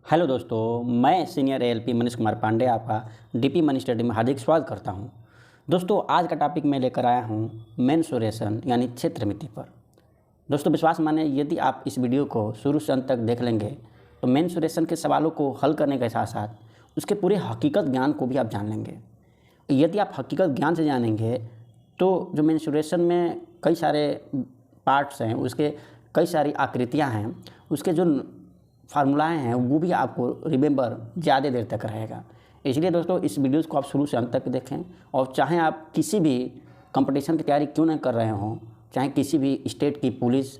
Hello दोस्तों, मैं senior ALP Manish Kumar Pandey आपका डीपी मनी स्टडी में हार्दिक स्वागत करता हूं। दोस्तों, आज का टॉपिक मैं लेकर आया हूं मेंसुरेशन यानी क्षेत्र मिति पर। दोस्तों, विश्वास माने यदि आप इस वीडियो को शुरू से अंत तक देख लेंगे तो मेंसुरेशन के सवालों को हल करने के साथ साथ उसके पूरे हकीकत ज्ञान को भी आप जान लेंगे। यदि आप हकीकत ज्ञान से जानेंगे तो जो मेंसुरेशन में कई सारे पार्ट्स हैं, उसके कई सारी आकृतियाँ हैं, उसके जो फार्मूलाएँ हैं वो भी आपको रिमेंबर ज़्यादा देर तक रहेगा। इसलिए दोस्तों, इस वीडियोज़ को आप शुरू से अंत तक देखें। और चाहे आप किसी भी कंपटीशन की तैयारी क्यों न कर रहे हों, चाहे किसी भी स्टेट की पुलिस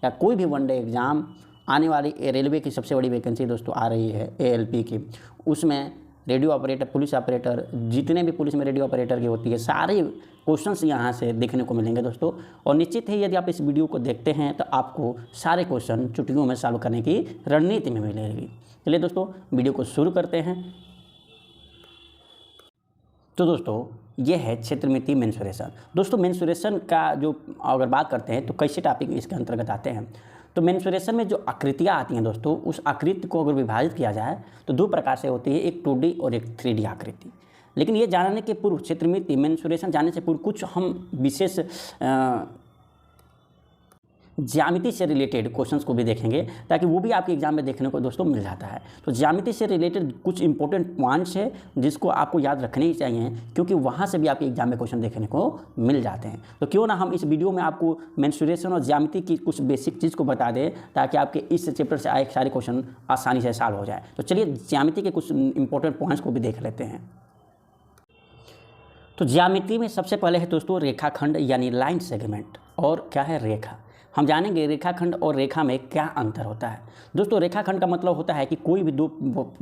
या कोई भी वनडे एग्ज़ाम आने वाली रेलवे की सबसे बड़ी वैकेंसी दोस्तों आ रही है एएलपी की, उसमें रेडियो ऑपरेटर, पुलिस ऑपरेटर, जितने भी पुलिस में रेडियो ऑपरेटर की होती है, सारे क्वेश्चंस यहाँ से देखने को मिलेंगे दोस्तों। और निश्चित ही यदि आप इस वीडियो को देखते हैं तो आपको सारे क्वेश्चन चुटकियों में सॉल्व करने की रणनीति में मिलेगी। चलिए दोस्तों, वीडियो को शुरू करते हैं। तो दोस्तों, ये है क्षेत्र मिति मेंसुरेशन। दोस्तों, मेंसुरेशन का जो अगर बात करते हैं तो कैसे टॉपिक इसके अंतर्गत आते हैं। तो मेंसुरेशन में जो आकृतियाँ आती हैं दोस्तों, उस आकृति को अगर विभाजित किया जाए तो दो प्रकार से होती है, एक 2D और एक 3D आकृति। लेकिन ये जानने के पूर्व, क्षेत्र मिति मेंसुरेशन जानने से पूर्व कुछ हम विशेष ज्यामिति से रिलेटेड क्वेश्चंस को भी देखेंगे, ताकि वो भी आपके एग्जाम में देखने को दोस्तों मिल जाता है। तो ज्यामिति से रिलेटेड कुछ इंपॉर्टेंट पॉइंट्स है जिसको आपको याद रखने ही चाहिए, क्योंकि वहाँ से भी आपके एग्जाम में क्वेश्चन देखने को मिल जाते हैं। तो क्यों ना हम इस वीडियो में आपको मेंसुरेशन और ज्यामिति की कुछ बेसिक चीज़ को बता दें, ताकि आपके इस चैप्टर से आए सारे क्वेश्चन आसानी से सॉल्व हो जाए। तो चलिए ज्यामिति के कुछ इंपॉर्टेंट पॉइंट्स को भी देख लेते हैं। तो ज्यामिति में सबसे पहले है दोस्तों रेखाखंड यानी लाइन सेगमेंट। और क्या है रेखा, हम जानेंगे रेखाखंड और रेखा में क्या अंतर होता है। दोस्तों, रेखाखंड का मतलब होता है कि कोई भी दो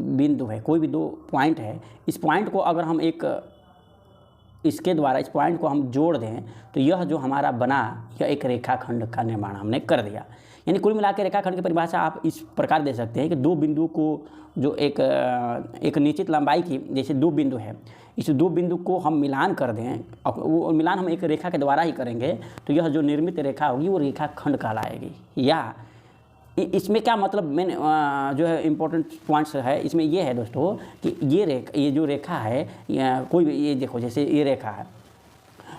बिंदु है, कोई भी दो पॉइंट है, इस पॉइंट को अगर हम इसके द्वारा इस पॉइंट को हम जोड़ दें तो यह जो हमारा बना, यह एक रेखाखंड का निर्माण हमने कर दिया। यानी कुल मिलाकर रेखाखंड की परिभाषा आप इस प्रकार दे सकते हैं कि दो बिंदु को जो एक निश्चित लंबाई की, जैसे दो बिंदु है, इस दो बिंदु को हम मिलान कर दें, वो मिलान हम एक रेखा के द्वारा ही करेंगे, तो यह जो निर्मित रेखा होगी वो रेखाखंड कहलाएगी। या इसमें क्या मतलब मैंने जो है इम्पोर्टेंट पॉइंट्स है इसमें ये है दोस्तों कि ये जो रेखा है, कोई भी, ये देखो जैसे ये रेखा है,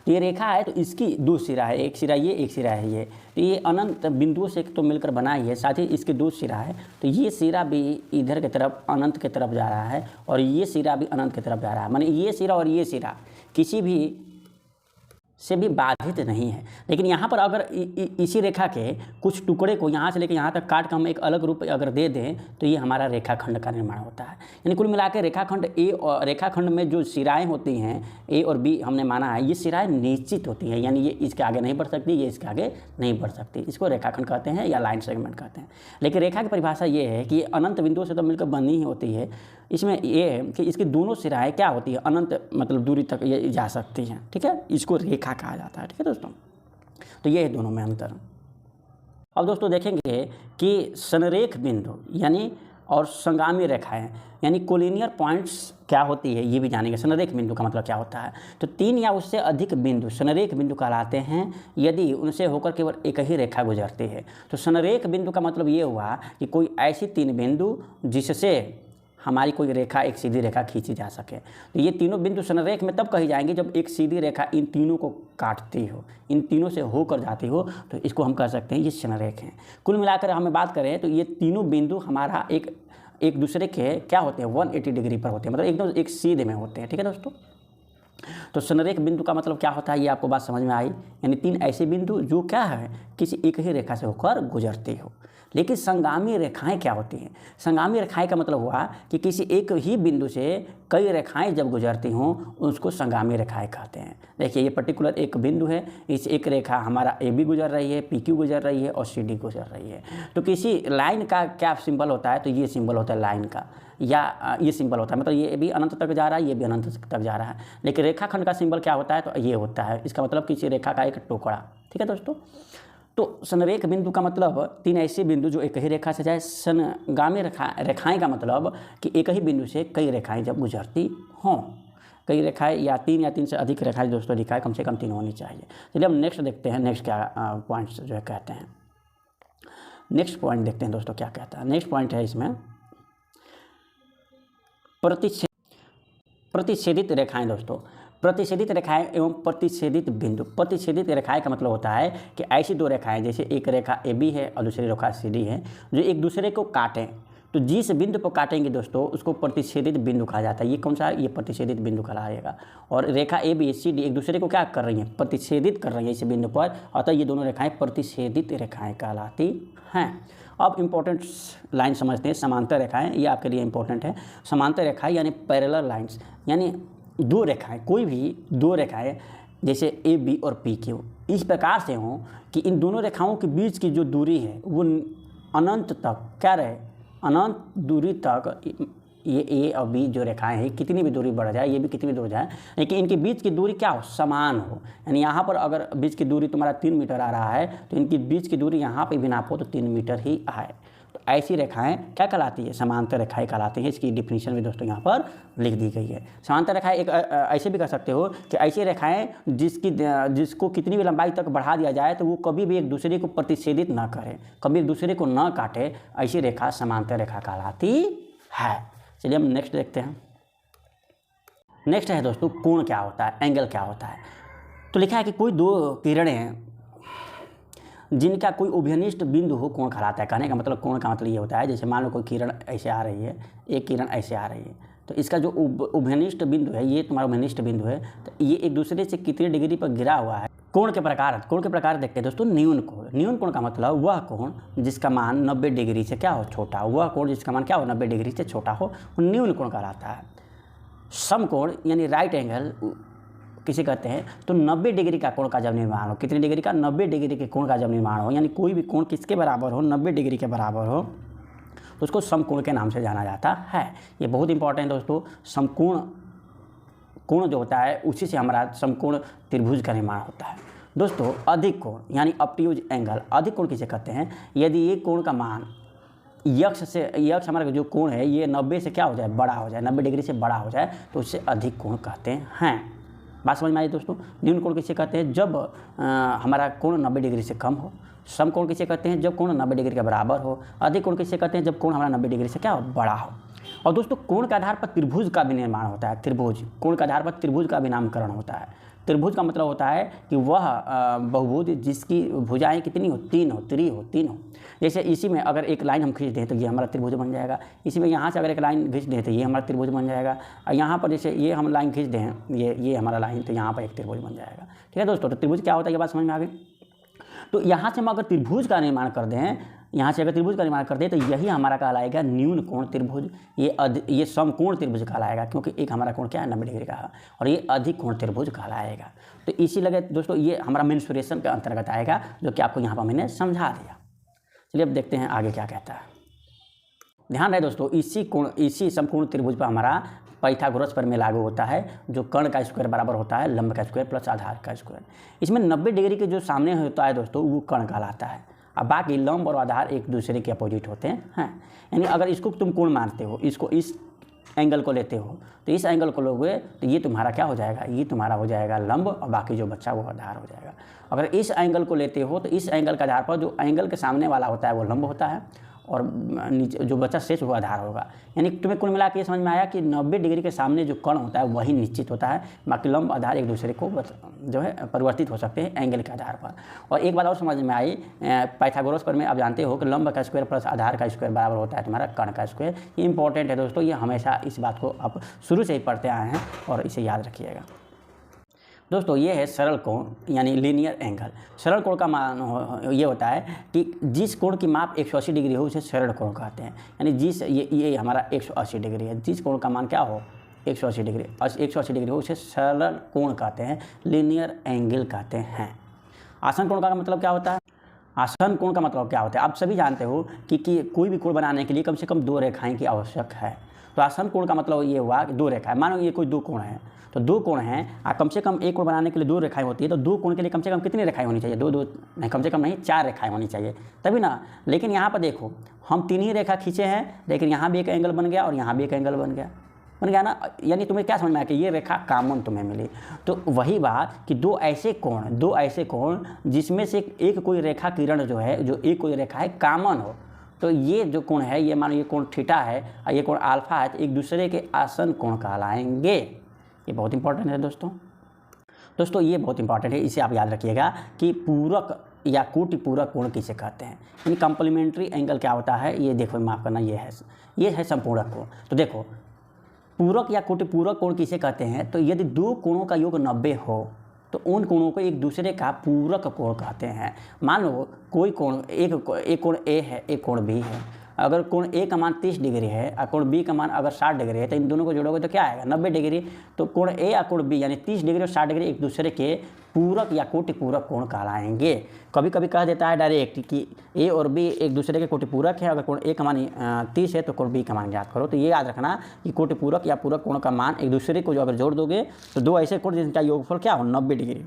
ये रेखा है तो इसकी दो सिरा है, एक सिरा ये, एक सिरा है ये, तो ये अनंत बिंदुओं से तो मिलकर बना ही है, साथ ही इसके दो सिरा है, तो ये सिरा भी इधर की तरफ अनंत की तरफ जा रहा है और ये सिरा भी अनंत की तरफ जा रहा है। माने ये सिरा और ये सिरा किसी भी से भी बाधित नहीं है। लेकिन यहाँ पर अगर इसी रेखा के कुछ टुकड़े को यहाँ से लेकर यहाँ तक काट कर हम एक अलग रूप अगर दे दें तो ये हमारा रेखाखंड का निर्माण होता है। यानी कुल मिलाकर रेखाखंड में जो सिराएं होती हैं ए और बी, हमने माना है ये सिराएं निश्चित होती हैं, यानी ये इसके आगे नहीं बढ़ सकती, ये इसके आगे नहीं बढ़ सकती। इसको रेखाखंड कहते हैं या लाइन सेगमेंट कहते हैं। लेकिन रेखा की परिभाषा ये है कि अनंत बिंदुओं से तो मिलकर बनी ही होती है। इसमें ये है कि इसकी दोनों सिराएं क्या होती है, अनंत मतलब दूरी तक ये जा सकती हैं। ठीक है, इसको रेखा कहा जाता है। ठीक है दोस्तों, तो ये है दोनों में अंतर। अब दोस्तों देखेंगे कि संरेख बिंदु यानी और संगामी रेखाएं यानी कोलिनियर पॉइंट्स क्या होती है, ये भी जानेंगे। संरेख बिंदु का मतलब क्या होता है। तो तीन या उससे अधिक बिंदु संरेख बिंदु कहलाते हैं यदि उनसे होकर केवल एक ही रेखा गुजरती है। तो संरेख बिंदु का मतलब ये हुआ कि कोई ऐसी तीन बिंदु जिससे हमारी कोई रेखा, एक सीधी रेखा खींची जा सके। तो ये तीनों बिंदु संरेख में तब कही जाएंगे जब एक सीधी रेखा इन तीनों को काटती हो, इन तीनों से होकर जाती हो, तो इसको हम कह सकते हैं ये संरेख हैं। कुल मिलाकर हमें बात करें तो ये तीनों बिंदु हमारा एक दूसरे के क्या होते हैं, 180 डिग्री पर होते हैं, मतलब एकदम एक सीधे में होते हैं। ठीक है दोस्तों, तो संरेख बिंदु का मतलब क्या होता है, ये आपको बात समझ में आई। यानी तीन ऐसे बिंदु जो क्या है, किसी एक ही रेखा से होकर गुजरती हो। लेकिन संगामी रेखाएं क्या होती हैं। संगामी रेखाएं का मतलब हुआ कि किसी एक ही बिंदु से कई रेखाएं जब गुजरती हों उसको संगामी रेखाएं कहते हैं। देखिए, ये पर्टिकुलर एक बिंदु है, इस एक रेखा हमारा ए बी गुजर रही है, पी क्यू गुजर रही है और सी डी गुजर रही है। तो किसी लाइन का क्या सिंबल होता है, तो ये सिंबल होता है लाइन का, या ये सिंबल होता है, मतलब ये भी अनंत तक जा रहा है, ये भी अनंत तक जा रहा है। लेकिन रेखाखंड का सिंबल क्या होता है, तो ये होता है, इसका मतलब किसी रेखा का एक टुकड़ा। ठीक है दोस्तों, तो संरेख बिंदु का मतलब तीन ऐसे बिंदु जो एक ही रेखा से जाए। संगामी रेखाएं का मतलब कि एक ही बिंदु से कई रेखाएं जब गुजरती हों, कई रेखाएं या तीन से अधिक रेखाएं दोस्तों रेखाएं कम से कम तीन होनी चाहिए। चलिए हम नेक्स्ट देखते हैं, नेक्स्ट क्या पॉइंट्स जो है कहते हैं। नेक्स्ट पॉइंट देखते हैं दोस्तों क्या कहता है। नेक्स्ट पॉइंट है इसमें प्रतिच्छेदित रेखाएं दोस्तों, प्रतिच्छेदित रेखाएं एवं प्रतिच्छेदित बिंदु। प्रतिच्छेदित रेखाएं का मतलब होता है कि ऐसी दो रेखाएं, जैसे एक रेखा AB है और दूसरी रेखा CD है, जो एक दूसरे को काटें, तो जिस बिंदु पर काटेंगे दोस्तों उसको प्रतिच्छेदित बिंदु कहा जाता है। ये कौन सा है? ये प्रतिच्छेदित बिंदु कहलाएगा। और रेखा ABCD एक दूसरे को क्या कर रही हैं? प्रतिच्छेदित कर रही हैं इस बिंदु पर, अतः ये दोनों रेखाएं प्रतिच्छेदित रेखाएं कहलाती हैं। अब इंपॉर्टेंट लाइन समझते हैं, समांतर रेखाएं, ये आपके लिए इंपॉर्टेंट है। समांतर रेखाएं यानी पैरेलल लाइंस, यानी दो रेखाएं, कोई भी दो रेखाएं जैसे AB और PQ इस प्रकार से हों कि इन दोनों रेखाओं के बीच की जो दूरी है वो अनंत तक क्या रहे, अनंत दूरी तक ये A और B जो रेखाएं हैं कितनी भी दूरी बढ़ जाए, ये भी कितनी भी दूर जाए, लेकिन इनके बीच की दूरी क्या हो? समान हो। यानी यहाँ पर अगर बीच की दूरी तुम्हारा 3 मीटर आ रहा है तो इनकी बीच की दूरी यहाँ पे भी नापो तो 3 मीटर ही आए। तो ऐसी रेखाएं क्या कहलाती है? समांतर रेखाएं कहलाती हैं। इसकी डिफिनीशन भी दोस्तों यहाँ पर लिख दी गई है। समांतर रेखाएं एक ऐसे भी कर सकते हो कि ऐसी रेखाएं जिसको कितनी भी लंबाई तक बढ़ा दिया जाए तो वो कभी भी एक दूसरे को प्रतिच्छेदित ना करे, कभी एक दूसरे को न काटे, ऐसी रेखा समांतर रेखा कहलाती है। चलिए हम नेक्स्ट देखते हैं। नेक्स्ट है दोस्तों कोण क्या होता है, एंगल क्या होता है। तो लिखा है कि कोई दो किरणें जिनका कोई उभयनिष्ठ बिंदु हो कोण कहलाता है। कहने का मतलब कोण का मतलब ये होता है, जैसे मान लो कोई किरण ऐसे आ रही है, एक किरण ऐसे आ रही है, तो इसका जो उभयनिष्ठ बिंदु है, ये तुम्हारा उभयनिष्ठ बिंदु है, तो ये एक दूसरे से कितने डिग्री पर गिरा हुआ है। कोण के प्रकार देखते हैं दोस्तों। न्यून कोण, न्यून कोण का मतलब वह कोण जिसका मान 90 डिग्री से क्या हो? छोटा हो। वह कोण जिसका मान क्या हो? 90 डिग्री से छोटा हो, वो न्यून कोण कहलाता है। समकोण यानी राइट एंगल किसे कहते हैं? तो 90 डिग्री का कोण का जब निर्माण हो, कितने डिग्री का? 90 डिग्री के कोण का जब निर्माण हो, यानी कोई भी कोण किसके बराबर हो? 90 डिग्री के बराबर हो, तो उसको समकोण के नाम से जाना जाता है। ये बहुत इंपॉर्टेंट दोस्तों। समकोण कोण जो होता है उसी से हमारा समकोण त्रिभुज का निर्माण होता है। दोस्तों अधिक कोण यानी ऑब्ट्यूज एंगल, अधिक कोण किसे कहते हैं? यदि ये कोण का मान यक्ष हमारा जो कोण है ये 90 से क्या हो जाए? बड़ा हो जाए, 90 डिग्री से बड़ा हो जाए, तो उससे अधिक कोण कहते हैं। बात समझ में आई दोस्तों। न्यून कोण किसे कहते हैं? जब हमारा कोण 90 डिग्री से कम हो। समकोण किसे कहते हैं? जब कोण 90 डिग्री के बराबर हो। अधिक कोण किसे कहते हैं? जब कोण हमारा 90 डिग्री से क्या हो? बड़ा हो। और दोस्तों कोण के आधार पर त्रिभुज का भी निर्माण होता है। त्रिभुज, कोण के आधार पर त्रिभुज का भी नामकरण होता है। त्रिभुज का मतलब होता है कि वह बहुभुज जिसकी भुजाएं कितनी हो? 3 हो, तीन हो। जैसे इसी में अगर एक लाइन हम खींच दें तो ये हमारा त्रिभुज बन जाएगा। इसी में यहाँ से अगर एक लाइन खींच दें तो ये हमारा त्रिभुज बन जाएगा। और यहाँ पर जैसे ये हम लाइन खींच दें, ये हमारा लाइन, तो यहाँ पर एक त्रिभुज बन जाएगा। ठीक है दोस्तों, तो त्रिभुज क्या होता है ये बात समझ में आ गई। तो यहाँ से हम अगर त्रिभुज का निर्माण कर दें, तो यही हमारा कहलाएगा न्यून कोण त्रिभुज। ये समकोण त्रिभुज कहलाएगा, क्योंकि एक हमारा कोण क्या है? 90 डिग्री का है, और ये अधिक कोण त्रिभुज कहलाएगा। तो इसी लगे दोस्तों ये हमारा मेंसुरेशन के अंतर्गत आएगा, जो कि आपको यहाँ पर मैंने समझा दिया। चलिए अब देखते हैं आगे क्या कहता है। ध्यान रहे दोस्तों, इसी समकोण त्रिभुज पर हमारा पाइथागोरस प्रमेय लागू होता है, जो कर्ण का स्क्वायर बराबर होता है लंब का स्क्वायर प्लस आधार का स्क्वायर। इसमें 90 डिग्री के जो सामने होता है दोस्तों वो कर्ण कहलाता है। अब बाकी लंब और आधार एक दूसरे के अपोजिट होते हैं। यानी अगर इसको तुम कोण मानते हो, इसको इस एंगल को लेते हो, तो इस एंगल को लोगे तो ये तुम्हारा क्या हो जाएगा? ये तुम्हारा हो जाएगा लंब, और बाकी जो बच्चा वो आधार हो जाएगा। अगर इस एंगल को लेते हो तो इस एंगल के आधार पर जो एंगल के सामने वाला होता है वो लंब होता है, और नीचे जो बचा शेष वो आधार होगा। यानी तुम्हें कुल मिला के ये समझ में आया कि 90 डिग्री के सामने जो कोण होता है वही निश्चित होता है, बाकी लंब आधार एक दूसरे को जो है परिवर्तित हो सकते हैं एंगल के आधार पर। और एक बात और समझ में आई, पाइथागोरस पर में आप जानते हो कि लंब का स्क्वायर प्लस आधार का स्क्वायर बराबर होता है तुम्हारा कर्ण का स्क्वायर। ये इंपॉर्टेंट है दोस्तों, ये हमेशा इस बात को आप शुरू से ही पढ़ते आए हैं और इसे याद रखिएगा। दोस्तों ये है सरल कोण यानी लीनियर एंगल। सरल कोण का मान ये होता है कि जिस कोण की माप 180 डिग्री हो उसे सरल कोण कहते हैं। यानी जिस ये हमारा 180 डिग्री है, जिस कोण का मान क्या हो? 180 डिग्री, 180 डिग्री हो उसे सरल कोण कहते हैं, लीनियर एंगल कहते हैं। आसन कोण का मतलब क्या होता है? आसन कोण का मतलब क्या होता है? आप सभी जानते हो कि कोई भी कोण बनाने के लिए कम से कम 2 रेखाएं की आवश्यक है। तो आसन कोण का मतलब ये हुआ कि 2 रेखाएं। मानो ये कोई 2 कोण है, तो 2 कोण हैं, कम से कम एक कोण बनाने के लिए 2 रेखाएं होती है, तो 2 कोण के लिए कम से कम कितनी रेखाएं होनी चाहिए? 2 नहीं, कम से कम नहीं 4 रेखाएं होनी चाहिए, तभी ना। लेकिन यहाँ पर देखो हम 3 ही रेखा खींचे हैं, लेकिन यहाँ भी एक एंगल बन गया और यहाँ भी एक एंगल बन गया ना। यानी तुम्हें क्या समझ में आया कि ये रेखा कॉमन तुम्हें मिली। तो वही बात कि 2 ऐसे कोण जिसमें से एक कोई रेखा किरण जो है, जो एक कोई रेखा है कॉमन हो, तो ये जो कोण है, ये मानो ये कोण थीटा है और ये कोण अल्फा है, तो एक दूसरे के आसन कोण कहलाएंगे। ये बहुत इंपॉर्टेंट है दोस्तों ये बहुत इंपॉर्टेंट है, इसे आप याद रखिएगा कि पूरक या कोटि पूरक कोण किसे कहते हैं। यानी कंप्लीमेंट्री एंगल क्या होता है, ये देखो, माफ़ करना, ये है संपूरक कोण। तो देखो, पूरक या कोटि पूरक कोण किसे कहते हैं, तो यदि दो कोणों का योग 90 हो तो उन कोणों को एक दूसरे का पूरक कोण कहते हैं। मान लो कोई कोण, एक कोण ए है, एक कोण बी है। अगर कोण ए का मान 30 डिग्री है और कोण बी का मान अगर 60 डिग्री है, तो इन दोनों को जोड़ोगे तो क्या आएगा, 90 डिग्री। तो कोण ए और कोण बी यानी 30 डिग्री और 60 डिग्री एक दूसरे के पूरक या कोटि पूरक कोण कहलाएंगे। कभी कभी कह देता है डायरेक्ट कि ए और बी एक दूसरे के कोटि पूरक है। अगर कोण ए का मान 30 है तो कोण बी का मान याद करो। तो ये याद रखना कि कोटि पूरक या पूरक कोण का मान एक दूसरे को जो अगर जोड़ दोगे तो दो ऐसे कोण जिनका योगफल क्या हो, 90 डिग्री।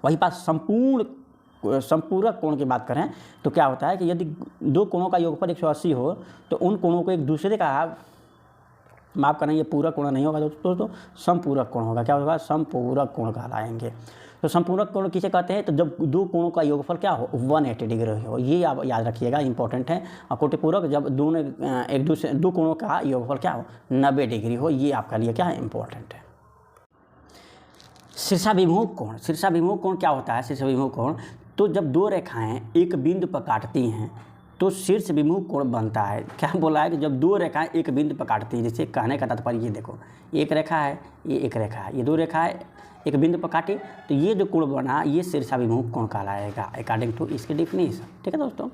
वही बात संपूरक कोण की बात करें तो क्या होता है कि यदि दो कोणों का योगफल 180 हो तो उन कोणों को एक दूसरे का, माफ़ करना, ये पूरक कोण नहीं होगा दोस्तों, संपूरक कोण होगा। क्या होगा, संपूरक कोण कहलाएंगे। तो संपूरक कोण किसे कहते हैं, तो जब दो कोणों का योगफल क्या हो, 180 डिग्री हो। ये आप याद रखिएगा, इंपॉर्टेंट है। और कोटिपूरक जब दोनों एक दूसरे दो कोणों का योगफल क्या हो, 90 डिग्री हो। ये आपका लिए क्या है, इंपॉर्टेंट है। शीर्षाभिमुख कोण, शीर्षाभिमुख कोण क्या होता है, शीर्षाभिमुख कोण, तो जब दो रेखाएं एक बिंदु पर काटती हैं तो शीर्ष विमुख कोण बनता है। क्या बोला है कि जब दो रेखाएं एक बिंदु पर काटती हैं, जैसे कहने का तात्पर्य ये देखो, एक रेखा है, ये एक रेखा है, ये दो रेखाएं एक बिंदु पर काटी तो ये जो कोण बना ये शीर्षाभिमुख कोण कहलाएगा अकॉर्डिंग टू इसकी डिफिनीशन। ठीक है दोस्तों।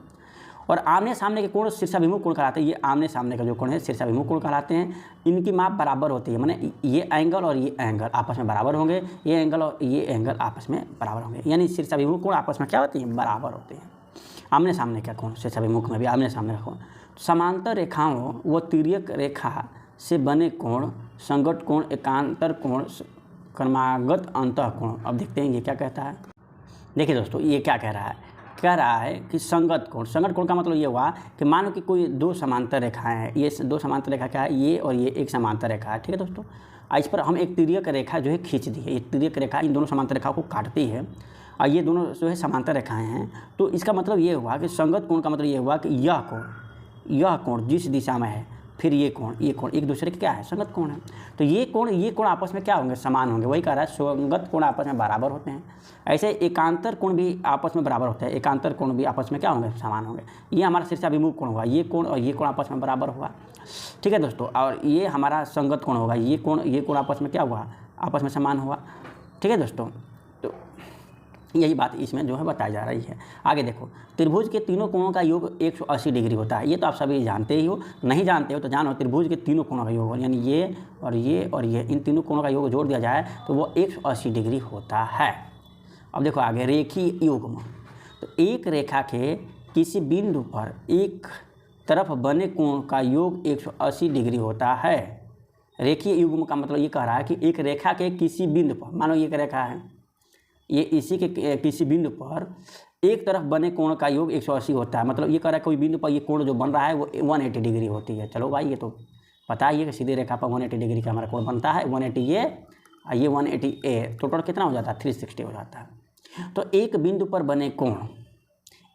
और आमने सामने के कोण शीर्षाभिमुख कोण कहलाते हैं। ये आमने सामने का जो कोण है शीर्षाभिमुख कोण कहलाते हैं। इनकी माप बराबर होती है, माने ये एंगल और ये एंगल आपस में बराबर होंगे, ये एंगल और ये एंगल आपस में बराबर होंगे। यानी शीर्षाभिमुख कोण आपस में क्या होती हैं, बराबर होते हैं। आमने सामने का कोण, शीर्षाभिमुख में भी आमने सामने का कोण। समांतर रेखाओं व तिर्यक रेखा से बने कोण संगत कोण, एकांतर कोण, क्रमागत अंतः कोण। अब देखते हैं ये क्या कहता है। देखिए दोस्तों, ये क्या कह रहा है कि संगत कोण। संगत कोण का मतलब ये हुआ कि मानो कि कोई दो समांतर रेखाएं हैं, ये दो समांतर रेखा क्या है, ये और ये एक समांतर रेखा है। ठीक है दोस्तों। इस पर हम एक तिर्यक रेखा जो है खींच दी है। ये तिर्यक रेखा इन दोनों समांतर रेखाओं को काटती है और ये दोनों जो है समांतर रेखाएं हैं। तो इसका मतलब ये हुआ कि संगत कोण का मतलब ये हुआ कि यह कोण जिस दिशा में है, फिर ये कोण एक दूसरे के क्या है, संगत कोण है। तो ये कोण आपस में क्या होंगे, समान होंगे। वही कह रहा है संगत कोण आपस में बराबर होते हैं। ऐसे एकांतर कोण भी आपस में बराबर होते हैं। एकांतर कोण भी आपस में क्या होंगे, समान होंगे। ये हमारा शीर्षाभिमुख कोण हुआ, ये कोण और ये कोण आपस में बराबर हुआ। ठीक है दोस्तों। और ये हमारा संगत कोण होगा, ये कोण आपस में क्या हुआ, आपस में समान हुआ। ठीक है दोस्तों। तो यही बात इसमें जो है बताई जा रही है। आगे देखो, त्रिभुज के तीनों कोणों का योग 180 डिग्री होता है। ये तो आप सभी जानते ही हो, नहीं जानते हो तो जानो, त्रिभुज के तीनों कोणों का योग यानी ये और ये और ये, इन तीनों कोणों का योग जोड़ दिया जाए तो वो 180 डिग्री होता है। अब देखो आगे, रेखीय युग्म। तो एक रेखा के किसी बिंदु पर एक तरफ बने कोण का योग 180 डिग्री होता है। रेखीय युग्म का मतलब ये कह रहा है कि एक रेखा के किसी बिंदु पर, मानो ये एक रेखा है, ये इसी के किसी बिंदु पर एक तरफ बने कोण का योग 180 होता है। मतलब ये कह रहा है कोई बिंदु पर ये कोण जो बन रहा है वो 180 डिग्री होती है। चलो भाई, ये तो पता ही है कि सीधी रेखा पर 180 डिग्री का हमारा कोण बनता है। 180 ये 180 ए, टोटल कितना हो जाता है, 360 हो जाता है। तो एक बिंदु पर बने कोण,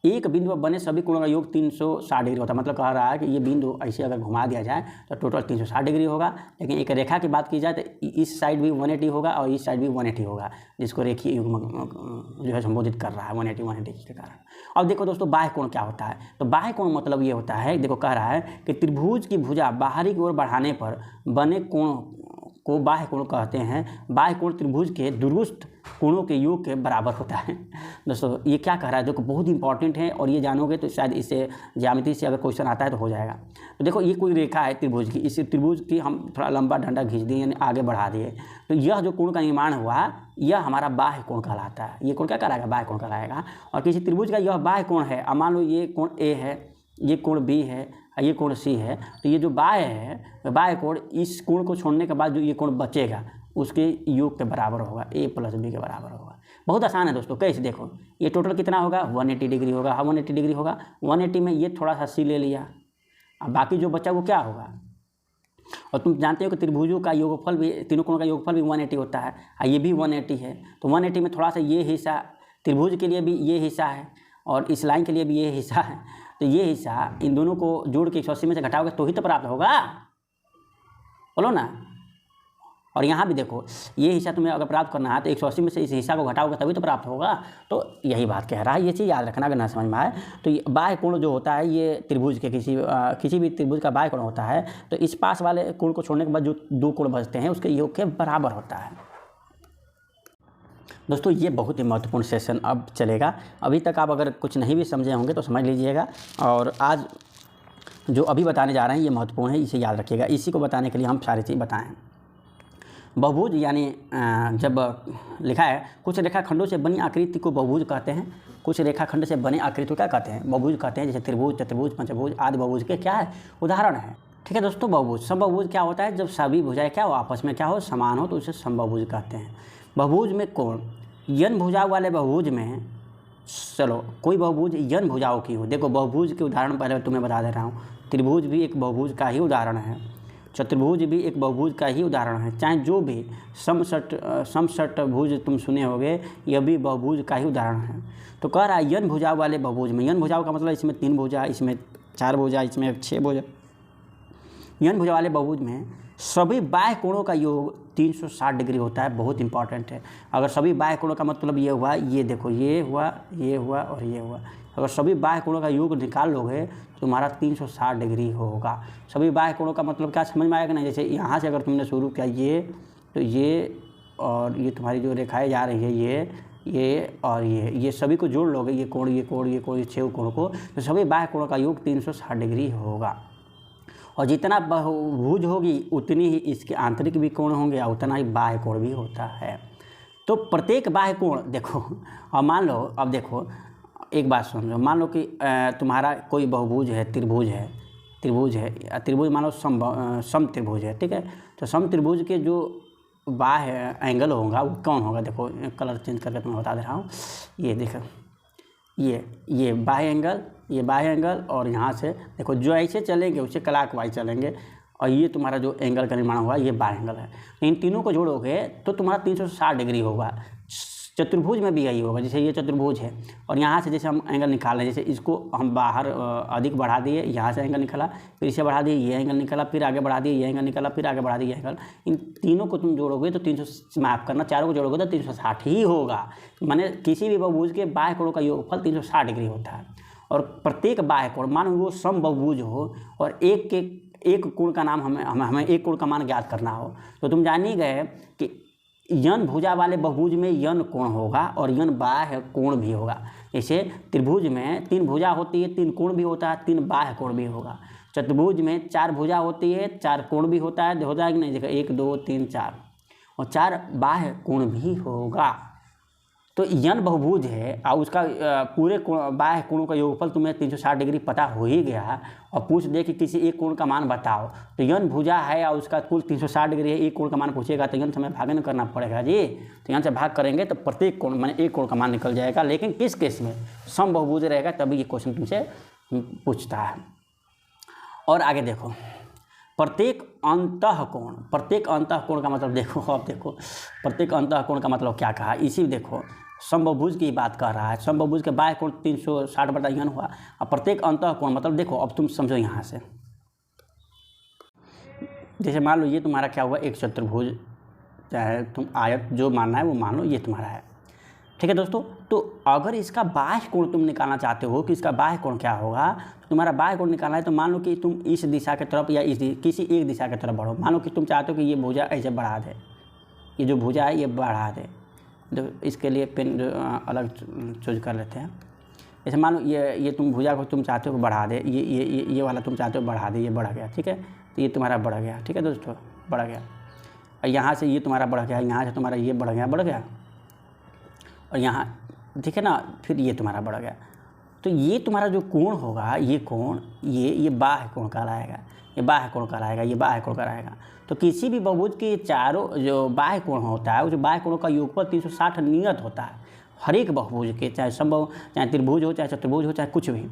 एक बिंदु पर बने सभी कोणों का योग 360 डिग्री होता है। मतलब कह रहा है कि ये बिंदु ऐसे अगर घुमा दिया जाए तो टोटल 360 डिग्री होगा। लेकिन एक रेखा की बात की जाए तो इस साइड भी 180 होगा और इस साइड भी 180 होगा, जिसको रेखीय युग्म जो है संबोधित कर रहा है 180 के कारण। अब देखो दोस्तों, बाह्य कोण क्या होता है। तो बाह्य कोण मतलब ये होता है, देखो कह रहा है कि त्रिभुज की भुजा बाहरी की ओर बढ़ाने पर बने कोण को बाह्य कोण कहते हैं। बाह्य कोण त्रिभुज के दुरुस्त कोणों के योग के बराबर होता है। दोस्तों ये क्या कह रहा है, देखो बहुत इंपॉर्टेंट है और ये जानोगे तो शायद इससे ज्यामिति से अगर क्वेश्चन आता है तो हो जाएगा। तो देखो ये कोई रेखा है त्रिभुज की, इस त्रिभुज की हम थोड़ा लंबा डंडा खींच दिए यानी आगे बढ़ा दिए, तो यह जो कोण का निर्माण हुआ यह हमारा बाह्य कोण कहलाता है। ये कोण क्या कहलाएगा, बाह्य कोण कहलाएगा। और किसी त्रिभुज का यह बाह्य कोण है, मान लो ये कोण ए है, ये कोण बी है, ये कोण सी है, तो ये जो बाह्य है, बाह्य कोण, इस कोण को छोड़ने के बाद जो ये कोण बचेगा उसके योग के बराबर होगा, a + b के बराबर होगा। बहुत आसान है दोस्तों। कैसे, देखो ये टोटल कितना होगा, 180 डिग्री होगा। हाँ 180 डिग्री होगा। 180 में ये थोड़ा सा c ले लिया, अब बाकी जो बचा वो क्या होगा। और तुम जानते हो कि त्रिभुजों का योगफल भी, तीनों कोणों का योगफल भी 180 होता है, ये भी 180 है। तो 180 में थोड़ा सा ये हिस्सा त्रिभुज के लिए भी ये हिस्सा है और इस लाइन के लिए भी ये हिस्सा है। तो ये हिस्सा इन दोनों को जोड़ के 180 में से घटाओगे तो ही तो प्राप्त होगा, बोलो ना। और यहाँ भी देखो, ये हिस्सा तुम्हें अगर प्राप्त करना है तो 180 में से इस हिस्सा को घटाओगे तभी तो प्राप्त होगा। तो यही बात कह रहा है, ये चीज़ याद रखना अगर ना समझ में आए तो। ये बाह्य कोण जो होता है ये त्रिभुज के किसी भी त्रिभुज का बाह्य कोण होता है, तो इस पास वाले कोण को छोड़ने के बाद जो दो कोण बचते हैं उसके योग के बराबर होता है। दोस्तों ये बहुत ही महत्वपूर्ण सेशन अब चलेगा। अभी तक आप अगर कुछ नहीं भी समझे होंगे तो समझ लीजिएगा, और आज जो अभी बताने जा रहे हैं ये महत्वपूर्ण है, इसे याद रखिएगा। इसी को बताने के लिए हम सारी चीज़ बताएं। बहुभुज यानी जब लिखा है कुछ रेखाखंडों से बनी आकृति को बहुभुज कहते हैं। कुछ रेखाखंड से बने आकृति को क्या कहते हैं? बहुभुज कहते हैं। जैसे त्रिभुज, चतुर्भुज, पंचभुज आदि बहुभुज के क्या है? उदाहरण है। ठीक है दोस्तों, बहुभुज समबहुभुज क्या होता है? जब सभी भुजाएं क्या हो, आपस में क्या हो, समान हो, तो उसे समबहुभुज कहते हैं। बहुभुज में कोण यन भुजाओं वाले बहुभुज में, चलो कोई बहुभुज यन भुजाओं की हो। देखो बहुभुज के उदाहरण पहले तुम्हें बता दे रहा हूँ। त्रिभुज भी एक बहुभुज का ही उदाहरण है, चतुर्भुज भी एक बहुभुज का ही उदाहरण है। चाहे जो भी समषटभुज तुम सुने होगे, यह भी बहुभुज का ही उदाहरण है। तो कह रहा है यन भुजाओं वाले बहुभुज में, यन भुजाओं का मतलब इसमें 3 भुजा, इसमें 4 भुजा, इसमें 6 भुजा। यन भुजा वाले बहुभुज में सभी बाह्य कोणों का योग 360 डिग्री होता है। बहुत इंपॉर्टेंट है। अगर सभी बाह्य कोणों का मतलब ये हुआ, ये देखो, ये हुआ, ये हुआ और ये हुआ। अगर सभी बाह्य कोणों का योग निकाल लोगे तो तुम्हारा 360 डिग्री होगा। सभी बाह्य कोणों का मतलब क्या समझ में आएगा ना? जैसे यहाँ से अगर तुमने शुरू किया ये, तो ये और ये तुम्हारी जो रेखाएं जा रही है, ये और ये सभी को जोड़ लोगे, ये कोण, ये कोण, ये कोण, ये 6 कोणों को, तो सभी बाह्य कोणों का योग 360 डिग्री होगा। और जितना बहुभुज होगी उतनी ही इसके आंतरिक भी कोण होंगे और उतना ही बाह्य कोण भी होता है। तो प्रत्येक बाह्य कोण देखो, और मान लो, अब देखो एक बात समझो, मान लो कि तुम्हारा कोई बहुभुज है, त्रिभुज है, त्रिभुज मान लो सम त्रिभुज है, ठीक है। तो सम त्रिभुज के जो बाह्य एंगल होगा वो कौन होगा? देखो कलर चेंज करके तुम्हें बता दे रहा हूँ। ये देखो, ये बाह्य एंगल, ये बाह्य एंगल, और यहाँ से देखो जो ऐसे चलेंगे उसे क्लॉकवाइज चलेंगे, और ये तुम्हारा जो एंगल का निर्माण हुआ ये बाह्य एंगल है। इन तीनों को जोड़ोगे तो तुम्हारा 360 डिग्री होगा। चतुर्भुज में भी यही होगा। जैसे ये चतुर्भुज है और यहाँ से जैसे हम एंगल निकाल रहे हैं, जैसे इसको हम बाहर अधिक बढ़ा दिए, यहाँ से एंगल निकला, फिर इसे बढ़ा दिए, ये एंगल निकला, फिर आगे बढ़ा दिए, ये एंगल निकला, फिर आगे बढ़ा दिए, ये एंगल। इन तीनों को तुम जोड़ोगे तो 300, माफ करना, चारों को जोड़ोगे तो 360 ही होगा। माने किसी भी बहुभुज के बाह्य कोणों का योगफल 360 डिग्री होता है। और प्रत्येक बाह्य कोण, मानो वो सम बहुभुज हो और एक कोण का नाम हमें एक कोण का मान ज्ञात करना हो, तो तुम जान ही गए कि यन भुजा वाले बहुभुज में यन कोण होगा और यन बाह्य कोण भी होगा। जैसे त्रिभुज में 3 भुजा होती है, 3 कोण भी होता है, 3 बाह्य कोण भी होगा। चतुर्भुज में 4 भुजा होती है, 4 कोण भी होता है, कि नहीं? देखो 1 2 3 4 और 4 बाह्य कोण भी होगा। तो यन बहुभुज है और उसका पूरे बाह्य कोणों का योगफल तुम्हें 360 डिग्री पता हो ही गया, और पूछ दे कि किसी एक कोण का मान बताओ, तो यन भुजा है और उसका कुल 360 डिग्री है, एक कोण का मान पूछेगा तो यन से हमें भागन करना पड़ेगा जी। तो यन से भाग करेंगे तो प्रत्येक कोण माने एक कोण का मान निकल जाएगा। लेकिन किस केस में सम बहुभुज रहेगा तभी ये क्वेश्चन तुमसे पूछता है। और आगे देखो, प्रत्येक अंतःकोण का मतलब देखो, अब देखो प्रत्येक अंतःकोण का मतलब क्या कहा, इसी देखो समबहुभुज की बात कर रहा है। समबहुभुज के बाह्य कोण 360 बटा यन हुआ, और प्रत्येक अंतःकोण मतलब देखो, अब तुम समझो यहाँ से, जैसे मान लो ये तुम्हारा क्या हुआ, एक चतुर्भुज, चाहे तुम आयत जो मानना है वो मान लो, ये तुम्हारा है, ठीक है दोस्तों। तो अगर इसका बाह्य कोण तुम निकालना चाहते हो कि इसका बाह्य कोण क्या होगा, तो तुम्हारा बाह्य कोण निकालना है, तो मान लो कि तुम इस दिशा की तरफ या किसी एक दिशा की तरफ बढ़ो। मान लो कि तुम चाहते हो कि ये भुजा ऐसे बढ़ा दे, ये जो भुजा है ये बढ़ा दे, तो इसके लिए पेन अलग चूज कर लेते हैं। जैसे मान लो ये तुम भुजा को तुम चाहते हो बढ़ा दे, ये वाला तुम चाहते हो बढ़ा दे, ये बढ़ गया, ठीक है। तो ये तुम्हारा बढ़ गया, ठीक है दोस्तों, बढ़ गया। और यहाँ से ये तुम्हारा बढ़ गया, यहाँ से तुम्हारा ये बढ़ गया, और यहाँ ठीक है ना, फिर ये तुम्हारा बढ़ गया। तो ये तुम्हारा जो कोण होगा, ये कोण, ये बाह्य कोण कहलाएगा, ये बाह्य कोण कहलाएगा, ये बाह्य कोण कहलाएगा। तो किसी भी बहुभुज के चारों जो बाह्य कोण होता है, उस बाह्य कोणों का योगफल 360 नियत होता है हर एक बहुभुज के, चाहे समबाहु, चाहे त्रिभुज हो, चाहे चतुर्भुज हो, चाहे कुछ भी।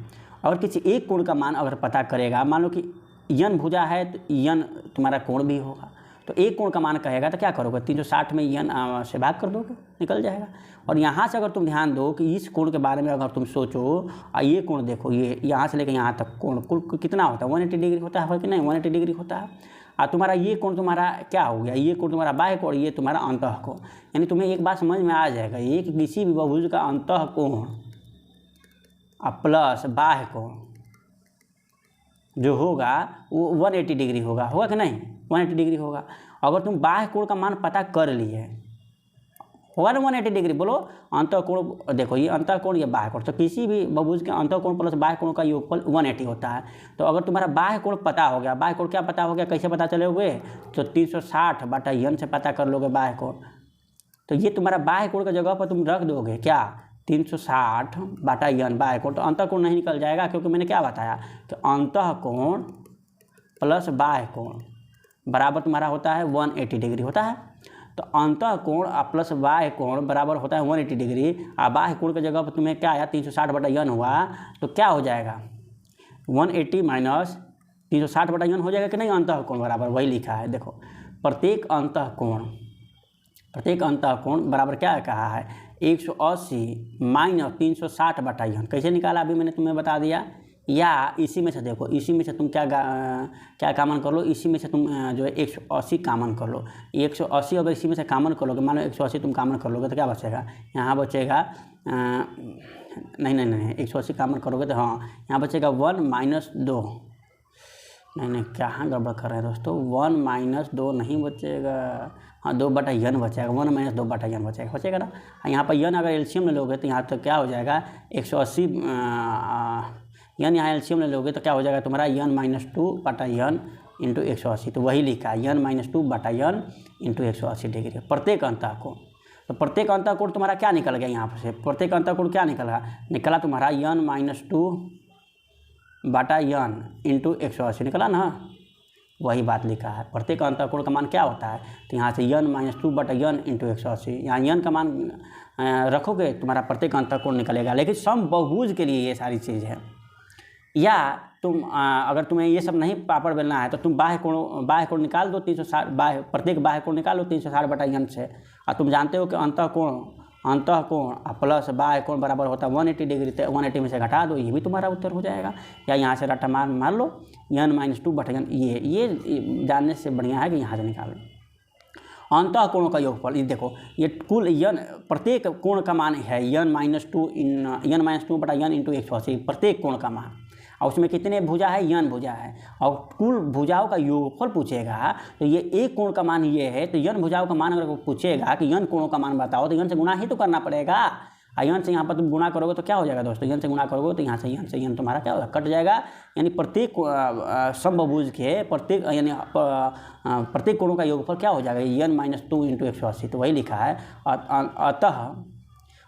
अगर किसी एक कोण का मान अगर पता करेगा, मान लो कि यन भुजा है तो यन तुम्हारा कोण भी होगा, तो एक कोण का मान कहेगा तो क्या करोगे, 360 में यन से भाग कर दोगे, निकल जाएगा। और यहाँ से अगर तुम ध्यान दो कि इस कोण के बारे में अगर तुम सोचो, ये कोण देखो, ये यहाँ से लेकर यहाँ तक कोण कुल कितना होता है, 180 डिग्री होता है कि नहीं, 180 डिग्री होता है। और तुम्हारा ये कोण तुम्हारा क्या हो गया, ये कोण तुम्हारा बाह्य कोण, ये तुम्हारा अंतः कोण। यानी तुम्हें एक बात समझ में आ जाएगा, एक किसी भी बहुभुज का अंतः कोण प्लस बाह्य कोण जो होगा वो 180 डिग्री होगा कि नहीं, 180 डिग्री होगा। अगर तुम बाह्य कोण का मान पता कर लिए, होगा ना 180 डिग्री, बोलो अंतः कोण, देखो ये अंतः कोण, ये बाह्य कोण, तो किसी भी बहुभुज के अंतः कोण प्लस बाह्य कोण का योगफल 180 होता है। तो अगर तुम्हारा बाह्य कोण पता हो गया, बाह्य कोण क्या पता हो गया, कैसे पता चलोगे, तो 360 बटा यन से पता कर लोगे बाह्य कोण। तो ये तुम्हारा बाह्य कोण का जगह पर तुम रख दोगे क्या, 360 बटा यन बाह्य कोण, तो अंतः कोण नहीं निकल जाएगा, क्योंकि मैंने क्या बताया कि अंतः कोण प्लस बाह्य कोण बराबर तुम्हारा होता है 180 डिग्री होता है। तो अंतः कोण प्लस बाह्य कोण बराबर होता है 180 डिग्री। बाह्य कोण की जगह पर तुम्हें क्या आया, 360 बटा यन हुआ, तो क्या हो जाएगा 180 माइनस 360 बटा यन हो जाएगा कि नहीं, अंतः कोण बराबर वही लिखा है। देखो प्रत्येक अंतः कोण बराबर क्या कहा है, 180 माइनस 360 बटा यन। कैसे निकाला अभी मैंने तुम्हें बता दिया, या इसी में से देखो, इसी में से तुम क्या कामन कर लो, इसी में से तुम जो है 180 कामन कर लो। 180 अगर इसी में से कामन कर लोगे, मान लो 180 तुम कामन कर लोगे तो क्या बचेगा, यहाँ बचेगा नहीं 180 कामन करोगे तो हाँ यहाँ बचेगा 1 माइनस 2, नहीं कहाँ गड़बड़ कर रहे हैं दोस्तों, 1 माइनस 2 नहीं बचेगा, हाँ 2 बटा यन बचेगा, 1 माइनस 2 बटा यन बचेगा ना। यहाँ पर यन अगर एलसीएम ले लोगे तो यहाँ तो क्या हो जाएगा 180 यन, यहाँ एलसीएम ले लोगे तो क्या हो जाएगा तुम्हारा यन माइनस 2 बटा यन इंटू 180। तो वही लिखा है यन माइनस 2 बटा यन इंटू 180 डिग्री प्रत्येक अंतः कोण। तो प्रत्येक अंतः कोण तुम्हारा क्या निकल गया, यहाँ से प्रत्येक अंतः कोण क्या निकला तुम्हारा यन माइनस 2 बटा यन इंटू 180 निकला ना, वही बात लिखा है। प्रत्येक अंतः कोण का मान क्या होता है, तो यहाँ से यन माइनस 2 बटा यन इंटू 180, यहाँ यन का मान रखोगे तुम्हारा प्रत्येक अंतः कोण निकलेगा। लेकिन समबहुभुज के लिए ये सारी चीज़ है। या तुम अगर तुम्हें ये सब नहीं पापड़ बेलना है तो तुम बाह्य कोण निकाल दो, 360 प्रत्येक बाह्य कोण निकाल लो 360 बटा यन से। और तुम जानते हो कि अंतः कोण प्लस बाह्य कोण बराबर होता है 180 डिग्री, तो 180 में से घटा दो, ये भी तुम्हारा उत्तर हो जाएगा। या यहाँ से रट्टा मार लो यन माइनस 2 बटा यन, ये जानने से बढ़िया है कि यहाँ से निकाल लो। अंतः कोणों का योगफल, ये देखो ये कुल यन प्रत्येक कोण का मान है यन माइनस 2 बटा यन इंटू 180 प्रत्येक कोण का मान, और उसमें कितने भुजा है, यन भुजा है, और कुल भुजाओं का योगफल पूछेगा तो ये एक कोण का मान ये है, तो यन भुजाओं का मान अगर पूछेगा कि यन कोणों का मान बताओ तो यन से गुणा ही तो करना पड़ेगा। यन से यहाँ पर तुम गुणा करोगे तो क्या हो जाएगा दोस्तों, यन से गुणा करोगे तो यहाँ से यन तुम्हारा क्या होगा, कट जाएगा। यानी प्रत्येक समबहुभुज के प्रत्येक कोणों का योगफल क्या हो जाएगा, यन माइनस 2 इंटू 180, तो वही लिखा है।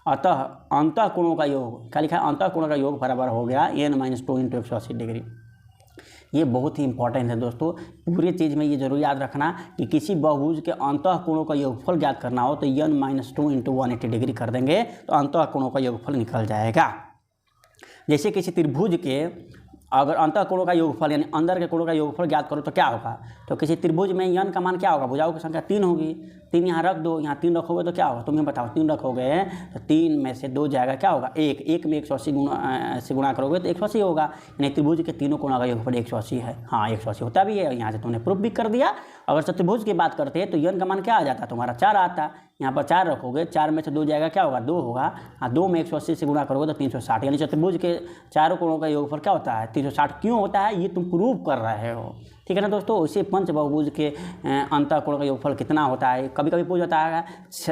अतः अंतः कोणों का योग क्या लिखा है, अंतः कोणों का योग बराबर हो गया n माइनस 2 इंटू 180 डिग्री। ये बहुत ही इंपॉर्टेंट है दोस्तों, पूरी चीज़ में ये जरूर याद रखना कि किसी बहुभुज के अंतः कोणों का योगफल ज्ञात करना हो तो n माइनस 2 इंटू 180 डिग्री कर देंगे तो अंतः कोणों का योगफल निकल जाएगा। जैसे किसी त्रिभुज के अगर अंतः कोणों का योगफल यानी अंदर के कोणों का योगफल ज्ञात करो तो क्या होगा, तो किसी त्रिभुज में यन का मान क्या होगा, भुजाओं की संख्या 3 होगी, 3 यहाँ रख दो, यहाँ 3 रखोगे तो क्या होगा, तुम्हें बताओ 3 रखोगे तो 3 में से 2 जाएगा क्या होगा 1 में 180 से गुणा करोगे तो 180 होगा। यानी त्रिभुज के तीनों कोणों का योगफल 180 है, हाँ 180 होता भी है, यहाँ से तुमने प्रूफ भी कर दिया। अगर चतुर्भुज की बात करते हैं तो यन का मान क्या आ जाता है तुम्हारा 4 आता, यहाँ पर 4 रखोगे, 4 में से 2 जाएगा क्या होगा 2 होगा, हाँ 2 में 180 से गुणा करोगे तो 360। यानी चतुर्भुज के चारों कोणों का योगफल क्या होता है 360। क्यों होता है ये तुम प्रूव कर रहे हो, ठीक है ना दोस्तों। वैसे पंचबहुभुज के अंतः कोण का योगफल कितना होता है, कभी कभी पूछ जाता है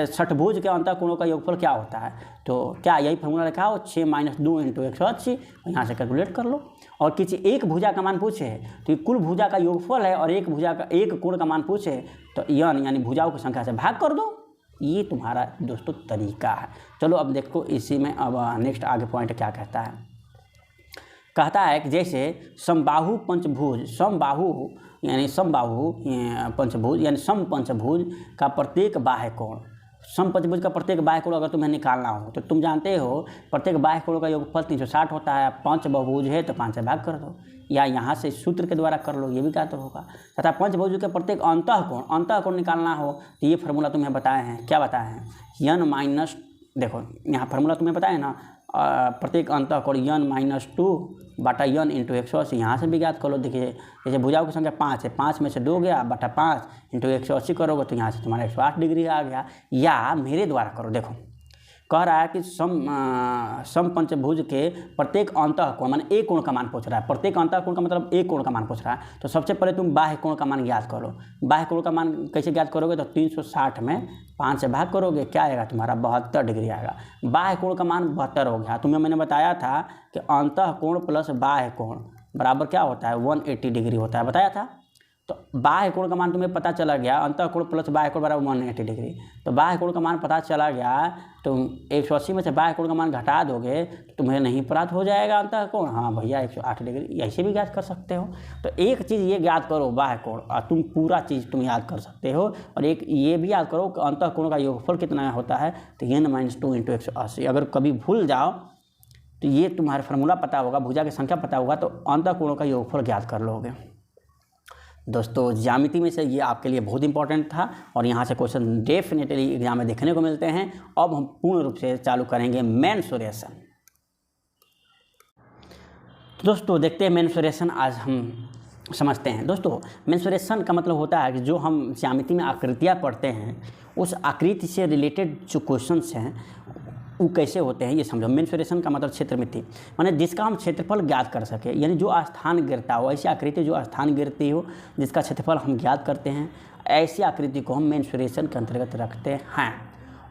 षटभुज के अंतः कोणों का योगफल क्या होता है, तो क्या यही फॉर्मूला रखा हो 6 माइनस 2 इंटू 180, यहाँ से कैलकुलेट कर लो। और किसी एक भुजा का मान पूछे तो ये कुल भुजा का योगफल है, और एक भुजा का एक कोण का मान पूछे तो यन यानी भुजाओं की संख्या से भाग कर दो, ये तुम्हारा दोस्तों तरीका है। चलो अब देखो इसी में अब नेक्स्ट आगे पॉइंट क्या कहता है, कहता है कि जैसे समबाहु पंचभुज, समबाहु यानी समबाहु पंचभुज यानी समपंचभुज का प्रत्येक बाह्य कोण समपंचभुज का प्रत्येक बाह्य कोण अगर तुम्हें निकालना हो तो तुम जानते हो प्रत्येक बाह्य कोण का योगफल 360 होता है। पंचभुज है तो 5 से भाग कर दो, या यहाँ से सूत्र के द्वारा कर लो, ये भी ज्ञात होगा। तथा पंचभुज के प्रत्येक अंतः कोण निकालना हो तो ये फार्मूला तुम्हें बताए हैं। क्या बताए हैं? यन माइनस, देखो यहाँ फार्मूला तुम्हें बताए ना, प्रत्येक अंतः कोण n-2 बटा यन इंटू 180। यहाँ से भी ज्ञात कर लो। देखिए जैसे भुजाओं की संख्या 5 है, 5 में से 2 गया बटा 5 इंटू 180 करोगे तो यहाँ से तुम्हारा 108 डिग्री आ गया। या मेरे द्वारा करो, देखो कह रहा है कि समपंचभुज के प्रत्येक अंतः कोण माने एक कोण का मान पूछ रहा है। प्रत्येक अंतः कोण का मतलब एक कोण का मान पूछ रहा है। तो सबसे पहले तुम बाह्य कोण का मान ज्ञात करो। बाह्य कोण का मान कैसे ज्ञात करोगे? तो 360 में 5 से भाग करोगे, क्या आएगा तुम्हारा? 72 डिग्री आएगा। बाह्य कोण का मान 72 हो गया। तुम्हें मैंने बताया था कि अंतः कोण प्लस बाह्य कोण बराबर क्या होता है? 180 डिग्री होता है, बताया था। तो बाह्य कोण का मान तुम्हें पता चला गया, अंतः कोण प्लस बाह्य कोण बराबर 180 डिग्री। तो बाह्य कोण का मान पता चला गया, तो 180 में से बाह्य कोण का मान घटा दोगे तो तुम्हें नहीं प्राप्त हो जाएगा अंतः कोण। हाँ भैया 108 डिग्री, ऐसे भी ज्ञात कर सकते हो। तो एक चीज़ ये ज्ञात करो बाह्य कोण, और तुम पूरा चीज़ तुम याद कर सकते हो। और एक ये भी याद करो कि अंतः कोण का योगफल कितना होता है, तो n-2 इंटू 180। अगर कभी भूल जाओ तो ये तुम्हारा फार्मूला पता होगा, भुजा की संख्या पता होगा, तो अंतः कोणों का योगफल ज्ञात कर लोगे। दोस्तों ज्यामिति में से ये आपके लिए बहुत इंपॉर्टेंट था और यहाँ से क्वेश्चन डेफिनेटली एग्जाम में देखने को मिलते हैं। अब हम पूर्ण रूप से चालू करेंगे मेंसुरेशन। दोस्तों देखते हैं मेंसुरेशन, आज हम समझते हैं। दोस्तों मेंसुरेशन का मतलब होता है कि जो हम ज्यामिति में आकृतियाँ पढ़ते हैं उस आकृति से रिलेटेड जो क्वेश्चंस हैं वो कैसे होते हैं ये समझो। मेंसुरेशन का मतलब क्षेत्रमिति, माने जिसका हम क्षेत्रफल ज्ञात कर सके, यानी जो स्थान गिरता हो, ऐसी आकृति जो स्थान गिरती हो जिसका क्षेत्रफल हम ज्ञात करते हैं, ऐसी आकृति को हम मेंसुरेशन के अंतर्गत रखते हैं।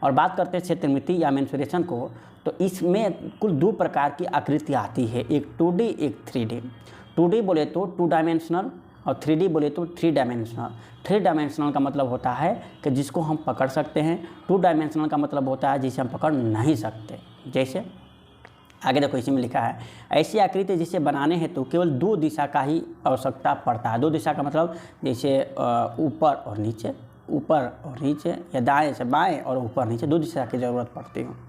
और बात करते हैं क्षेत्रमिति या मेंसुरेशन को, तो इसमें कुल 2 प्रकार की आकृति आती है, एक 2D एक 3D। 2D बोले तो 2 डायमेंशनल और 3D बोले तो 3 डायमेंशनल। 3 डायमेंशनल का मतलब होता है कि जिसको हम पकड़ सकते हैं, 2 डायमेंशनल का मतलब होता है जिसे हम पकड़ नहीं सकते। जैसे आगे देखो इसी में लिखा है, ऐसी आकृति जिसे बनाने हेतु केवल 2 दिशा का ही आवश्यकता पड़ता है। 2 दिशा का मतलब जैसे ऊपर और नीचे, ऊपर और नीचे, या दाएँ से बाएँ और ऊपर नीचे, 2 दिशा की ज़रूरत पड़ती है।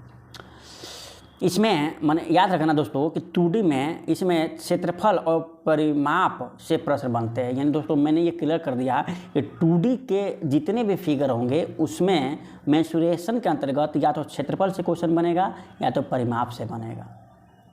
इसमें मैंने याद रखना दोस्तों कि 2D में इसमें क्षेत्रफल और परिमाप से प्रश्न बनते हैं। यानी दोस्तों मैंने ये क्लियर कर दिया कि 2D के जितने भी फिगर होंगे उसमें मेंसुरेशन के अंतर्गत या तो क्षेत्रफल से क्वेश्चन बनेगा या तो परिमाप से बनेगा।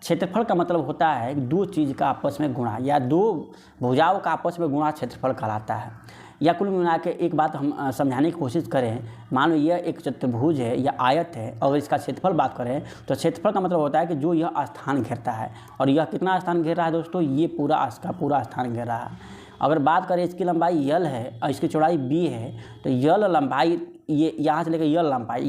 क्षेत्रफल का मतलब होता है 2 चीज़ का आपस में गुणा, या 2 भुजाओं का आपस में गुणा क्षेत्रफल कहलाता है। या कुल मिला के एक बात हम समझाने की कोशिश करें, मान लो यह एक चतुर्भुज है या आयत है, और इसका क्षेत्रफल बात करें तो क्षेत्रफल का मतलब होता है कि जो यह स्थान घेरता है। और यह कितना स्थान घेर रहा है दोस्तों? ये पूरा इसका पूरा स्थान घेर रहा है। अगर बात करें इसकी लंबाई यल है और इसकी चौड़ाई b है, तो यल लंबाई ये यहाँ से लेकर यल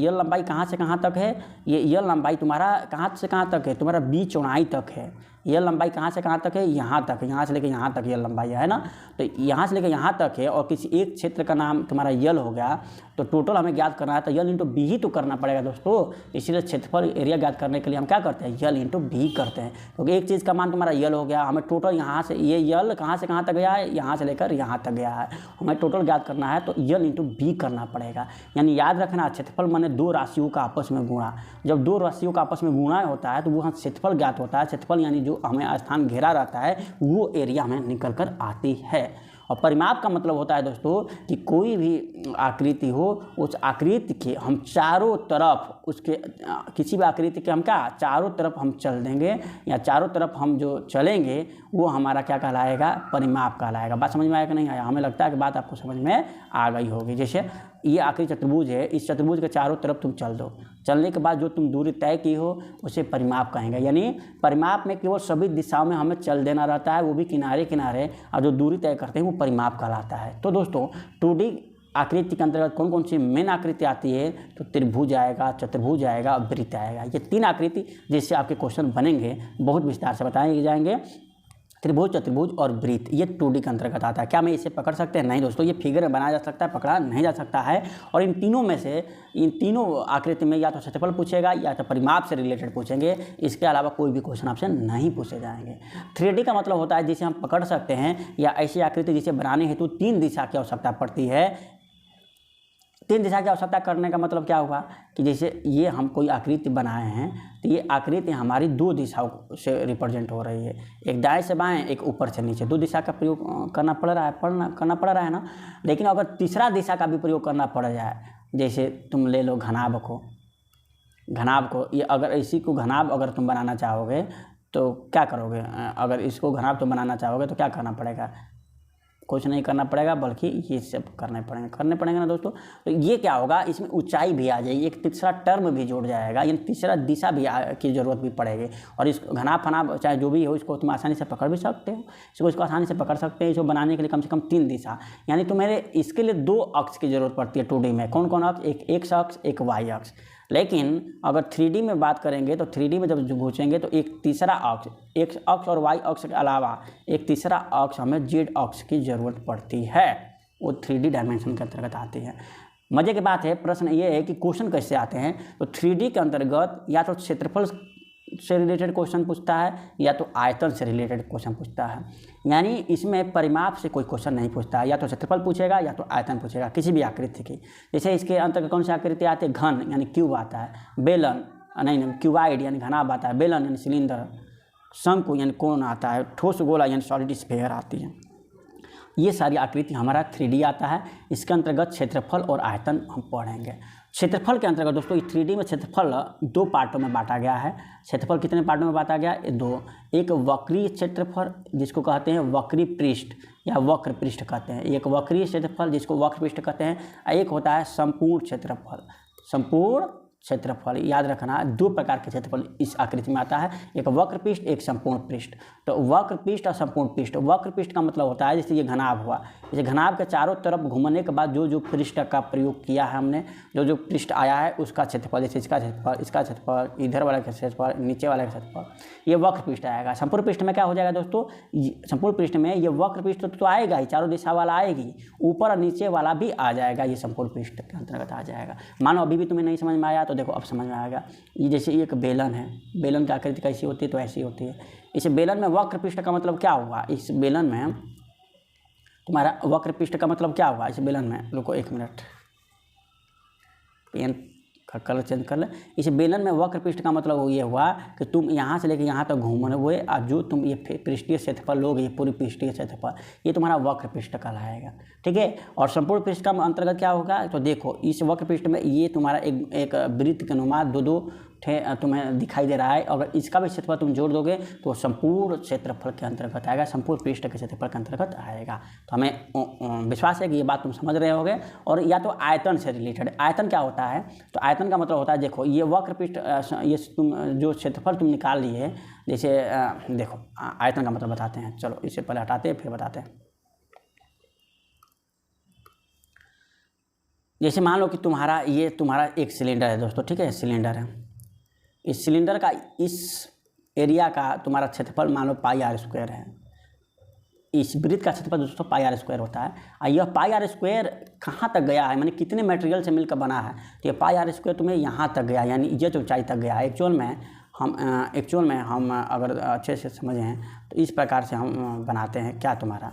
लंबाई कहाँ से कहाँ तक है? ये यल लंबाई तुम्हारा कहाँ से कहाँ तक है? तुम्हारा b चौड़ाई तक है। यल लंबाई कहाँ से कहाँ तक है? यहाँ तक, यहाँ से लेकर यहाँ तक यल लंबाई है ना। तो यहाँ से लेकर यहाँ तक है और किसी एक क्षेत्र का नाम तुम्हारा यल हो गया, तो टोटल हमें ज्ञात करना है तो यल इंटू बी ही तो करना पड़ेगा दोस्तों। इसीलिए क्षेत्रफल एरिया ज्ञात करने के लिए हम क्या करते हैं? यल इंटू बी करते हैं, क्योंकि एक चीज़ का मान तुम्हारा यल हो गया, हमें टोटल यहाँ से ये यल कहाँ से कहाँ तक गया है? यहाँ से लेकर यहाँ तक गया है, हमें टोटल ज्ञात करना है तो यल इंटू बी करना पड़ेगा। यानी याद रखना क्षेत्रफल माने 2 राशियों का आपस में गुणा। जब 2 राशियों का आपस में गुणा होता है तो वो क्षेत्रफल ज्ञात होता है। क्षेत्रफल यानी जो हमें स्थान घेरा रहता है वो एरिया हमें निकल कर आती है। और परिमाप का मतलब होता है दोस्तों कि कोई भी आकृति हो, उस आकृति के हम चारों तरफ उसके किसी भी आकृति के हम क्या चारों तरफ हम चल देंगे, या चारों तरफ हम जो चलेंगे वो हमारा क्या कहलाएगा? परिमाप कहलाएगा। बात समझ में आया कि नहीं आया? हमें लगता है कि बात आपको समझ में आ गई होगी। जैसे ये आखिरी चतुर्भुज है, इस चतुर्भुज के चारों तरफ तुम चल दो, चलने के बाद जो तुम दूरी तय की हो उसे परिमाप कहेंगे। यानी परिमाप में केवल सभी दिशाओं में हमें चल देना रहता है, वो भी किनारे किनारे, और जो दूरी तय करते हैं वो परिमाप कहलाता है। तो दोस्तों 2D आकृति के अंतर्गत कौन कौन सी मेन आकृति आती है? तो त्रिभुज आएगा, चतुर्भुज आएगा, वृत्त आएगा। ये 3 आकृति जिससे आपके क्वेश्चन बनेंगे, बहुत विस्तार से बताए जाएंगे। त्रिभुज, चतुर्भुज और वृत्त ये 2D के अंतर्गत आता है। क्या मैं इसे पकड़ सकते हैं? नहीं दोस्तों, ये फिगर में बनाया जा सकता है, पकड़ा नहीं जा सकता है। और इन तीनों में से इन तीनों आकृति में या तो क्षेत्रफल पूछेगा या तो परिमाप से रिलेटेड पूछेंगे, इसके अलावा कोई भी क्वेश्चन आपसे नहीं पूछे जाएंगे। 3D का मतलब होता है जिसे हम पकड़ सकते हैं, या ऐसी आकृति जिसे बनाने हेतु 3 दिशा की आवश्यकता पड़ती है। 3 दिशा की आवश्यकता करने का मतलब क्या हुआ कि जैसे ये हम कोई आकृति बनाए हैं तो ये आकृति हमारी 2 दिशाओं से रिप्रेजेंट हो रही है, एक दाएं से बाएं, एक ऊपर से नीचे। 2 दिशा का प्रयोग करना पड़ रहा है ना। लेकिन अगर तीसरा दिशा का भी प्रयोग करना पड़ जाए, जैसे तुम ले लो घनाभ को, ये अगर इसी को घनाभ अगर तुम बनाना चाहोगे तो क्या करोगे? अगर इसको घनाभ तुम बनाना चाहोगे तो क्या करना पड़ेगा? कुछ नहीं करना पड़ेगा, बल्कि ये सब करने पड़ेंगे ना दोस्तों। तो ये क्या होगा, इसमें ऊंचाई भी आ जाएगी, एक तीसरा टर्म भी जुड़ जाएगा, यानी तीसरा दिशा भी की ज़रूरत भी पड़ेगी। और इस घनाभ फनाभ चाहे जो भी हो, इसको तुम आसानी से पकड़ भी सकते हो, इसको आसानी से पकड़ सकते हैं। इसको बनाने के लिए कम से कम 3 दिशा, यानी तुम्हें इसके लिए 2 अक्ष की ज़रूरत पड़ती है 2D में। कौन कौन अक्ष? एक एक्स अक्ष, एक वाई अक्ष। लेकिन अगर 3D में बात करेंगे तो 3D में जब घुसेंगे तो एक तीसरा अक्ष, एक्स अक्ष और वाई अक्ष के अलावा एक तीसरा अक्ष हमें जेड अक्ष की ज़रूरत पड़ती है, वो 3D डायमेंशन के अंतर्गत आती है। मज़े की बात है, प्रश्न ये है कि क्वेश्चन कैसे आते हैं, तो 3D के अंतर्गत या तो क्षेत्रफल से रिलेटेड क्वेश्चन पूछता है या तो आयतन से रिलेटेड क्वेश्चन पूछता है। यानी इसमें परिमाप से कोई क्वेश्चन नहीं पूछता है, या तो क्षेत्रफल पूछेगा या तो आयतन पूछेगा किसी भी आकृति की। जैसे इसके अंतर्गत कौन सी आकृति आती है? घन यानी क्यूब आता है, बेलन नहीं क्यूबाइड यानी घनाभ आता है, बेलन यानी सिलेंडर, शंकु यानी कोण आता है, ठोस गोला यानी सॉलिड स्फीयर आती है। ये सारी आकृति हमारा 3D आता है। इसके अंतर्गत क्षेत्रफल और आयतन हम पढ़ेंगे। क्षेत्रफल के अंतर्गत दोस्तों 3D में क्षेत्रफल 2 पार्टों में बांटा गया है। क्षेत्रफल कितने पार्टों में बांटा गया? 2। एक वक्रीय क्षेत्रफल जिसको कहते हैं वक्री पृष्ठ या वक्र पृष्ठ कहते हैं, एक वक्रीय क्षेत्रफल जिसको वक्र पृष्ठ कहते हैं, एक होता है संपूर्ण क्षेत्रफल। संपूर्ण क्षेत्रफल याद रखना, 2 प्रकार के क्षेत्रफल इस आकृति में आता है, एक वक्र पृष्ठ, एक संपूर्ण पृष्ठ। तो वक्र पृष्ठ और संपूर्ण पृष्ठ, वक्र पृष्ठ का मतलब होता है जैसे ये घनाभ हुआ, जैसे घनाभ के चारों तरफ घूमने के बाद जो पृष्ठ का प्रयोग किया है हमने, जो पृष्ठ आया है उसका क्षेत्रफल, जैसे इसका क्षेत्रफल, इधर वाला का क्षेत्रफल, नीचे वाला का क्षेत्रफल, ये वक्र पृष्ठ आएगा। संपूर्ण पृष्ठ में क्या हो जाएगा दोस्तों? संपूर्ण पृष्ठ में ये वक्र पृष्ठ तो आएगा ही, चारों दिशा वाला आएगी, ऊपर और नीचे वाला भी आ जाएगा, ये संपूर्ण पृष्ठ के अंतर्गत आ जाएगा। मानो अभी भी तुम्हें नहीं समझ में आया तो देखो अब समझ में आएगा। ये जैसे एक बेलन है, बेलन की आकृति कैसी होती है? तो ऐसी होती है। इस बेलन में वक्र पृष्ठ का मतलब क्या हुआ? इस बेलन में तुम्हारा वक्र पृष्ठ का मतलब क्या हुआ? इस बेलन में, रुको 1 मिनट, पेन का कलर चेंज कर ले। इस बेलन में वक्र पृष्ठ का मतलब ये हुआ कि तुम यहाँ से लेकर यहाँ तक घूमने हुए और जो तुम ये पृष्ठीय क्षेत्रफल लोगे, ये पूरी पृष्ठीय क्षेत्रफल, ये तुम्हारा वक्र पृष्ठ कहलाएगा। ठीक है। और संपूर्ण पृष्ठ का अंतर्गत क्या होगा? तो देखो इस वक्र पृष्ठ में ये तुम्हारा एक वृत्त के अनुमान 2 तुम्हें दिखाई दे रहा है। अगर इसका भी क्षेत्रफल तुम जोड़ दोगे तो संपूर्ण क्षेत्रफल के अंतर्गत आएगा, संपूर्ण पृष्ठ के क्षेत्रफल के अंतर्गत आएगा। तो हमें विश्वास है कि ये बात तुम समझ रहे होगे। और या तो आयतन से रिलेटेड, आयतन क्या होता है? तो आयतन का मतलब होता है, देखो ये वक्र पृष्ठ, ये तुम जो क्षेत्रफल तुम निकाल लिए, जैसे देखो आयतन का मतलब बताते हैं, चलो इससे पहले हटाते हैं फिर बताते हैं। जैसे मान लो कि तुम्हारा एक सिलेंडर है दोस्तों, ठीक है, सिलेंडर है। इस सिलेंडर का इस एरिया का तुम्हारा क्षेत्रफल मान लो πr² है। इस वृत्त का क्षेत्रफल दोस्तों πr² होता है। और यह πr² कहाँ तक गया है, माने कितने मटेरियल से मिलकर बना है? तो ये πr² तुम्हें यहाँ तक गया, यानी ये ऊंचाई तक गया। एक्चुअल में हम अगर अच्छे से समझें तो इस प्रकार से हम बनाते हैं क्या, तुम्हारा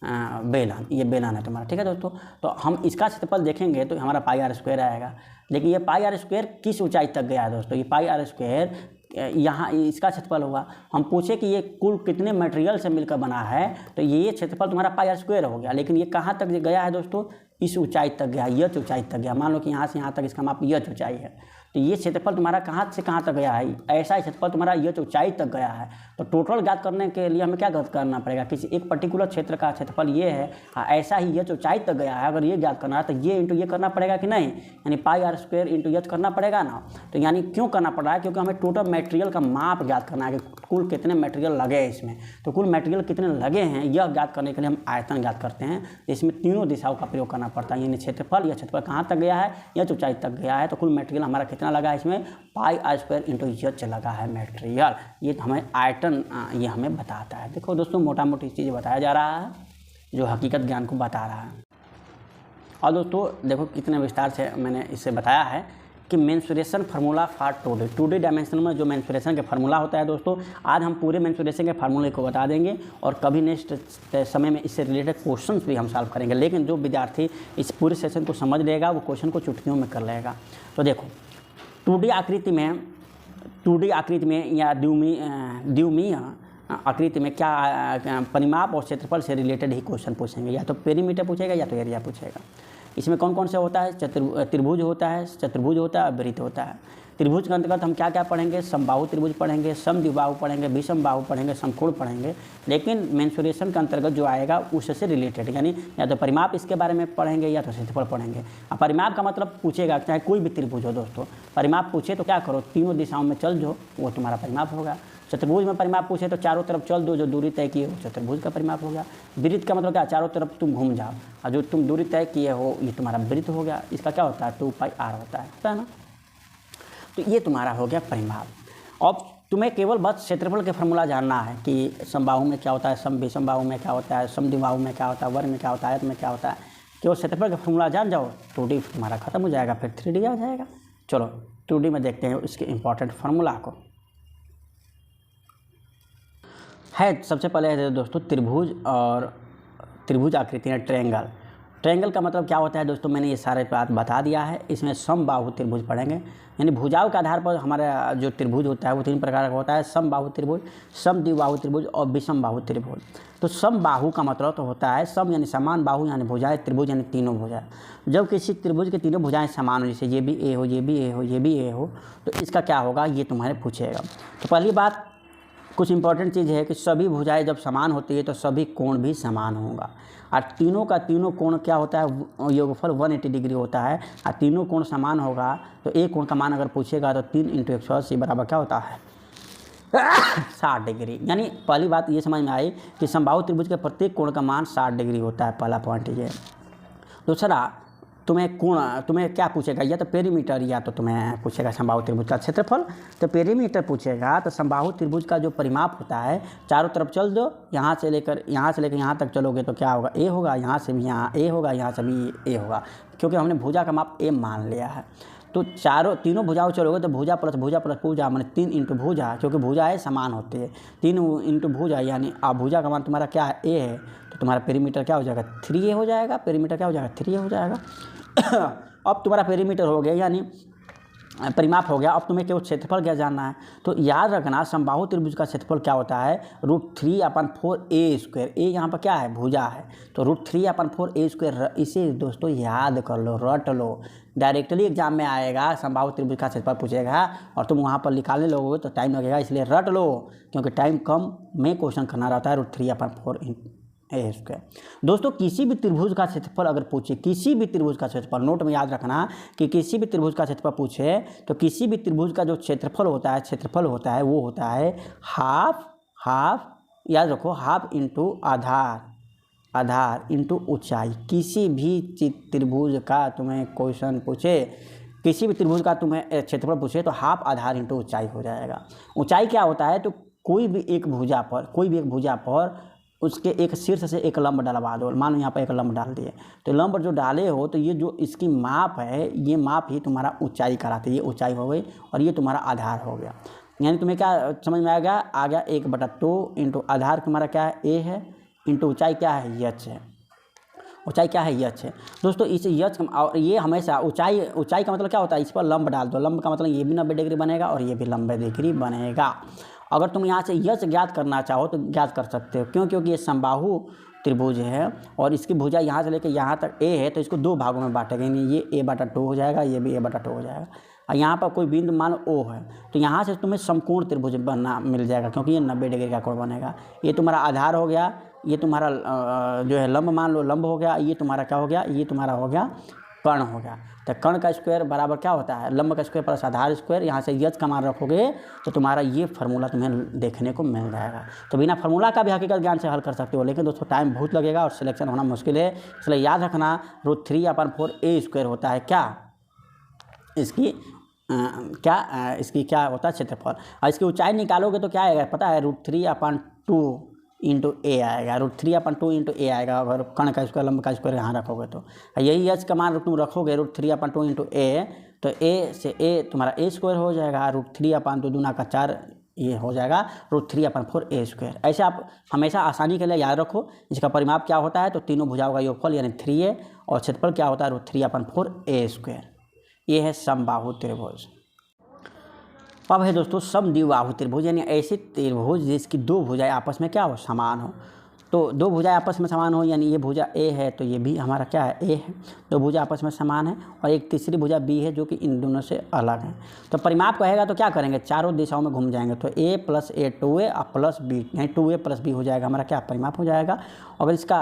बेलन, ये बेलन है तुम्हारा, ठीक है दोस्तों। तो हम इसका क्षेत्रफल देखेंगे तो हमारा πr² आएगा। लेकिन ये πr² किस ऊंचाई तक गया है दोस्तों? ये πr² यहाँ इसका क्षेत्रफल होगा। हम पूछे कि ये कुल कितने मटेरियल से मिलकर बना है, तो ये क्षेत्रफल तुम्हारा πr² हो गया। लेकिन ये कहाँ तक गया है दोस्तों? इस ऊंचाई तक गया, यह ऊंचाई तक गया। मान लो कि यहाँ से यहाँ तक इसका माप यह ऊंचाई है, तो ये क्षेत्रफल तुम्हारा कहाँ से कहाँ तक गया है? ऐसा क्षेत्रफल तुम्हारा यह ऊंचाई तक गया है। तो टोटल ज्ञात करने के लिए हमें क्या करना पड़ेगा? किसी एक पर्टिकुलर क्षेत्र का क्षेत्रफल ये है, ऐसा ही यह ऊंचाई तक गया है, अगर ये ज्ञात करना है तो ये इंटू ये करना पड़ेगा कि नहीं, यानी πr² इंटू यह करना पड़ेगा ना। तो यानी क्यों करना पड़ रहा है? क्योंकि हमें टोटल मटेरियल का माप ज्ञात करना है कि कुल कितने मटेरियल लगे हैं इसमें। तो कुल मटेरियल कितने लगे हैं यह ज्ञात करने के लिए हम आयतन ज्ञात करते हैं। इसमें तीनों दिशाओं का प्रयोग करना पड़ता है, यानी क्षेत्रफल, यह क्षेत्रफल कहाँ तक गया है, यह ऊंचाई तक गया है। तो कुल मटेरियल हमारा कितना लगा है इसमें? πr² इंटू यच लगा है मटेरियल। ये हमें आयतन ये हमें बताता है। देखो दोस्तों मोटा मोटी चीज़ बताया जा रहा है जो हकीकत ज्ञान को बता रहा है। और दोस्तों देखो कितने विस्तार से मैंने इससे बताया है कि mensuration formula for 2D dimension में जो मेंसुरेशन के फार्मूला होता है दोस्तों, आज हम पूरे मेंसुरेशन के फार्मूले को बता देंगे और कभी नेक्स्ट समय में इससे रिलेटेड क्वेश्चंस भी हम सॉल्व करेंगे। लेकिन जो विद्यार्थी इस पूरे सेशन को समझ लेगा वो क्वेश्चन को चुटकियों में कर लेगा। तो देखो 2D आकृति में या द्विमीय आकृति में क्या परिमाप और क्षेत्रफल से रिलेटेड ही क्वेश्चन पूछेंगे, या तो पेरीमीटर पूछेगा या तो एरिया पूछेगा। इसमें कौन कौन से होता है, त्रिभुज होता है, चतुर्भुज होता है, वृत्त होता है। त्रिभुज के अंतर्गत हम क्या क्या पढ़ेंगे, समबाहु त्रिभुज पढ़ेंगे, समद्विबाहु पढ़ेंगे, विषमबाहु पढ़ेंगे, समकोण पढ़ेंगे। लेकिन मेंसुरेशन के अंतर्गत जो आएगा उससे रिलेटेड, यानी या तो परिमाप इसके बारे में पढ़ेंगे या तो क्षेत्रफल पढ़ेंगे। अब परिमाप का मतलब पूछेगा, चाहे कोई भी त्रिभुज हो दोस्तों, परिमाप पूछे तो क्या करो, तीनों दिशाओं में चल जो, वो तुम्हारा परिमाप होगा। चतुर्भुज में परिमाप पूछे तो चारों तरफ चल दो, जो दूरी तय किए हो चतुर्भुज का परिमाप हो गया। वृत्त का मतलब क्या, चारों तरफ तुम घूम जाओ और जो तुम दूरी तय किए हो ये तुम्हारा वृत्त हो गया। इसका क्या होता है, 2πr होता है ना। तो ये तुम्हारा हो गया परिमाप। अब तुम्हें केवल बस क्षेत्रफल के फार्मूला जानना है कि समबाहु में क्या होता है, विषमबाहु में क्या होता है, समद्विबाहु में क्या होता है, वर्ग में क्या होता है, आयत में क्या होता है। केवल क्षेत्रफल का फार्मूला जान जाओ, 2D तुम्हारा खत्म हो जाएगा, फिर 3D आ जाएगा। चलो 2D में देखते हैं इसके इंपॉर्टेंट फार्मूला को। है सबसे पहले है दोस्तों त्रिभुज और त्रिभुज आकृति है ट्रायंगल। ट्रायंगल का मतलब क्या होता है दोस्तों, मैंने ये सारे बात बता दिया है। इसमें समबाहु त्रिभुज पढ़ेंगे, यानी भुजाओं के आधार पर हमारा जो त्रिभुज होता है वो 3 प्रकार का होता है, समबाहु त्रिभुज, समद्विबाहु त्रिभुज और विषमबाहु त्रिभुज। तो समबाहु का मतलब तो होता है सम यानी समान, बाहु यानी भुजाएं, त्रिभुज यानी तीनों भुजाएं। जब किसी त्रिभुज के तीनों भुजाएं समान हो, जैसे ये भी ए हो, ये भी ए हो, ये भी ए हो, तो इसका क्या होगा, ये तुम्हारे पूछेगा। तो पहली बात कुछ इंपॉर्टेंट चीज़ है कि सभी भुजाएं जब समान होती है तो सभी कोण भी समान होगा। और तीनों का तीनों कोण क्या होता है, योगफल 180 डिग्री होता है। और तीनों कोण समान होगा तो एक कोण का मान अगर पूछेगा तो 3 × 180 बराबर क्या होता है 60 डिग्री। यानी पहली बात ये समझ में आई कि समबाहु त्रिभुज के प्रत्येक कोण का मान 60 डिग्री होता है, पहला पॉइंट ये। दूसरा, तुम्हें क्या पूछेगा, या तो पेरीमीटर या तो तुम्हें पूछेगा समबाहु त्रिभुज का क्षेत्रफल। तो पेरीमीटर पूछेगा तो समबाहु त्रिभुज का जो परिमाप होता है, चारों तरफ चल दो, यहाँ से लेकर यहाँ तक चलोगे तो क्या होगा, ए होगा, यहाँ से भी यहाँ ए होगा, यहाँ से भी ए होगा, क्योंकि हमने भुजा का माप ए मान लिया है। तो तीनों भुजाओं चलोगे तो भुजा प्लस भुजा मैंने 3 × भुजा, क्योंकि भुजाएँ समान होती है, 3 × भुजा, यानी आप भुजा का मान तुम्हारा क्या है, ए है, तो तुम्हारा पेरीमीटर क्या हो जाएगा, 3a हो जाएगा। पेरीमीटर क्या हो जाएगा, 3a हो जाएगा। अब तुम्हारा पेरीमीटर हो गया, यानी परिमाप हो गया। अब तुम्हें केवल क्षेत्रफल क्या जानना है, तो याद रखना समबाहु त्रिभुज का क्षेत्रफल क्या होता है, √3/4a²। ए यहाँ पर क्या है, भुजा है, तो √3/4a²। इसे दोस्तों याद कर लो, रट लो, डायरेक्टली एग्जाम में आएगा, समबाहु त्रिभुज का क्षेत्रफल पूछेगा और तुम वहाँ पर निकालने लगोगे तो टाइम लगेगा, इसलिए रट लो, क्योंकि टाइम कम में क्वेश्चन करना रहता है। √3/4a²। दोस्तों किसी भी त्रिभुज का क्षेत्रफल अगर पूछे, किसी भी त्रिभुज का क्षेत्रफल, नोट में याद रखना कि किसी भी त्रिभुज का क्षेत्रफल पूछे तो किसी भी त्रिभुज का जो क्षेत्रफल होता है वो होता है हाफ, याद रखो, हाफ इंटू आधार इंटू ऊंचाई। किसी भी त्रिभुज का तुम्हें क्वेश्चन पूछे, किसी भी त्रिभुज का तुम्हें क्षेत्रफल पूछे तो हाफ आधार इंटू ऊंचाई हो जाएगा। ऊंचाई क्या होता है, तो कोई भी एक भुजा पर उसके एक शीर्ष से एक लंब डलवा दो। मान लो यहाँ पर एक लंब डाल दिए, तो लंब जो डाले हो तो ये जो इसकी माप है, ये माप ही तुम्हारा ऊंचाई कराती है। ये ऊंचाई हो गई और ये तुम्हारा आधार हो गया। यानी तुम्हें क्या समझ में आ गया 1/2 इंटू आधार तुम्हारा क्या है, ए है, इंटू ऊंचाई क्या है, यच है। ऊंचाई क्या है, यच है। दोस्तों इस यच और ये हमेशा ऊंचाई का मतलब क्या होता है, इस पर लंब डाल दो। लंब का मतलब ये भी 90 डिग्री बनेगा और ये भी 90 डिग्री बनेगा। अगर तुम यहाँ से यच ज्ञात करना चाहो तो ज्ञात कर सकते हो, क्यों, क्योंकि ये समबाहु त्रिभुज है और इसकी भुजा यहाँ से लेकर यहाँ तक ए है, तो इसको 2 भागों में बांटेंगे, ये a/2 हो जाएगा, ये भी a/2 हो जाएगा। और यहाँ पर कोई बिंदु मान ओ है तो यहाँ से तुम्हें समकोण त्रिभुज बनना मिल जाएगा, क्योंकि ये 90 डिग्री का कोण बनेगा। ये तुम्हारा आधार हो गया, ये तुम्हारा जो है लंब, मान लो लंब हो गया, ये तुम्हारा क्या हो गया, ये तुम्हारा हो गया कर्ण हो गया। तो कर्ण का स्क्वायर बराबर क्या होता है, लंब का स्क्वायर प्लस आधार स्क्वायर। यहाँ से यच का मान रखोगे तो तुम्हारा ये फार्मूला तुम्हें देखने को मिल जाएगा। तो बिना फार्मूला का भी हकीकत ज्ञान से हल कर सकते हो, लेकिन दोस्तों टाइम बहुत लगेगा और सिलेक्शन होना मुश्किल है, इसलिए याद रखना √3/4a² होता है क्या, इसकी क्या होता है, क्षेत्रफल। और इसकी ऊंचाई निकालोगे तो क्या आएगा पता है, √3/2 इंटू ए आएगा, √3/2 इंटू ए आएगा। अगर कर्ण का स्क्वायर लंब का स्क्वायर यहाँ रखोगे तो यही यच का मान तुम रखोगे √3/2 इंटू ए, तो ए से ए तुम्हारा ए स्क्वायर हो जाएगा, √3/2 दूना का 4 ये हो जाएगा √3/4 ए स्क्वायर। ऐसे आप हमेशा आसानी के लिए याद रखो, इसका परिमाप क्या होता है तो तीनों भुजाओं का योगफल यानी 3a और क्षेत्रफल क्या होता है √3/4 ए स्क्वायर। ये है समबाहु त्रिभुज। अब है दोस्तों समद्विबाहु त्रिभुज, यानी ऐसे त्रिभुज जिसकी दो भुजाएं आपस में क्या हो समान हो। तो दो भुजाएं आपस में समान हो यानी ये भुजा ए है तो ये भी हमारा क्या है ए है, दो भुजा आपस में समान है, और एक तीसरी भुजा बी है जो कि इन दोनों से अलग है। तो परिमाप कहेगा तो क्या करेंगे, चारों दिशाओं में घूम जाएंगे, तो a + a 2a plus B, यानी 2a + b हो जाएगा हमारा क्या परिमाप हो जाएगा। अगर इसका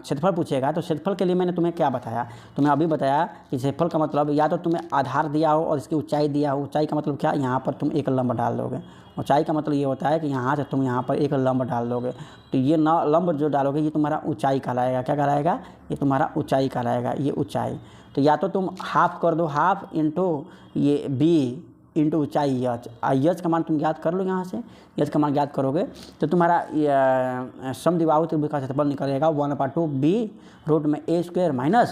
क्षेत्रफल पूछेगा तो क्षेत्रफल के लिए मैंने तुम्हें क्या बताया, तुम्हें अभी बताया कि क्षेत्रफल का मतलब या तो तुम्हें आधार दिया हो और इसकी ऊंचाई दिया हो। ऊंचाई का मतलब क्या, यहाँ पर तुम एक लंब डाल दोगे। ऊंचाई का मतलब ये होता है कि यहाँ से तुम यहाँ पर एक लंब डाल दोगे, तो ये लंब जो डालोगे ये तुम्हारा ऊंचाई कहलाएगा। क्या कहलाएगा, ये तुम्हारा ऊंचाई कहलाएगा, ये ऊंचाई। तो या तो तुम हाफ कर दो, हाफ इंटू ये बी इंटू ऊंचाई यच, यच का मान तुम ज्ञात कर लो। यहाँ से यच का मान ज्ञात करोगे तो तुम्हारा समद्विबाहु त्रिभुज का क्षेत्रफल निकलेगा 1/2 b √a²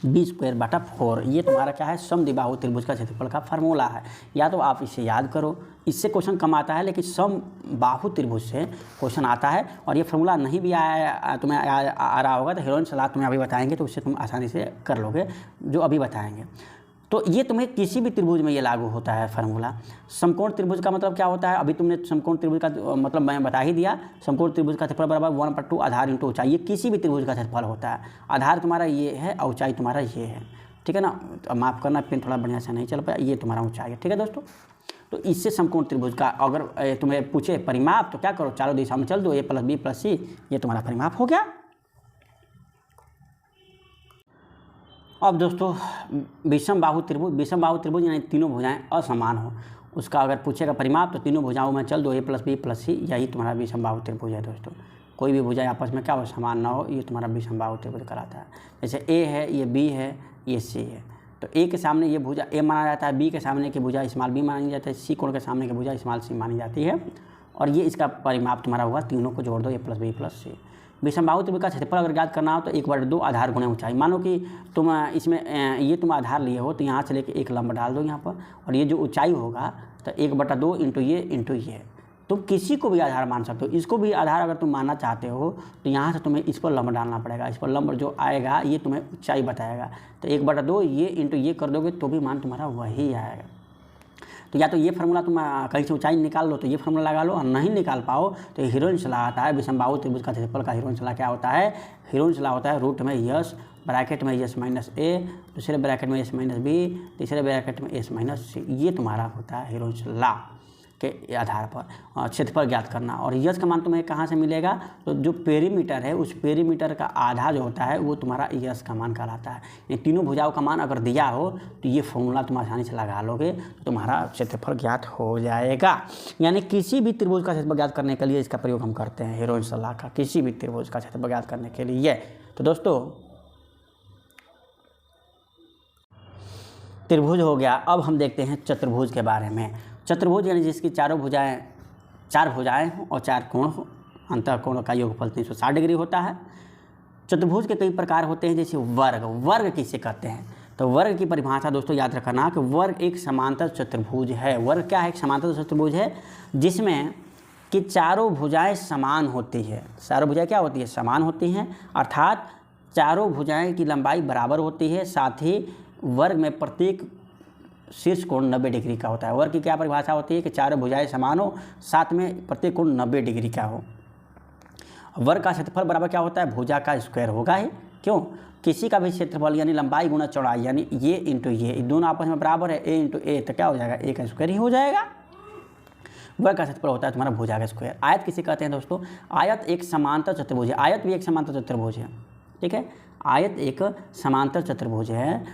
- b²/4। ये तुम्हारा क्या है समद्विबाहु त्रिभुज का क्षेत्रफल का फार्मूला है। या तो आप इसे याद करो, इससे क्वेश्चन कम आता है, लेकिन समबाहु त्रिभुज से क्वेश्चन आता है। और ये फार्मूला नहीं भी आया तुम्हें आ रहा होगा तो हीरोइन सलाह तुम्हें अभी बताएंगे, तो उससे तुम आसानी से कर लोगे जो अभी बताएंगे। तो ये तुम्हें किसी भी त्रिभुज में ये लागू होता है फार्मूला। समकोण त्रिभुज का मतलब क्या होता है, अभी तुमने समकोण त्रिभुज का मतलब मैं बता ही दिया। समकोण त्रिभुज का क्षेत्रफल बराबर 1/2 आधार इंटू ऊंचाई। ये किसी भी त्रिभुज का क्षेत्रफल होता है। आधार तुम्हारा ये है और ऊंचाई तुम्हारा ये है, ठीक है ना। तो माफ़ करना पेन थोड़ा बढ़िया से नहीं चल पाया, ये तुम्हारा ऊंचाई है, ठीक है दोस्तों। तो इससे समकोण त्रिभुज का अगर तुम्हें पूछे परिमाप तो क्या करो, चारों दिशा में चल दो, a + b + c, ये तुम्हारा परिमाप हो गया। अब दोस्तों विषमबाहु त्रिभुज यानी तीनों भुजाएं असमान हो, उसका अगर पूछेगा परिमाप तो तीनों भुजाओं में चल दो, a + b + c, यही तुम्हारा विषमबाहु त्रिभुज है दोस्तों। कोई भी भुजाएं आपस में क्या हो समान ना हो, ये तुम्हारा विषमबाहु त्रिभुज कहलाता है। जैसे a है, ये b है, ये c है, तो a के सामने ये भुजा a माना जाता है, b के सामने की भुजा स्मॉल b मानी जाती है, c कोण के सामने की भुजा स्मॉल c मानी जाती है। और ये इसका परिमाप तुम्हारा हुआ, तीनों को जोड़ दो, a + b + c। विषमबाहु त्रिभुज का क्षेत्रफल अगर ज्ञात करना हो तो 1/2 आधार गुणे ऊंचाई। मानो कि तुम इसमें ये तुम आधार लिए हो तो यहाँ से लेके एक लंब डाल दो यहाँ पर, और ये जो ऊंचाई होगा तो 1/2 इंटू ये। तुम किसी को भी आधार मान सकते हो, इसको भी आधार अगर तुम मानना चाहते हो तो यहाँ से तुम्हें इस पर लंब डालना पड़ेगा। इस पर लंब जो आएगा ये तुम्हें ऊंचाई बताएगा, तो 1/2 ये इंटू ये कर दोगे तो भी मान तुम्हारा वही आएगा। तो या तो ये फार्मूला तुम कहीं से ऊंचाई निकाल लो तो ये फार्मूला लगा लो, और नहीं निकाल पाओ तो हीरोइन सलाह आता है। विषमबाहु त्रिभुज का क्षेत्रफल का हीरोइन सलाह क्या होता है, हीरोइन सलाह होता है रूट में यस, ब्रैकेट में यस माइनस ए, दूसरे ब्रैकेट में यस माइनस बी, तीसरे ब्रैकेट में एस माइनस सी। ये तुम्हारा होता है हीरोइन सलाह के आधार पर क्षेत्रफल ज्ञात करना। और यस का मान तुम्हें कहाँ से मिलेगा, तो जो पेरीमीटर है उस पेरीमीटर का आधा जो होता है वो तुम्हारा यस का मान कहलाता है। ये तीनों भुजाओं का मान अगर दिया हो तो ये फॉर्मूला तुम आसानी से लगा लोगे, तो तुम्हारा क्षेत्रफल ज्ञात हो जाएगा। यानी किसी भी त्रिभुज का क्षेत्रफल ज्ञात करने के लिए इसका प्रयोग हम करते हैं, हीरोइन सलाह का, किसी भी त्रिभुज का क्षेत्रफल ज्ञात करने के लिए। तो दोस्तों त्रिभुज हो गया। अब हम देखते हैं चतुर्भुज के बारे में। चतुर्भुज यानी जिसकी चार भुजाएं हों और 4 कोण हो, अंतः कोणों का योगफल 360 डिग्री होता है। चतुर्भुज के कई प्रकार होते हैं, जैसे वर्ग किसे कहते हैं, तो वर्ग की परिभाषा दोस्तों याद रखना कि वर्ग एक समांतर चतुर्भुज है। वर्ग क्या है, एक समांतर चतुर्भुज है जिसमें कि चारों भुजाएं समान होती है। चारों भुजाएं क्या होती है, समान होती हैं, अर्थात चारों भुजाएं की लंबाई बराबर होती है। साथ ही वर्ग में प्रत्येक शीर्ष कोण 90 डिग्री का होता है। वर्ग की क्या परिभाषा होती है कि चारों भुजाएं समान हो, साथ में प्रत्येक कोण 90 डिग्री का हो। वर्ग का क्षेत्रफल बराबर क्या होता है, भुजा का स्क्वायर होगा ही। क्यों, किसी का भी क्षेत्रफल यानी लंबाई गुना चौड़ाई, यानी ये इंटू ये दोनों आपस में बराबर है, ए इंटू ए, तो क्या हो जाएगा, ए का स्क्वायर ही हो जाएगा। वर्ग का क्षेत्रफल होता है तुम्हारा भुजा का स्क्वायर। आयत किसे कहते हैं दोस्तों, आयत एक समांतर चतुर्भुज है। आयत भी एक समांतर चतुर्भुज है, ठीक है। आयत एक समांतर चतुर्भुज है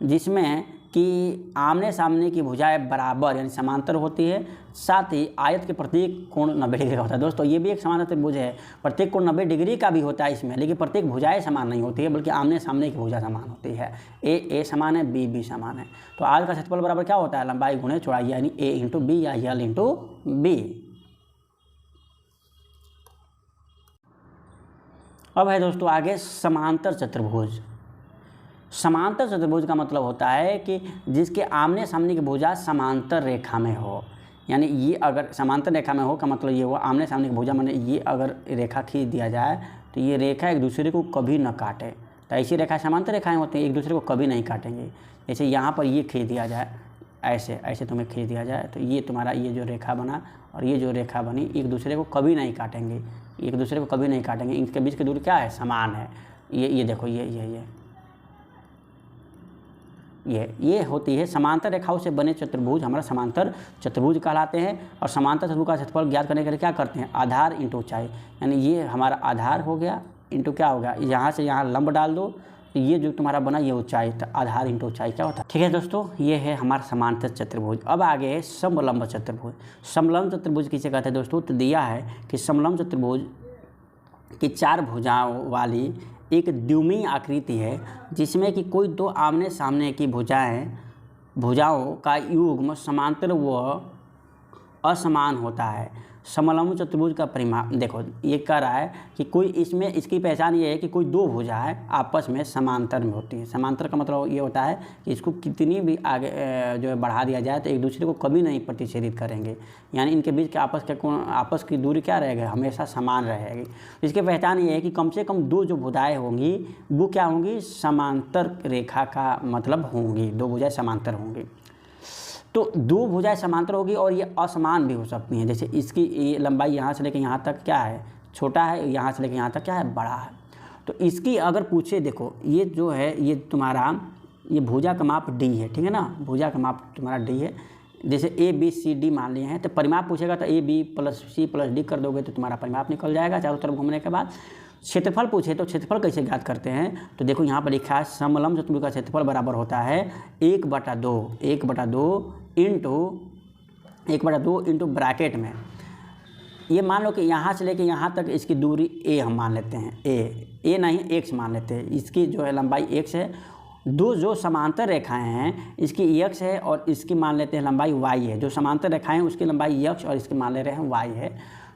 जिसमें कि आमने सामने की भुजाएं बराबर यानी समांतर होती है। साथ ही आयत के प्रत्येक कोण 90 डिग्री का होता है। दोस्तों ये भी एक समांतर त्रिभुज है, प्रत्येक कोण 90 डिग्री का भी होता है इसमें, लेकिन प्रत्येक भुजाएं समान नहीं होती है, बल्कि आमने सामने की भुजा समान होती है। ए समान है, बी समान है। तो आयत का क्षेत्रफल बराबर क्या होता है, लंबाई गुणे चौड़ाई, यानी ए इंटू बी या यल इंटू बी। अब है दोस्तों आगे समांतर चतुर्भुज। समांतर चतुर्भुज का मतलब होता है कि जिसके आमने सामने की भुजा समांतर रेखा में हो, यानी ये अगर समांतर रेखा में हो का मतलब ये हुआ आमने सामने की भुजा, माने ये अगर रेखा खींच दिया जाए तो ये रेखा एक दूसरे को कभी न काटे। तो ऐसी रेखा समांतर रेखाएं होती हैं, एक दूसरे को कभी नहीं काटेंगे। जैसे यहाँ पर ये खींच दिया जाए, ऐसे ऐसे तुम्हें खींच दिया जाए तो ये तुम्हारा ये जो रेखा बना और ये जो रेखा बनी एक दूसरे को कभी नहीं काटेंगे, एक दूसरे को कभी नहीं काटेंगे। इनके बीच की दूरी क्या है? समान है। ये देखो ये होती है समांतर रेखाओं से बने चतुर्भुज हमारा समांतर चतुर्भुज कहलाते हैं। और समांतर चतुर्भुज का क्षेत्रफल ज्ञात करने के लिए क्या करते हैं? आधार इंटू ऊंचाई, यानी ये हमारा आधार हो गया इंटू क्या हो गया, यहाँ से यहाँ लंब डाल दो तो ये जो तुम्हारा बना ये ऊंचाई, तो आधार इंटू ऊंचाई क्या होता है। ठीक है दोस्तों, ये है हमारा समांतर चतुर्भुज। अब आगे है समलंब चतुर्भुज। समलंब चतुर्भुज किसे कहते हैं दोस्तों? तो दिया है कि समलंब चतुर्भुज की 4 भुजाओं वाली एक द्विमीय आकृति है जिसमें कि कोई 2 आमने सामने की भुजाओं का युग्म समांतर व असमान होता है। समलंब चतुर्भुज का परिमाप देखो, ये कह रहा है कि कोई इसमें इसकी पहचान ये है कि कोई 2 भुजाएं आपस में समांतर में होती हैं। समांतर का मतलब ये होता है कि इसको कितनी भी आगे जो है बढ़ा दिया जाए तो एक दूसरे को कभी नहीं प्रतिच्छेदित करेंगे, यानी इनके बीच के आपस की दूरी क्या रहेगी? हमेशा समान रहेगी। इसकी पहचान ये है कि कम से कम 2 जो भुजाएँ होंगी वो क्या होंगी? समांतर रेखा का मतलब होंगी, 2 भुजाएँ समांतर होंगी। तो 2 भुजाएं समांतर होगी और ये असमान भी हो सकती हैं। जैसे इसकी ये लंबाई यहाँ से लेकर यहाँ तक क्या है? छोटा है, यहाँ से लेकर यहाँ तक क्या है? बड़ा है। तो इसकी अगर पूछे, देखो ये जो है ये तुम्हारा ये भुजा का माप D है, ठीक है ना, भुजा का माप तुम्हारा D है। जैसे ABCD मान लिए हैं तो परिमाप पूछेगा तो AB + C + D कर दोगे तो तुम्हारा परिमाप निकल जाएगा चारों तरफ घूमने के बाद। क्षेत्रफल पूछे तो क्षेत्रफल कैसे ज्ञात करते हैं? तो देखो यहाँ पर लिखा है समलंब चतुर्भुज का क्षेत्रफल बराबर होता है 1/2 इंटू ब्रैकेट में ये मान लो कि यहाँ से लेके यहाँ तक इसकी दूरी A हम मान लेते हैं, A नहीं X मान लेते हैं। इसकी जो है लंबाई X है। 2 जो समांतर रेखाएं हैं इसकी X है और इसकी मान लेते हैं लंबाई Y है। जो समांतर रेखाएं हैं उसकी लंबाई X और इसकी मान ले रहे हैं Y है।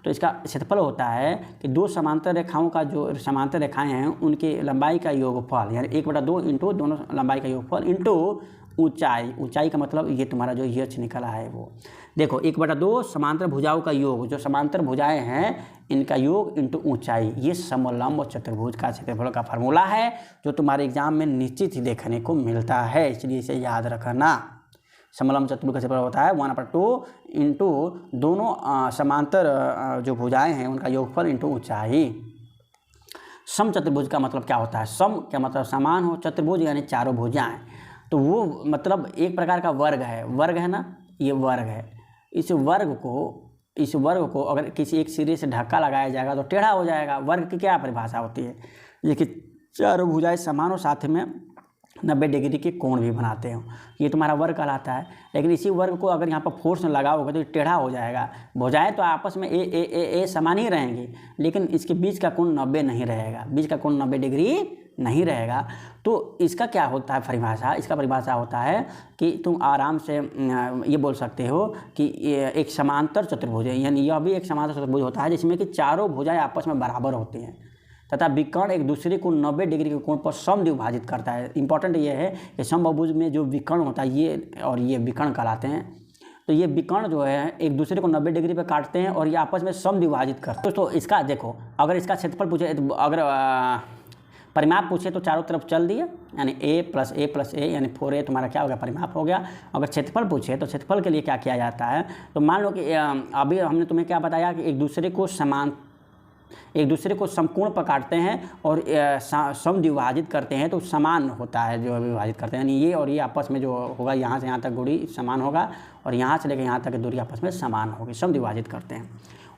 तो इसका क्षेत्रफल होता है कि 2 समांतर रेखाओं का जो समांतर रेखाएं हैं उनकी लंबाई का योगफल, यानी 1/2 इंटू दोनों लंबाई का योगफल इंटू ऊंचाई का मतलब ये तुम्हारा जो यच निकला है वो देखो 1/2 समांतर भुजाओं का योग, जो समांतर भुजाएं हैं इनका योग इंटू ऊंचाई, ये समलंब चतुर्भुज का क्षेत्रफल का फार्मूला है जो तुम्हारे एग्जाम में निश्चित ही देखने को मिलता है, इसलिए इसे याद रखना। समलंब चतुर्भुज का क्षेत्रफल होता है 1/2 इंटू दोनों समांतर जो भुजाएं हैं उनका योगफल इंटू ऊंचाई। सम चतुर्भुज का मतलब क्या होता है? सम क्या मतलब? समान हो। चतुर्भुज यानी चारों भुजाएं, तो वो मतलब एक प्रकार का वर्ग है ना, ये वर्ग है। इस वर्ग को अगर किसी एक सिरे से धक्का लगाया जाएगा तो टेढ़ा हो जाएगा। वर्ग की क्या परिभाषा होती है? ये कि चारों भुजाएं समान हो, साथ में 90 डिग्री के कोण भी बनाते हो, ये तुम्हारा वर्ग कहलाता है। लेकिन इसी वर्ग को अगर यहाँ पर फोर्स में लगाओगे तो टेढ़ा हो जाएगा। भुजाएं तो आपस में ए समान ही रहेंगी, लेकिन इसके बीच का कोण 90 नहीं रहेगा, बीच का कोण 90 डिग्री नहीं रहेगा। तो इसका क्या होता है परिभाषा? इसका परिभाषा होता है कि तुम आराम से ये बोल सकते हो कि एक समांतर चतुर्भुज है, यानी यह भी एक समांतर चतुर्भुज होता है जिसमें कि चारों भुजाएं आपस में बराबर होती हैं तथा विकर्ण एक दूसरे को 90 डिग्री के कोण पर समद्विभाजित करता है। इंपॉर्टेंट ये है कि समबाहुभुज में जो विकर्ण होता है ये और ये विकर्ण कहलाते हैं। तो ये विकर्ण जो है एक दूसरे को 90 डिग्री पे काटते हैं और ये आपस में समद्विभाजित करते हैं। तो इसका देखो, अगर इसका क्षेत्रफल पूछे, अगर परिमाप पूछे तो चारों तरफ चल दिए, यानी a यानी 4a तुम्हारा क्या हो गया? परिमाप हो गया। अगर क्षेत्रफल पूछे तो क्षेत्रफल के लिए क्या किया जाता है? तो मान लो कि अभी हमने तुम्हें क्या बताया कि एक दूसरे को समकोण पर काटते हैं और समद्विभाजित करते हैं तो समान होता है जो विभाजित करते हैं, यानी ये और ये आपस में जो होगा यहाँ से यहाँ तक दूरी समान होगा और यहाँ से लेकर यहाँ तक की दूरी आपस में समान होगी, समद्विभाजित करते हैं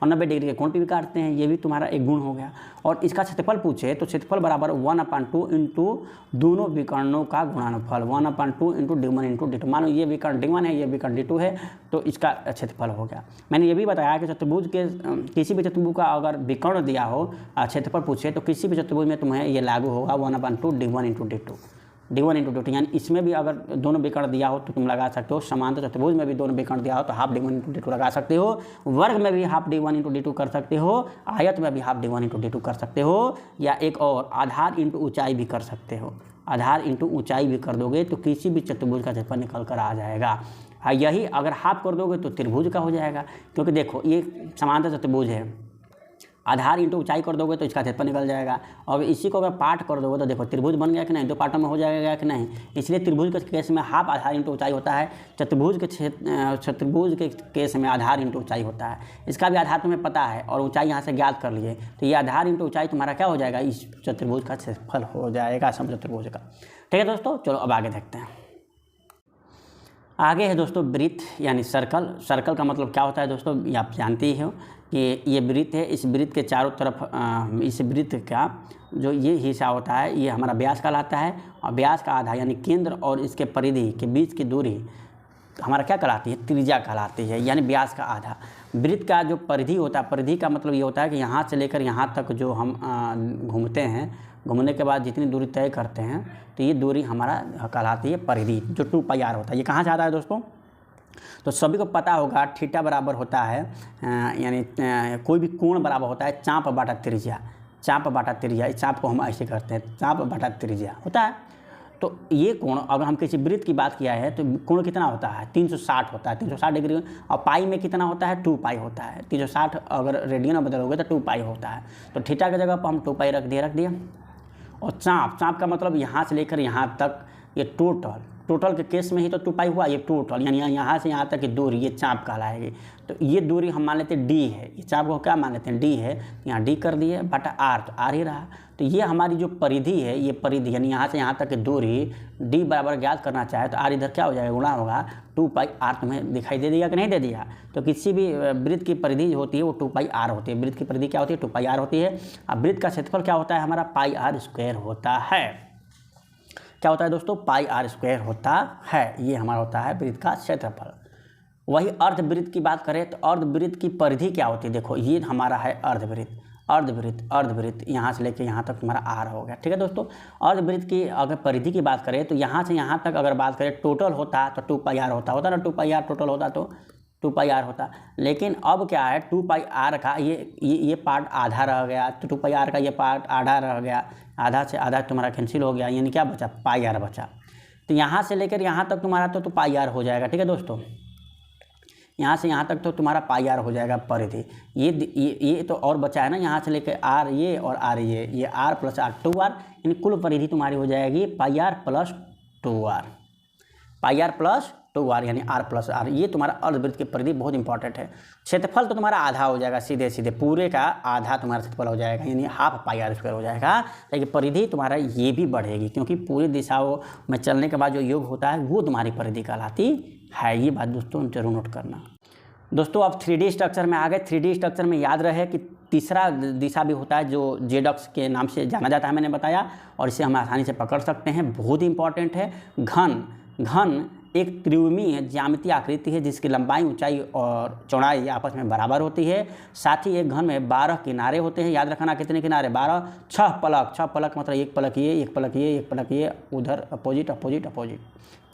और 90 डिग्री के कोण पे भी काटते हैं, ये भी तुम्हारा एक गुण हो गया। और इसका क्षेत्रफल पूछे तो क्षेत्रफल बराबर 1/2 इंटू दोनों विकर्णों का गुणनफल, 1/2 इंटू d1 इंटू d2। मान लो ये विकर्ण d1 है, ये विकर्ण d2 है, तो इसका क्षेत्रफल हो गया। मैंने ये भी बताया कि चतुर्भुज के किसी भी चतुर्भुज का अगर विकर्ण दिया हो क्षेत्रफल पूछे तो किसी भी चतुर्भुज में तुम्हें ये लागू होगा 1/2 d1 into d2। d1 into d2, यानी इसमें भी अगर दोनों विकर्ण दिया हो तो तुम लगा सकते हो। समांतर चतुर्भुज में भी दोनों विकर्ण दिया हो तो हाफ d1 इंटू d2 लगा सकते हो। वर्ग में भी हाफ d1 इंटू d2 कर सकते हो। आयत में भी हाफ d1 इंटू d2 कर सकते हो। या एक और आधार इंटू ऊंचाई भी कर सकते हो। आधार इंटू ऊंचाई भी कर दोगे तो किसी भी चतुर्भुज का क्षेत्रफल निकल कर आ जाएगा। यही अगर हाफ कर दोगे तो त्रिभुज का हो जाएगा, क्योंकि देखो ये समांतर चतुर्भुज है, आधार इंटू ऊंचाई कर दोगे तो इसका क्षेत्रफल निकल जाएगा। और इसी को अगर पार्ट कर दोगे तो देखो त्रिभुज बन गया कि नहीं, 2 पार्टों में हो जाएगा कि नहीं। इसलिए त्रिभुज के केस में हाफ आधार इंटू ऊंचाई होता है, चतुर्भुज के केस में आधार इंटू ऊंचाई होता है। इसका भी आधार तुम्हें पता है और ऊंचाई यहाँ से ज्ञात कर लिए, तो ये आधार इंटू ऊंचाई तुम्हारा क्या हो जाएगा, इस चतुर्भुज का क्षेत्रफल हो जाएगा, समचतुर्भुज का। ठीक है दोस्तों, चलो अब आगे देखते हैं। आगे है दोस्तों वृत्त यानी सर्कल। सर्कल का मतलब क्या होता है दोस्तों, ये आप जानते ही हो कि ये वृत्त है। इस वृत्त के चारों तरफ इस वृत्त का जो ये हिस्सा होता है ये हमारा व्यास कहलाता है। और व्यास का आधा यानी केंद्र और इसके परिधि के बीच की दूरी हमारा क्या कहलाती है, त्रिज्या कहलाती है, यानी व्यास का आधा। वृत्त का जो परिधि होता है, परिधि का मतलब ये होता है कि यहाँ से लेकर यहाँ तक जो हम घूमते हैं, घूमने के बाद जितनी दूरी तय करते हैं तो ये दूरी हमारा कहलाती है परिधि, जो 2πr होता है। ये कहाँ से आता है दोस्तों, तो सभी को पता होगा थीटा बराबर होता है यानी कोई भी कोण बराबर होता है चाप बटा त्रिज्या। चाप बटा त्रिज्या, इस चाप को हम ऐसे करते हैं, चाप बटा त्रिज्या होता है। तो ये कोण अगर हम किसी वृत्त की बात किया है तो कोण कितना होता है, 360 होता है, 360 डिग्री। और पाई में कितना होता है, 2π होता है। 360 अगर रेडियन में बदलोगे तो 2π होता है। तो थीटा की जगह पर हम 2π रख दिया। और चाप का मतलब यहाँ से लेकर यहाँ तक ये टोटल के केस में ही तो 2π हुआ। ये टोटल यानी यहाँ से यहाँ तक की दूरी ये चाप कहलाएगी। तो ये दूरी हम मान लेते हैं d है, ये चाप को क्या मान लेते हैं, d है। यहाँ d कर दिए बटा r, तो r ही रहा। तो ये हमारी जो परिधि है, ये परिधि यानी यहाँ से यहाँ तक की दूरी d बराबर ज्ञात करना चाहे तो r इधर क्या हो जाएगा, गुणा होगा 2πr। तुम्हें दिखाई दे दिया कि नहीं दे दिया। तो किसी भी वृत्त की परिधि होती है वो 2πr होती है। वृत्त की परिधि क्या होती है, 2πr होती है। अब वृत्त का क्षेत्रफल क्या होता है हमारा, πr² होता है। क्या होता है दोस्तों, πr² होता है। ये हमारा होता है वृत्त का क्षेत्रफल। वही अर्धवृत्त की बात करें तो अर्धवृत्त की परिधि क्या होती है, देखो ये हमारा है अर्धवृत्त यहाँ से लेके यहाँ तक तुम्हारा r हो गया। ठीक है दोस्तों, अर्धवृत्त की अगर परिधि की बात करें तो यहाँ से यहाँ तक अगर बात करें टोटल होता तो 2πr होता ना, 2πr टोटल होता तो 2πr होता। लेकिन अब क्या है, 2πr का ये पार्ट आधा रह गया, तो 2πr का ये पार्ट आधा रह गया, आधा से आधा तुम्हारा कैंसिल हो गया, यानी क्या बचा, πr बचा। तो यहाँ से लेकर यहाँ तक तुम्हारा तो πr हो जाएगा। ठीक है दोस्तों, यहाँ से यहाँ तक तो तुम्हारा πr हो जाएगा परिधि। ये तो और बचा है ना, यहाँ से लेकर r ये और r ये r प्लस r 2r, यानी कुल परिधि तुम्हारी हो जाएगी πr plus 2r, πr plus 2r यानी r प्लस r। ये तुम्हारा अर्धवृत्त की परिधि बहुत इंपॉर्टेंट है। क्षेत्रफल तो तुम्हारा आधा हो जाएगा, सीधे पूरे का आधा तुम्हारा क्षेत्रफल हो जाएगा, यानी हाफ πr² हो जाएगा। लेकिन परिधि तुम्हारा ये भी बढ़ेगी, क्योंकि पूरी दिशाओं में चलने के बाद जो योग होता है वो तुम्हारी परिधि कहलाती है। ये बात दोस्तों जरूर नोट करना। दोस्तों अब 3D स्ट्रक्चर में आ गए। 3D स्ट्रक्चर में याद रहे कि तीसरा दिशा भी होता है जो जेड अक्ष के नाम से जाना जाता है, मैंने बताया, और इसे हम आसानी से पकड़ सकते हैं। बहुत इंपॉर्टेंट है। घन एक त्रिविमीय ज्यामितीय आकृति है जिसकी लंबाई, ऊंचाई और चौड़ाई आपस में बराबर होती है। साथ ही एक घन में 12 किनारे होते हैं। याद रखना कितने किनारे, 12। 6 पलक मतलब एक पलक ये, एक पलक ये, एक पलक ये, उधर अपोजिट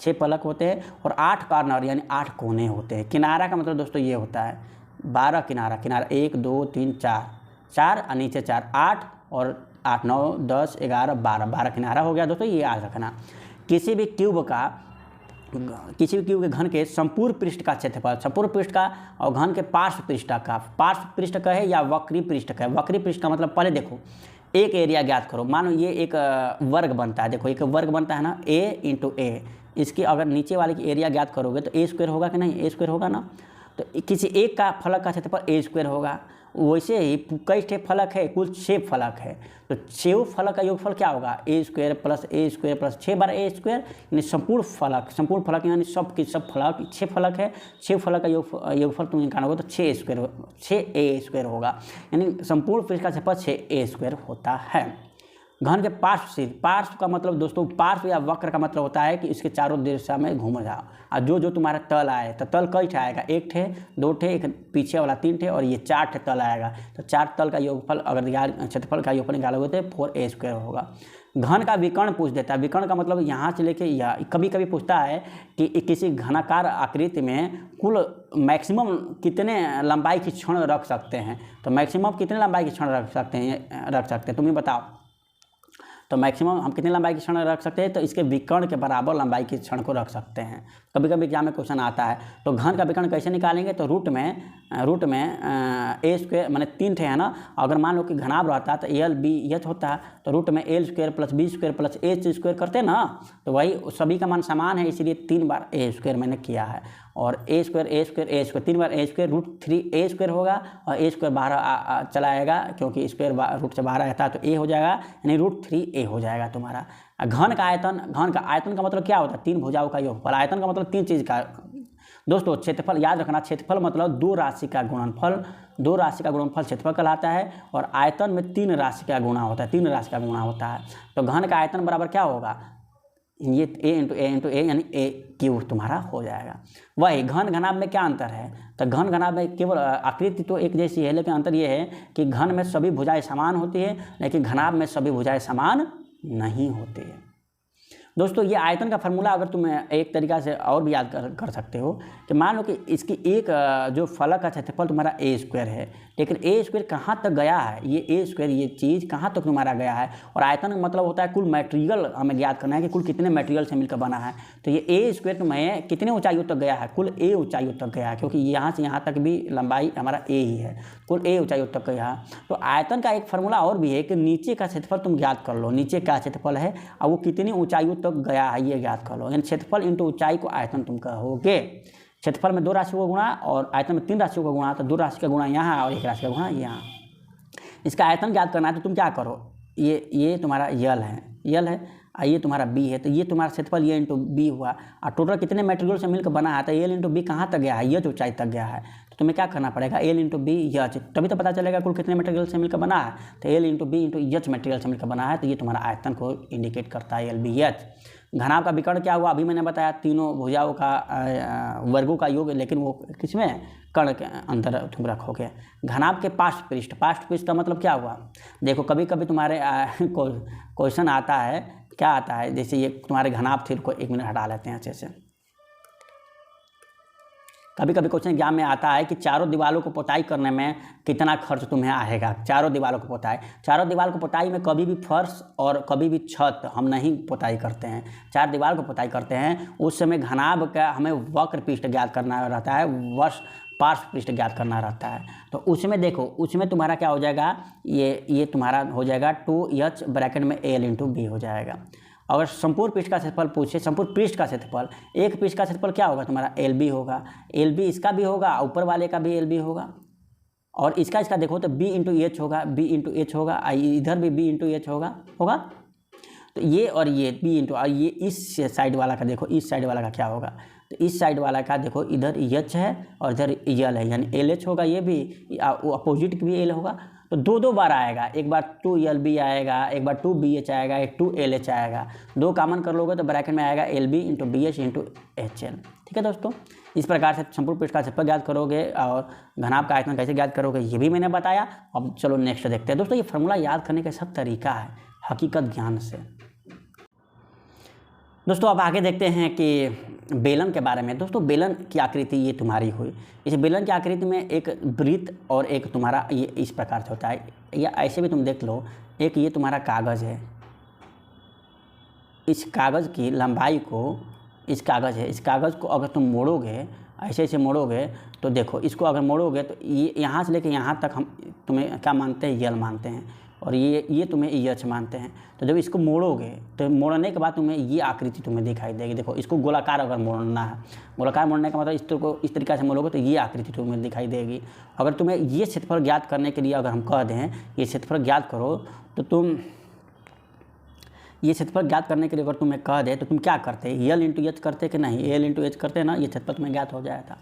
6 पलक होते हैं। और 8 कॉर्नर यानी 8 कोने होते हैं। किनारा का मतलब दोस्तों ये होता है 12 किनारा 1 2 3 4 और नीचे 4, 8 और 8 9 10 11 12 किनारा हो गया दोस्तों, ये याद रखना। किसी भी क्यूब के घन के संपूर्ण पृष्ठ का क्षेत्रफल, संपूर्ण पृष्ठ का और घन के पार्श्व पृष्ठ का है या वक्री पृष्ठ का है। वक्री पृष्ठ का मतलब पहले देखो एक एरिया ज्ञात करो। मानो ये एक वर्ग बनता है, देखो एक वर्ग बनता है ना, a × a। इसकी अगर नीचे वाले की एरिया ज्ञात करोगे तो a² होगा कि नहीं, a² होगा ना। तो किसी एक का फलक का क्षेत्रफल a² होगा। वैसे ही कई ठे फलक है, कुल 6 फलक है। तो 6 फलक का योगफल क्या होगा, a² प्लस a² प्लस 6 बार a², यानी संपूर्ण फलक यानी सब के सब फलक 6 फलक है। 6 फलक का योगफल तुम निकालोगे तो 6a² होगा, यानी संपूर्ण पृष्ठ का क्षेत्रफल 6a² होता है। घन के पार्श्व का मतलब दोस्तों, पार्श्व या वक्र का मतलब होता है कि इसके चारों दिशा में घूम जाओ। और जो तुम्हारा तल आए तो तल कई ठे आएगा, 1 ठे 2 ठे, एक पीछे वाला 3 ठे और ये 4 ठे तल आएगा। तो 4 तल का योगफल अगर क्षेत्रफल का योगफल निकालोगे तो 4a² होगा। घन का विकर्ण पूछ देता है। विकर्ण का मतलब यहाँ से लेके यह, कभी कभी पूछता है कि किसी घनाकार आकृति में कुल मैक्सिमम कितने लंबाई की क्षण रख सकते हैं। तो मैक्सिमम कितने लंबाई की क्षण रख सकते हैं तुम ही बताओ। तो मैक्सिमम हम कितने लंबाई की क्षण रख सकते हैं, तो इसके विकर्ण के बराबर लंबाई की क्षण को रख सकते हैं। कभी कभी एग्जाम में क्वेश्चन आता है। तो घन का विकर्ण कैसे निकालेंगे, तो रूट में ए स्क्वायर मैंने 3 थे है ना, अगर मान लो कि घनाभ रहता है तो एल बी एच होता है, तो रूट में L square plus B square plus H square करते ना, तो वही सभी का मान समान है, इसलिए 3 बार ए स्क्वायर मैंने किया है। और ए स्क्वायर 3 बार ए स्क्वायर रूट 3 ए स्क्वायर होगा, और ए स्क्वायर बाहर चला आएगा क्योंकि स्क्वायर रूट से बाहर आता है, तो ए हो जाएगा, यानी रूट 3 ए हो जाएगा तुम्हारा। घन का आयतन का मतलब क्या होता है, 3 भुजाओं का योगफल। आयतन का मतलब 3 चीज़ का। दोस्तों क्षेत्रफल याद रखना, क्षेत्रफल मतलब 2 राशि का गुणनफल, 2 राशि का गुणनफल क्षेत्रफल कहलाता है, और आयतन में 3 राशि का गुणा होता है, 3 राशि का गुणा होता है। तो घन का आयतन बराबर क्या होगा, ये a इंटू ए यानी ए क्यूब तुम्हारा हो जाएगा। वही घन घनाभ में क्या अंतर है, तो घन घनाभ में केवल आकृति तो एक जैसी है, लेकिन अंतर ये है कि घन में सभी भुजाएं समान होती है, लेकिन घनाभ में सभी भुजाएं समान नहीं होती है। दोस्तों ये आयतन का फार्मूला अगर तुम एक तरीक़ा से और भी याद कर सकते हो कि मान लो कि इसकी एक जो फलक का क्षेत्रफल तुम्हारा ए स्क्वायर है, लेकिन ए स्क्वायर कहाँ तक गया है, ये ए स्क्वायर ये चीज़ कहाँ तक तुम्हारा गया है। और आयतन का मतलब होता है कुल मटेरियल हमें ज्ञात करना है कि कुल कितने मटेरियल से मिलकर बना है। तो ये ए स्क्वायर तुम्हें कितने ऊंचाइयों तक गया है, कुल ए ऊंचाइयों तक गया है, क्योंकि यहाँ से यहाँ तक भी लंबाई हमारा ए ही है, कुल ए ऊंचाइयों तक गया है। तो आयतन का एक फार्मूला और भी है कि नीचे का क्षेत्रफल तुम ज्ञात कर लो, नीचे का क्षेत्रफल है और वो कितनी ऊंचाइयों तक गया है ये ज्ञात कर लो, यानी क्षेत्रफल इंटू ऊंचाई को आयतन तुम कहोगे। क्षेत्रफल में 2 राशियों का गुणा और आयतन में 3 राशियों का गुणा, तो 2 राशि का गुणा यहाँ और 1 राशि का गुणा यहाँ। इसका आयतन ज्ञात करना है तो तुम क्या करो, ये तुम्हारा यल है और ये तुम्हारा बी है, तो ये तुम्हारा क्षेत्रफल ये इंटू बी हुआ, और टोटल कितने मटेरियल से मिलकर बना है, तो एल इंटू बी कहाँ तक गया है, ये ऊंचाई तक गया है। तो तुम्हें क्या करना पड़ेगा, एल इंटू बी यच, तभी तो पता चलेगा कुल कितने मटेरियल से मिलकर बना है। तो एल इंटू बी इंटू यच मटेरियल से मिलकर बना है, तो ये तुम्हारा आयतन को इंडिकेट करता है, एल बी एच। घनाभ का विकर्ण क्या हुआ, अभी मैंने बताया तीनों भुजाओं का वर्गों का योग, लेकिन वो किसमें कर्ण के अंदर तुम रखोगे। घनाभ के पार्श्व पृष्ठ का मतलब क्या हुआ, देखो कभी कभी तुम्हारे क्वेश्चन आता है, क्या आता है, जैसे ये तुम्हारे घनाभ थे, को 1 मिनट हटा लेते हैं अच्छे से। कभी कभी क्वेश्चन एग्जाम में आता है कि चारों दीवारों को पोताई करने में कितना खर्च तुम्हें आएगा। चारों दीवारों को पोताई में कभी भी फर्श और कभी भी छत हम नहीं पोताई करते हैं, 4 दीवार को पोताई करते हैं। उस समय घनाभ का हमें वक्र पृष्ठ ज्ञात करना रहता है, पार्श्व पृष्ठ ज्ञात करना रहता है। तो उसमें देखो, उसमें तुम्हारा क्या हो जाएगा, ये तुम्हारा हो जाएगा 2h ब्रैकेट में एल इंटू बी हो जाएगा। अगर संपूर्ण पृष्ठ का क्षेत्रफल पूछे, संपूर्ण पृष्ठ का क्षेत्रफल, एक पृष्ठ का क्षेत्रफल क्या होगा तुम्हारा, एल बी होगा, एल बी इसका भी होगा, ऊपर वाले का भी एल बी होगा, और इसका देखो तो बी इंटू एच होगा, इधर भी बी इंटू एच होगा। तो ये और ये बी इंटू, और ये इस साइड वाला का देखो, इस साइड वाला का क्या होगा, तो इस साइड वाला का देखो इधर एच है और इधर यल है, यानी एल एच होगा, ये भी अपोजिट भी एल होगा। तो 2 बार आएगा, एक बार 2 एल बी आएगा, एक बार 2 बी एच आएगा, एक 2 एल एच आएगा। 2 कॉमन कर लोगे तो ब्रैकेट में आएगा L B into B H into H L. ठीक है दोस्तों, इस प्रकार से संपूर्ण पृष्ठ का क्षेत्रफल ज्ञात करोगे और घनाभ का आयतन कैसे ज्ञात करोगे ये भी मैंने बताया। अब चलो नेक्स्ट देखते हैं। दोस्तों ये फार्मूला याद करने का सब तरीका है हकीकत ज्ञान से। दोस्तों अब आगे देखते हैं कि बेलन के बारे में। दोस्तों बेलन की आकृति ये तुम्हारी हुई, इस बेलन की आकृति में एक वृत्त और एक तुम्हारा ये इस प्रकार से होता है, या ऐसे भी तुम देख लो, एक ये तुम्हारा कागज़ है, इस कागज़ की लंबाई को, इस कागज़ को अगर तुम मोड़ोगे, ऐसे मोड़ोगे, तो देखो इसको अगर मोड़ोगे तो ये यहाँ से लेकर यहाँ तक हम तुम्हें क्या मानते हैं, यल मानते हैं, और ये तुम्हें यच मानते हैं। तो जब इसको मोड़ोगे तो मोड़ने के बाद तुम्हें ये आकृति तुम्हें दिखाई देगी। देखो इसको गोलाकार अगर मोड़ना है, गोलाकार मोड़ने का मतलब इस तरीक़े से मोड़ोगे तो ये आकृति तुम्हें दिखाई देगी। अगर तुम्हें ये क्षेत्रफल ज्ञात करने के लिए अगर हम कह दें ये क्षेत्रफल ज्ञात करो, तो तुम ये क्षेत्रफल ज्ञात करने के लिए अगर तुम्हें कह दे तो तुम क्या करते, यल इंटू एच करते कि नहीं, एल इंटू एच करते ना, ये क्षेत्रफल तुम्हें ज्ञात हो जाएगा।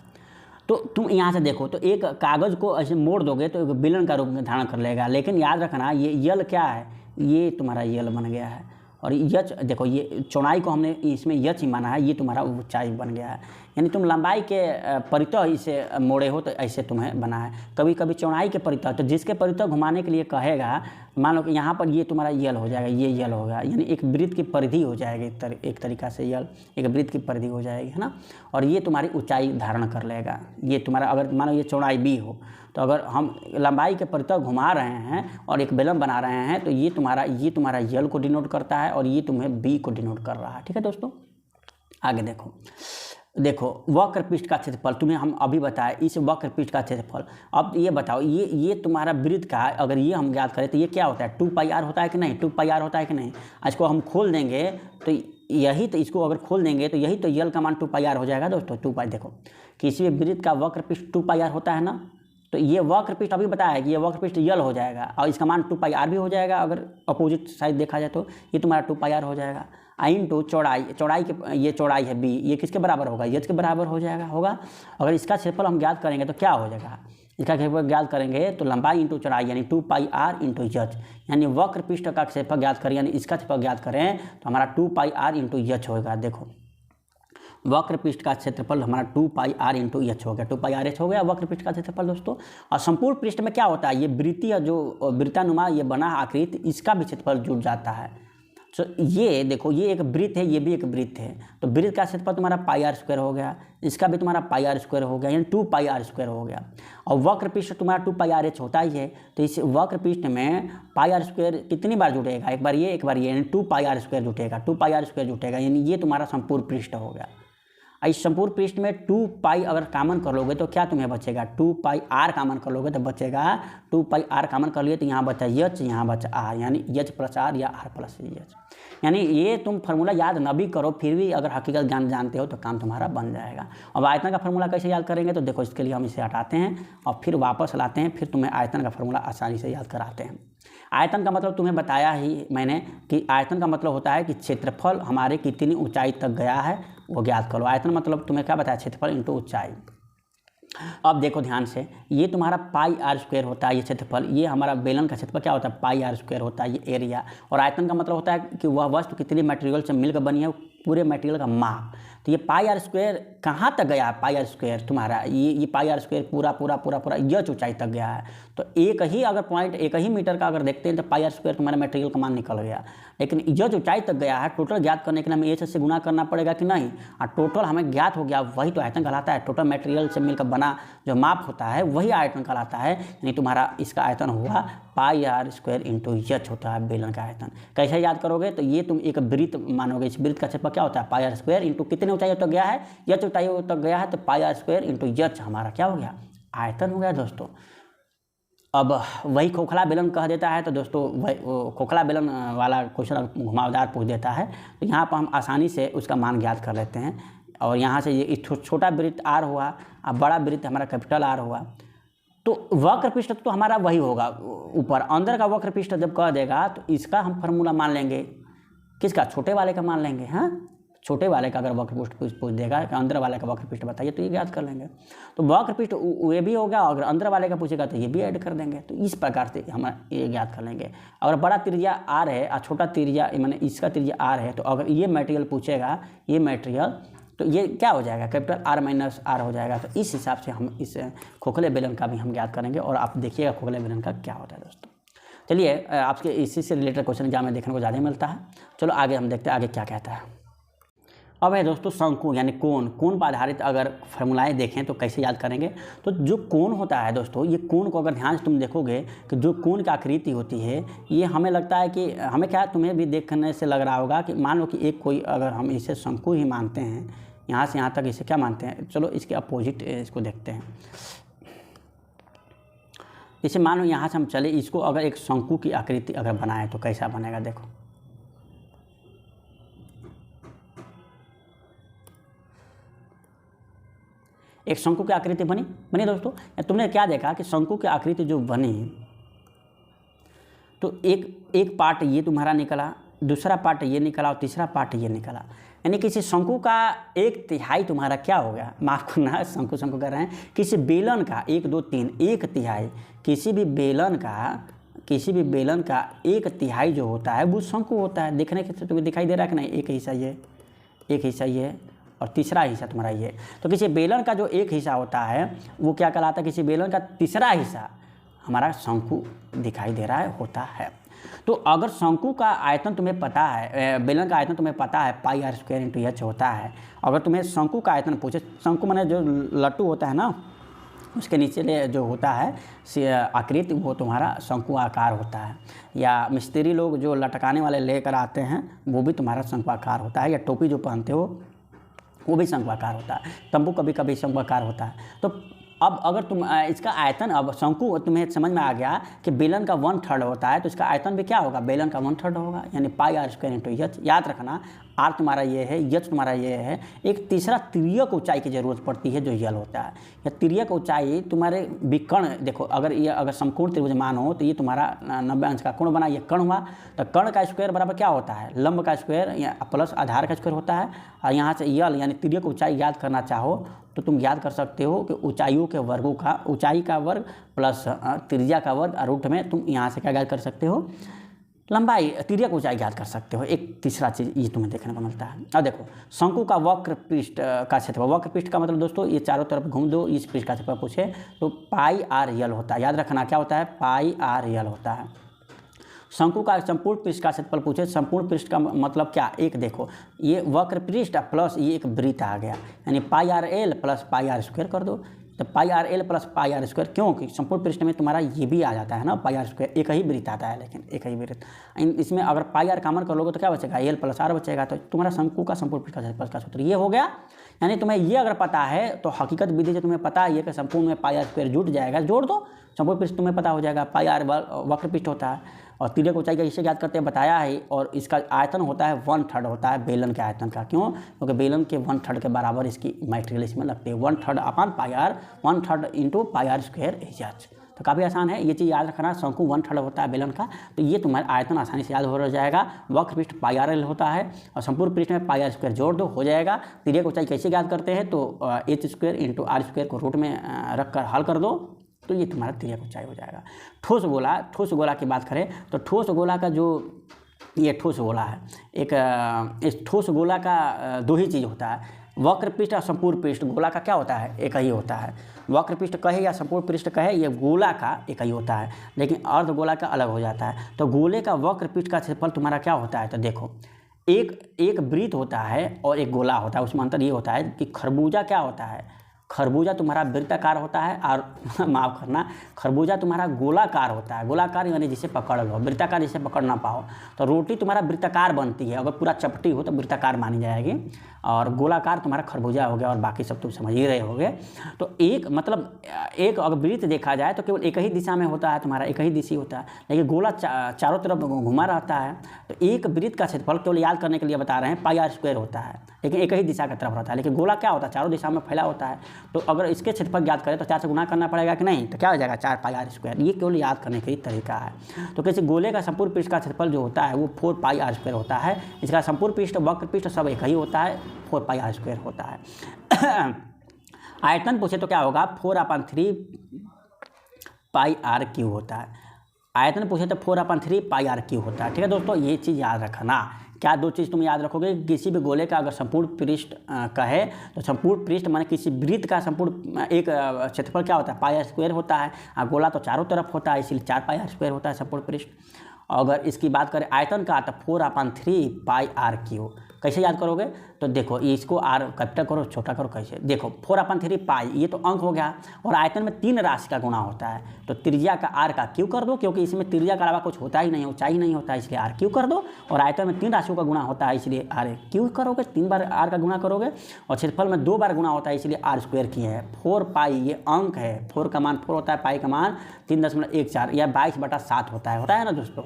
तो तुम यहाँ से देखो तो एक कागज़ को ऐसे मोड़ दोगे तो एक बेलन का रूप में धारण कर लेगा, लेकिन याद रखना ये यल क्या है, ये तुम्हारा यल बन गया है, और यच देखो ये चौड़ाई को हमने इसमें यच ही माना है, ये तुम्हारा ऊंचाई बन गया है। यानी तुम लंबाई के परितः इसे मोड़े हो तो ऐसे तुम्हें बना है। कभी कभी चौड़ाई के परितः, तो जिसके परितः घुमाने के लिए कहेगा, मान लो कि यहाँ पर ये तुम्हारा यल हो जाएगा, ये यल होगा, यानी एक वृत्त की परिधि हो जाएगी, एक तरीका से यल एक वृत्त की परिधि हो जाएगी, है ना। और ये तुम्हारी ऊंचाई धारण कर लेगा। ये तुम्हारा अगर मानो ये चौड़ाई b हो, तो अगर हम लंबाई के परितः घुमा रहे हैं और एक बेलन बना रहे हैं, तो ये तुम्हारा यल को डिनोट करता है और ये तुम्हें b को डिनोट कर रहा है। ठीक है दोस्तों, आगे देखो वक्र पृष्ठ का क्षेत्रफल तुम्हें हम अभी बताया, इस वक्र पृष्ठ का क्षेत्रफल। अब ये बताओ, ये तुम्हारा वृत्त का अगर ये हम ज्ञात करें तो ये क्या होता है, 2πr होता है कि नहीं, 2πr होता है कि नहीं। इसको हम खोल देंगे तो यही तो, इसको अगर खोल देंगे तो यही तो यल का मान 2πr हो जाएगा दोस्तों। 2π देखो किसी भी वृत्त का वक्र पृष्ठ 2πr होता है ना, तो ये वक्र पृष्ठ अभी बताया है कि ये वक्र पृष्ठ यल हो जाएगा और इसका मान 2πr भी हो जाएगा। अगर अपोजिट साइड देखा जाए तो ये तुम्हारा 2πr हो जाएगा। इंटू चौड़ाई के ये चौड़ाई है b, ये किसके बराबर होगा, यच के बराबर हो जाएगा होगा। अगर इसका क्षेत्रफल हम ज्ञात करेंगे तो क्या हो जाएगा, इसका क्षेत्रफल ज्ञात करेंगे तो लंबाई इंटू चौड़ाई यानी 2πr इंटू यच, यानी वक्र पृष्ठ का क्षेत्रफल ज्ञात करें यानी इसका क्षेत्रफल ज्ञात करें तो हमारा 2πr इंटू यच होगा। देखो वक्र पृष्ठ का क्षेत्रफल हमारा 2πr इंटू एच हो गया, 2πr हो गया वक्र पृष्ठ का क्षेत्रफल दोस्तों। और संपूर्ण पृष्ठ में क्या होता है, ये वृत्तीय जो वृत्तानुमा ये बना आकृति, इसका भी क्षेत्रफल जुड़ जाता है। तो ये देखो ये एक वृत्त है, ये भी एक वृत्त है, तो वृत्त का क्षेत्रफल तुम्हारा πr² हो गया, इसका भी तुम्हारा πr² हो गया, यानी 2πr² हो गया। और वक्र पृष्ठ तुम्हारा 2πrh होता ही है, तो इस वक्र पृष्ठ में πr² कितनी बार जुटेगा, एक बार ये यानी 2πr² जुटेगा, 2πr² जुटेगा, यानी ये तुम्हारा संपूर्ण पृष्ठ हो गया। इस संपूर्ण पृष्ठ में 2π अगर कामन कर लोगे तो क्या तुम्हें बचेगा, 2πr कामन कर लोगे तो बचेगा 2πr कामन कर लिए तो यहाँ बचा यच, यहाँ बचा r, यानी यच प्लस r या r प्लस यच। यानी ये तुम फार्मूला याद न भी करो, फिर भी अगर हकीकत ज्ञान जानते हो तो काम तुम्हारा बन जाएगा। अब आयतन का फार्मूला कैसे याद करेंगे, तो देखो इसके लिए हम इसे हटाते हैं और फिर वापस लाते हैं, फिर तुम्हें आयतन का फार्मूला आसानी से याद कराते हैं। आयतन का मतलब तुम्हें बताया ही मैंने कि आयतन का मतलब होता है कि क्षेत्रफल हमारे कितनी ऊंचाई तक गया है वो ज्ञात करो। आयतन मतलब तुम्हें क्या बताया, क्षेत्रफल इंटू ऊंचाई। अब देखो ध्यान से, ये तुम्हारा πr² होता है ये क्षेत्रफल, ये हमारा बेलन का क्षेत्रफल क्या होता है πr² होता है ये एरिया। और आयतन का मतलब होता है कि वह वस्तु कितनी मटेरियल से मिलकर बनी है, पूरे मटेरियल का माप। तो ये πr² कहाँ तक गया है, πr² तुम्हारा ये πr² पूरा यच ऊंचाई तक गया है। तो एक ही अगर पॉइंट एक ही मीटर का अगर देखते हैं तो πr² तुम्हारा मटेरियल का मान निकल गया, लेकिन यच ऊंचाई तक गया है। टोटल ज्ञात करने के लिए हमें एच से गुना करना पड़ेगा कि नहीं, और टोटल हमें ज्ञात हो गया, वही तो आयतन कहलाता है। टोटल मटेरियल से मिलकर बना जो माप होता है वही आयतन कहलाता है, यानी तुम्हारा इसका आयतन हुआ πr² इंटू यच होता है बेलन का आयतन। कैसे याद करोगे, तो ये तुम एक वृत्त मानोगे, इस वृत्त का क्षेत्रफल क्या होता है πr² इंटू कितने ऊंचाई तक गया है, यच ऊंचाई तक गया है, तो πr² इंटू यच हमारा क्या हो गया, आयतन हो गया दोस्तों। अब वही खोखला बेलन कह देता है, तो दोस्तों वही खोखला बेलन वाला क्वेश्चन घुमावदार पूछ देता है, तो यहाँ पर हम आसानी से उसका मान ज्ञात कर लेते हैं। और यहाँ से ये छोटा वृत्त r हुआ और बड़ा वृत्त हमारा कैपिटल R हुआ, तो वक्र पृष्ठ तो हमारा वही होगा ऊपर। अंदर का वक्र पृष्ठ जब कह देगा तो इसका हम फार्मूला मान लेंगे, किसका, छोटे वाले का मान लेंगे। हाँ, छोटे वाले का अगर वक्र पृष्ठ पूछ देगा कि अंदर वाले का वक्र पृष्ठ बताइए तो ये ज्ञात कर लेंगे। तो वक्र पृष्ठ ये भी होगा, अगर अंदर वाले का पूछेगा तो ये भी ऐड कर देंगे। तो इस प्रकार से हम ये ज्ञात कर लेंगे। अगर बड़ा त्रिज्या r है और छोटा त्रिज्या मैंने इसका त्रिज्या r है, तो अगर ये मटेरियल पूछेगा, ये मटेरियल, तो ये क्या हो जाएगा, कैपिटल R माइनस R हो जाएगा। तो इस हिसाब से हम इस खोखले बेलन का भी हम ज्ञात करेंगे और आप देखिएगा खोखले बेलन का क्या होता है दोस्तों। चलिए आपके इसी से रिलेटेड क्वेश्चन एग्जाम में देखने को ज़्यादा मिलता है। चलो आगे हम देखते हैं आगे क्या कहता है। अब है दोस्तों शंकु यानी कोण पर आधारित अगर फॉर्मूलाएं देखें तो कैसे याद करेंगे। तो जो कोण होता है दोस्तों, ये कोण को अगर ध्यान से तुम देखोगे कि जो कोण की आकृति होती है, ये हमें लगता है कि हमें क्या, तुम्हें भी देखने से लग रहा होगा कि मान लो कि एक कोई अगर हम इसे शंकु ही मानते हैं, यहाँ से यहाँ तक इसे क्या मानते हैं, चलो इसके अपोजिट इसको देखते हैं। इसे मान लो यहाँ से हम चले, इसको अगर एक शंकु की आकृति अगर बनाए तो कैसा बनेगा, देखो एक शंकु की आकृति बनी दोस्तों। तुमने क्या देखा कि शंकु की आकृति जो बनी, तो एक पार्ट ये तुम्हारा निकला, दूसरा पार्ट ये निकला और तीसरा पार्ट ये निकला। यानी किसी शंकु का 1/3 तुम्हारा क्या हो गया, माफ करना शंकु कर रहे हैं, किसी बेलन का 1 2 3 1/3, किसी भी बेलन का किसी भी बेलन का एक तिहाई जो होता है वो शंकु होता है। देखने के तुम्हें दिखाई दे रहा है कि नहीं, एक हिस्सा ये, एक हिस्सा ये और तीसरा हिस्सा तुम्हारा ये। तो किसी बेलन का जो एक हिस्सा होता है वो क्या कहलाता है, किसी बेलन का तीसरा हिस्सा हमारा शंकु दिखाई दे रहा है, होता है। तो अगर शंकु का आयतन तुम्हें पता है, बेलन का आयतन तुम्हें पता है पाई आर स्क्वायर इंटू एच होता है। अगर तुम्हें शंकु का आयतन पूछे, शंकु माने जो लट्टू होता है ना, उसके नीचे जो होता है आकृति वो तुम्हारा शंकु आकार होता है। या मिस्त्री लोग जो लटकाने वाले लेकर आते हैं वो भी तुम्हारा शंकु आकार होता है। या टोपी जो पहनते हो वो भी शंकु आकार होता है। तंबू कभी कभी शंकु आकार होता है। तो अब अगर तुम इसका आयतन, अब शंकु तुम्हें समझ में आ गया कि बेलन का 1/3 होता है, तो इसका आयतन भी क्या होगा, बेलन का 1/3 होगा, यानी pi R square into H. याद रखना आर तुम्हारा ये है, एच तुम्हारा ये है। एक तीसरा तिर्यक ऊंचाई की जरूरत पड़ती है जो यल होता है। या तिर्यक ऊंचाई तुम्हारे विकर्ण, देखो अगर ये अगर समकोण त्रिभुज मान हो तो ये तुम्हारा 90 अंश का कोण बना, ये कर्ण हुआ। तो कर्ण का स्क्वायर बराबर क्या होता है, लंब का स्क्वायर या प्लस आधार का स्क्वायर होता है। और यहाँ से यल यानी तिर्यक ऊंचाई याद करना चाहो तो तुम याद कर सकते हो कि ऊंचाइयों के वर्गों का, ऊंचाई का वर्ग प्लस त्रिज्या का वर्ग, और रूट में तुम यहाँ से क्या याद कर सकते हो, लंबाई, तिर्यक ऊंचाई याद कर सकते हो। एक तीसरा चीज़ ये तुम्हें देखने को मिलता है। अब देखो शंकु का वक्र पृष्ठ का क्षेत्रफल, वक्र पृष्ठ का मतलब दोस्तों ये चारों तरफ घूम दो, इस पृष्ठ का क्षेत्रफल पूछे तो पाई आर यल होता है। याद रखना क्या होता है, पाई आर यल होता है। शंकु का संपूर्ण पृष्ठ का क्षेत्रफल पूछे, संपूर्ण पृष्ठ का मतलब क्या, एक देखो ये वक्र पृष्ठ प्लस ये एक वृत्त आ गया, यानी pi R L plus pi R square कर दो। तो pi R L plus pi R square, क्योंकि संपूर्ण पृष्ठ में तुम्हारा ये भी आ जाता है ना, पाई आर स्क्वायर, एक ही वृत्त आता है, लेकिन एक ही वृत्त। इसमें अगर पाई आर कॉमन कर लोगे तो क्या बचेगा, एल प्लस आर बचेगा। तो तुम्हारा शंकु का संपूर्ण पृष्ठ का क्षेत्रफल का सूत्र ये हो गया। यानी तुम्हें ये अगर पता है तो हकीकत विधि जो तुम्हें पता है कि संपूर्ण में पाई आर स्क्वायर जुट जाएगा, जोड़ दो, संपूर्ण पृष्ठ तुम्हें पता हो जाएगा। पाई आर वक्र पृष्ठ होता है और तिर्यक ऊंचाई का इसे याद करते हैं बताया है। और इसका आयतन होता है 1/3 होता है बेलन के आयतन का। क्यों, क्योंकि बेलन के 1/3 के बराबर इसकी मटेरियल इसमें लगती है। 1/3 अपन pi R, 1/3 into pi R square H. तो काफ़ी आसान है, ये चीज़ याद रखना। शंकु 1/3 होता है बेलन का, तो ये तुम्हारा आयतन आसानी से याद हो जाएगा। वक्र पृष्ठ पाई आर एल होता है और संपूर्ण पृष्ठ में पाई आर स्क्वायर जोड़ दो, हो जाएगा। तिर्यक ऊंचाई कैसे याद करते हैं, तो H square into R square को रूट में रख कर हल कर दो, तो ये तुम्हारा तिर्यक ऊंचाई हो जाएगा। ठोस गोला, ठोस गोला की बात करें तो ठोस गोला का जो ये ठोस गोला है, इस ठोस गोला का दो ही चीज़ होता है, वक्र पृष्ठ और संपूर्ण पृष्ठ। गोला का क्या होता है, एक ही होता है। वक्र पृष्ठ कहे या संपूर्ण पृष्ठ कहे, ये गोला का एक ही होता है, लेकिन अर्ध गोला का अलग हो जाता है। तो गोले का वक्र पृष्ठ का क्षेत्रफल तुम्हारा क्या होता है, तो देखो एक वृत्त होता है और एक गोला होता है। उसमें अंतर ये होता है कि खरबूजा क्या होता है, खरबूजा तुम्हारा वृत्ताकार होता है, और माफ़ करना, खरबूजा तुम्हारा गोलाकार होता है। गोलाकार यानी जिसे पकड़ लो, वृत्ताकार जिसे पकड़ ना पाओ। तो रोटी तुम्हारा वृत्ताकार बनती है, अगर पूरा चपटी हो तो वृत्ताकार मानी जाएगी, और गोलाकार तुम्हारा खरबूजा हो गया, और बाकी सब तुम समझ ही रहे होगे। तो एक मतलब एक अगर वृत्त देखा जाए तो केवल एक ही दिशा में होता है, तुम्हारा एक ही दिशा होता है, लेकिन गोला चारों तरफ घुमा रहता है। तो एक वृत्त का क्षेत्रफल केवल याद करने के लिए बता रहे हैं, पाई आर स्क्वायर होता है, लेकिन एक ही दिशा की तरफ रहता है। लेकिन गोला क्या होता है, चारों दिशा में फैला होता है। तो अगर इसके क्षेत्रफल याद करें तो 4 से गुना करना पड़ेगा कि नहीं, तो क्या हो जाएगा, 4 पाई आर स्क्वायर। ये केवल याद करने का ही तरीका है। तो किसी गोले का संपूर्ण पृष्ठ का क्षेत्रफल जो होता है वो 4 पाई आर स्क्वायर होता है। इसका संपूर्ण पृष्ठ, वक्र पृष्ठ सब एक ही होता है, 4 पाई आर स्क्वायर होता है। आयतन पूछे तो क्या होगा, 4/3 पाई आर क्यू होता है। आयतन पूछे तो 4/3 पाई आर क्यू होता है। ठीक है दोस्तों, ये चीज़ याद रखना। क्या दो चीज़ तुम याद रखोगे, किसी भी गोले का अगर संपूर्ण पृष्ठ कहे तो संपूर्ण पृष्ठ माने किसी वृत्त का संपूर्ण एक क्षेत्रफल क्या होता है, पाई आर स्क्वायर होता है। और गोला तो चारों तरफ होता है, इसलिए 4 पाई आर स्क्वायर होता है संपूर्ण पृष्ठ। अगर इसकी बात करें आयतन का तो 4/3 पाई आर क्यू। कैसे याद करोगे, तो देखो इसको आर कैपिटल करो, छोटा करो, कैसे देखो 4/3 पाई, ये तो अंक हो गया, और आयतन में 3 राशि का गुणा होता है। तो त्रिज्या का आर का क्यू कर दो, क्योंकि इसमें त्रिज्या के अलावा कुछ होता ही नहीं, ऊंचाई नहीं होता है, इसलिए आर क्यू कर दो। और आयतन में 3 राशियों का गुणा होता है, इसलिए आर क्यू करोगे, 3 बार आर का गुणा करोगे। और क्षेत्रफल में 2 बार गुणा होता है, इसलिए आर स्क्वायर किए हैं। 4 पाई ये अंक है, 4 का मान 4 होता है, पाई का मान 3.14 या 22/7 होता है ना दोस्तों।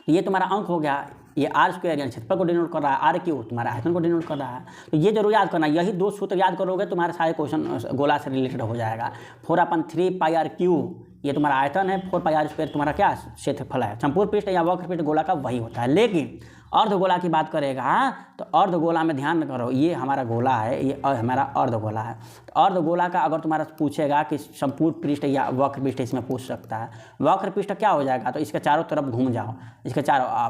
ये तुम्हारा अंक हो गया। ये आर स्क्वायर यानी क्षेत्रफल को डिनोट कर रहा है, आर क्यू तुम्हारा आयतन को डिनोट कर रहा है। तो ये जरूर याद करना, यही 2 सूत्र याद करोगे तुम्हारे सारे क्वेश्चन गोला से रिलेटेड हो जाएगा। 4/3 पाई आर क्यू ये तुम्हारा आयतन है, 4 पाई आर स्क्वायर तुम्हारा क्या क्षेत्रफल है। संपूर्ण पृष्ठ या वक्र पृष्ठ गोला का वही होता है। लेकिन अर्धगोला की बात करेगा तो अर्धगोला में ध्यान करो, ये हमारा गोला है, ये हमारा अर्धगोला है। तो अर्धगोला का अगर तुम्हारा पूछेगा कि संपूर्ण पृष्ठ या वक्र पृष्ठ इसमें पूछ सकता है। वक्र पृष्ठ क्या हो जाएगा, तो इसके चारों तरफ घूम जाओ, इसके चारों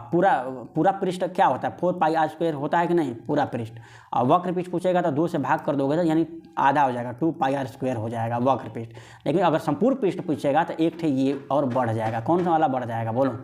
पूरा पृष्ठ क्या होता है 4πr² होता है कि नहीं, पूरा पृष्ठ। और वक्र पृष्ठ पूछेगा तो 2 से भाग कर दोगे तो यानी आधा हो जाएगा, 2πr² हो जाएगा वक्र पृष्ठ। लेकिन अगर संपूर्ण पृष्ठ पूछेगा तो एक थे ये और बढ़ जाएगा, कौन सा वाला बढ़ जाएगा बोलो।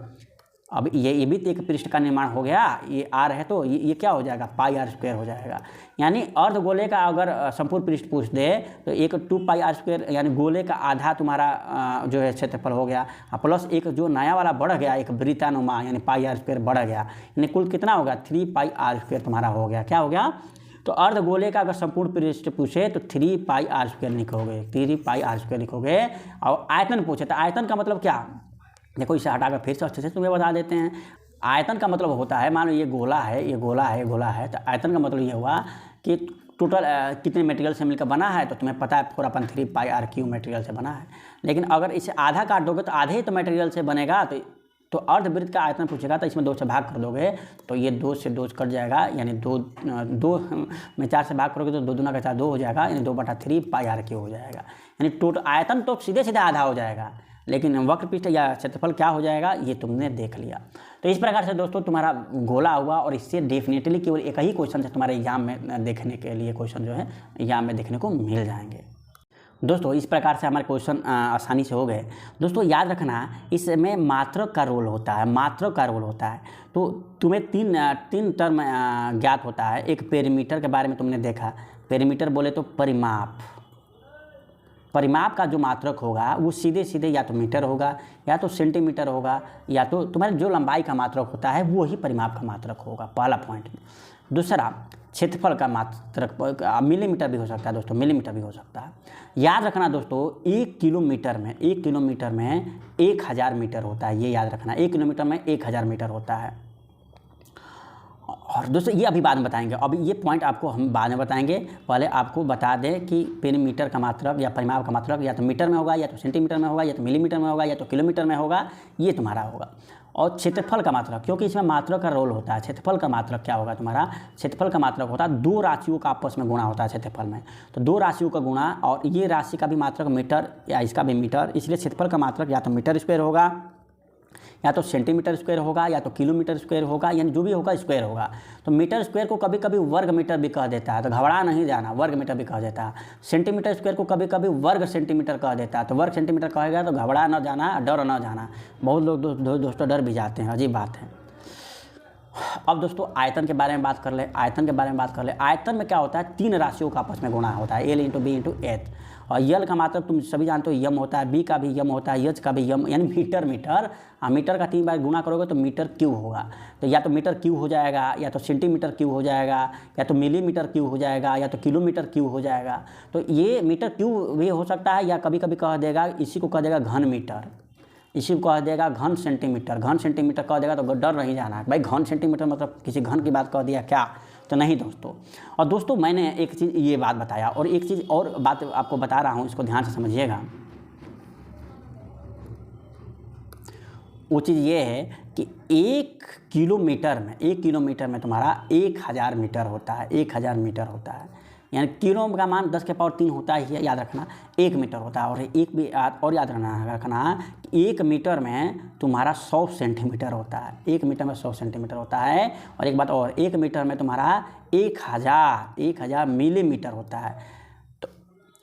अब ये भी तो एक पृष्ठ का निर्माण हो गया, ये r है तो ये क्या हो जाएगा πr² हो जाएगा। यानी अर्धगोले का अगर संपूर्ण पृष्ठ पूछ दे तो एक 2πr² यानी गोले का आधा तुम्हारा जो है क्षेत्रफल हो गया, प्लस एक जो नया वाला बढ़ गया एक वृत्तानुमा यानी πr² बढ़ गया, यानी कुल कितना होगा 3πr² तुम्हारा हो गया। क्या हो गया, तो अर्धगोले का अगर संपूर्ण पृष्ठ पूछे तो 3πr² लिखोगे, 3πr² लिखोगे। और आयतन पूछे तो आयतन का मतलब क्या, देखो इसे हटाकर फिर से अच्छे से तुम्हें बता देते हैं। आयतन का मतलब होता है, मान लो ये गोला है, ये गोला है, गोला है, तो आयतन का मतलब ये हुआ कि टोटल कितने मटेरियल से मिलकर बना है, तो तुम्हें पता है 4/3πr³ मटेरियल से बना है। लेकिन अगर इसे आधा काट दोगे तो आधे तो मटेरियल से बनेगा, तो अर्धवृत्त का आयतन पूछेगा तो इसमें 2 से भाग कर दोगे तो ये 2 से 2 कट जाएगा, यानी 2 में 4 से भाग करोगे तो 2 दूना का 4 2 हो जाएगा, यानी 2/3πr³ हो जाएगा। यानी टोटल आयतन तो सीधे आधा हो जाएगा, लेकिन वक्र पृष्ठ या क्षेत्रफल क्या हो जाएगा ये तुमने देख लिया। तो इस प्रकार से दोस्तों तुम्हारा गोला हुआ, और इससे डेफिनेटली केवल एक ही क्वेश्चन से तुम्हारे एग्जाम में देखने के लिए क्वेश्चन जो है एग्जाम में देखने को मिल जाएंगे। दोस्तों इस प्रकार से हमारे क्वेश्चन आसानी से हो गए। दोस्तों याद रखना इसमें मात्रक का रोल होता है, मात्रक का रोल होता है। तो तुम्हें तीन टर्म ज्ञात होता है। एक पेरीमीटर के बारे में तुमने देखा, पेरीमीटर बोले तो परिमाप, परिमाप का जो मात्रक होगा वो सीधे या तो मीटर होगा या तो सेंटीमीटर होगा या तो तुम्हारे जो लंबाई का मात्रक होता है वो ही परिमाप का मात्रक होगा, पहला पॉइंट। दूसरा क्षेत्रफल का मात्रक मिलीमीटर भी हो सकता है दोस्तों, मिलीमीटर भी हो सकता है। याद रखना दोस्तों 1 किलोमीटर में 1000 मीटर होता है, ये याद रखना 1 किलोमीटर में 1000 मीटर होता है। और दोस्तों ये अभी बाद में बताएंगे, अभी ये पॉइंट आपको हम बाद में बताएंगे। पहले आपको बता दें कि पेरीमीटर का मात्रक या परिमाप का मात्रक या तो मीटर में होगा या तो सेंटीमीटर में होगा या तो मिलीमीटर में होगा या तो किलोमीटर में होगा, ये तुम्हारा होगा। और क्षेत्रफल का मात्रक, क्योंकि इसमें मात्रक का रोल होता है। क्षेत्रफल का मात्रक क्या होगा तुम्हारा, क्षेत्रफल का मात्रक होता है 2 राशियों का आपस में गुणा होता है क्षेत्रफल में। तो 2 राशियों का गुणा, और ये राशि का भी मात्रक मीटर या इसका भी मीटर, इसलिए क्षेत्रफल का मात्रक या तो मीटर स्क्वायर होगा या तो सेंटीमीटर स्क्वायर होगा या तो किलोमीटर स्क्वायर होगा, यानी जो भी होगा स्क्वायर होगा। तो मीटर स्क्वायर को कभी कभी वर्ग मीटर भी कह देता है, तो घबरा नहीं जाना, वर्ग मीटर भी कह देता है। सेंटीमीटर स्क्वायर को कभी कभी वर्ग सेंटीमीटर कह देता है, तो वर्ग सेंटीमीटर कहेगा तो घबरा न जाना, डर न जाना। बहुत लोग दोस्तों डर भी जाते हैं, अजीब बात है। अब दोस्तों आयतन के बारे में बात कर ले, आयतन के बारे में बात कर ले। आयतन में क्या होता है, 3 राशियों का आपस में गुणा होता है, L × B × H। और यल का मात्रक तुम सभी जानते हो यम होता है, बी का भी यम होता है, एच का भी यम, यानी मीटर। मीटर का 3 बार गुणा करोगे तो मीटर क्यूब होगा। तो या तो मीटर क्यूब हो जाएगा, या तो सेंटीमीटर क्यूब हो जाएगा, या तो मिलीमीटर क्यूब हो जाएगा, या तो किलोमीटर क्यूब हो जाएगा। तो ये मीटर क्यूब भी हो सकता है, या कभी कभी कह देगा, इसी को कह देगा घन मीटर, इसी को कह देगा घन सेंटीमीटर। घन सेंटीमीटर कह देगा तो डर नहीं जाना भाई, घन सेंटीमीटर मतलब किसी घन की बात कह दिया क्या, तो नहीं दोस्तों। और दोस्तों मैंने एक चीज़ ये बात बताया, और एक चीज़ और बात आपको बता रहा हूँ, इसको ध्यान से समझिएगा। वो चीज़ ये है कि 1 किलोमीटर में तुम्हारा 1000 मीटर होता है, 1000 मीटर होता है। यानी किलो का मान 10 के पावर 3 होता है, याद रखना 1 मीटर होता है। और एक भी और याद रखना 1 मीटर में तुम्हारा 100 सेंटीमीटर होता है, 1 मीटर में 100 सेंटीमीटर होता है। और एक बात और, 1 मीटर में तुम्हारा 1000 मिलीमीटर होता है। तो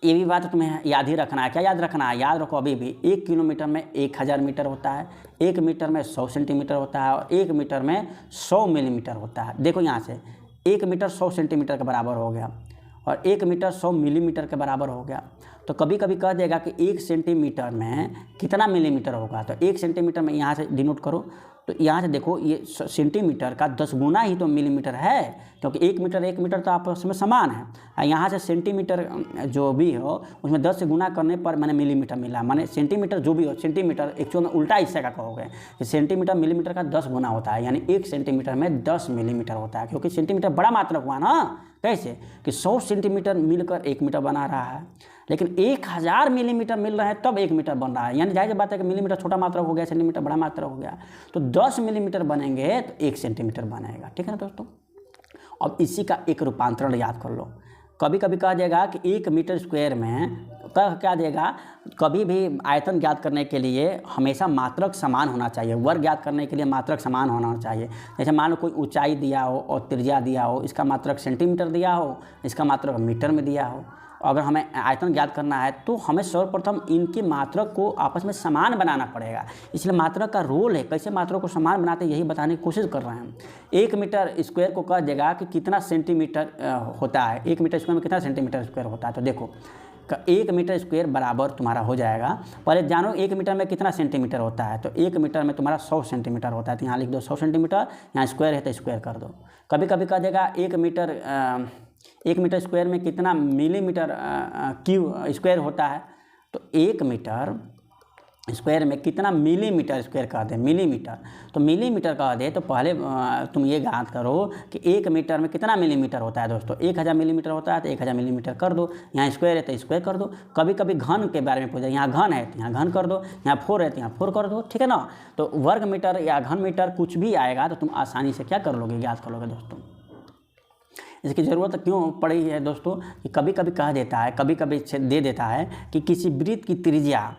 ये भी बात तुम्हें याद ही रखना है। क्या याद रखना है, याद रखो अभी भी 1 किलोमीटर में 1000 मीटर होता है, 1 मीटर में 100 सेंटीमीटर होता है, और 1 मीटर में 100 मिलीमीटर होता है। देखो यहाँ से 1 मीटर 100 सेंटीमीटर के बराबर हो गया, और 1 मीटर 100 मिलीमीटर के बराबर हो गया। तो कभी कभी कह देगा कि 1 सेंटीमीटर में कितना मिलीमीटर होगा, तो 1 सेंटीमीटर में यहाँ से डिनोट करो, तो यहाँ से देखो ये सेंटीमीटर का 10 गुना ही तो मिलीमीटर है, क्योंकि 1 मीटर तो आपस में समान है। यहाँ से सेंटीमीटर जो भी हो उसमें 10 से गुना करने पर मैंने मिलीमीटर मिला, माने सेंटीमीटर जो भी हो, सेंटीमीटर एक्चुअल में उल्टा हिस्से का कहोगे कि सेंटीमीटर मिलीमीटर का 10 गुना होता है, यानी 1 सेंटीमीटर में 10 मिलीमीटर होता है, क्योंकि सेंटीमीटर बड़ा मात्रक हुआ ना। कैसे कि 100 सेंटीमीटर मिलकर 1 मीटर बना रहा है, लेकिन 1000 मिलीमीटर मिल रहा है तब 1 मीटर बन रहा है। यानी जाहिर बात है कि मिलीमीटर छोटा मात्रक हो गया, सेंटीमीटर बड़ा मात्रक हो गया, तो 10 मिलीमीटर बनेंगे तो 1 सेंटीमीटर बनेगा। ठीक है ना दोस्तों। अब इसी का एक रूपांतरण याद कर लो। कभी कभी कहा जाएगा कि 1 मीटर स्क्वायर में क्या देगा, कभी भी आयतन ज्ञात करने के लिए हमेशा मात्रक समान होना चाहिए, वर्ग ज्ञात करने के लिए मात्रक समान होना चाहिए। जैसे मान लो कोई ऊंचाई दिया हो और त्रिज्या दिया हो, इसका मात्रक सेंटीमीटर दिया हो, इसका मात्रक मीटर में दिया हो। अगर हमें आयतन ज्ञात करना है तो हमें सर्वप्रथम इनकी मात्रक को आपस में समान बनाना पड़ेगा। इसलिए मात्रक का रोल है, कैसे मात्रक को समान बनाते हैं यही बताने की कोशिश कर रहे हैं हम। 1 मीटर स्क्वायर को कह देगा कि कितना सेंटीमीटर होता है, 1 मीटर स्क्वायर में कितना सेंटीमीटर स्क्वायर होता है। तो देखो 1 मीटर स्क्वायर बराबर तुम्हारा हो जाएगा, पहले जानो 1 मीटर में कितना सेंटीमीटर होता है। तो 1 मीटर में तुम्हारा 100 सेंटीमीटर होता है, तो यहाँ लिख दो 100 सेंटीमीटर, यहाँ स्क्वायर है तो स्क्वायर कर दो। कभी कभी कह देगा 1 मीटर स्क्वायर में कितना मिलीमीटर क्यूब स्क्वायर होता है। तो 1 मीटर स्क्वायर में कितना मिलीमीटर स्क्वायर कह दे, मिलीमीटर। तो मिलीमीटर कह दे तो पहले तुम ये ज्ञात करो कि 1 मीटर में कितना मिलीमीटर होता है दोस्तों। 1000 मिलीमीटर होता है तो 1000 मिलीमीटर कर दो, यहाँ स्क्वायर है तो स्क्वायर कर दो। कभी कभी घन के बारे में पूछा, यहाँ घन है तो यहाँ घन कर दो, यहाँ 4 है तो यहाँ 4 कर दो। ठीक है ना। तो वर्ग मीटर या घन मीटर कुछ भी आएगा तो तुम आसानी से क्या कर लोगे, ज्ञात कर लोगे दोस्तों। इसकी ज़रूरत क्यों पड़ी है दोस्तों कि कभी कभी कह देता है, कभी कभी दे देता है कि किसी वृत्त की त्रिज्या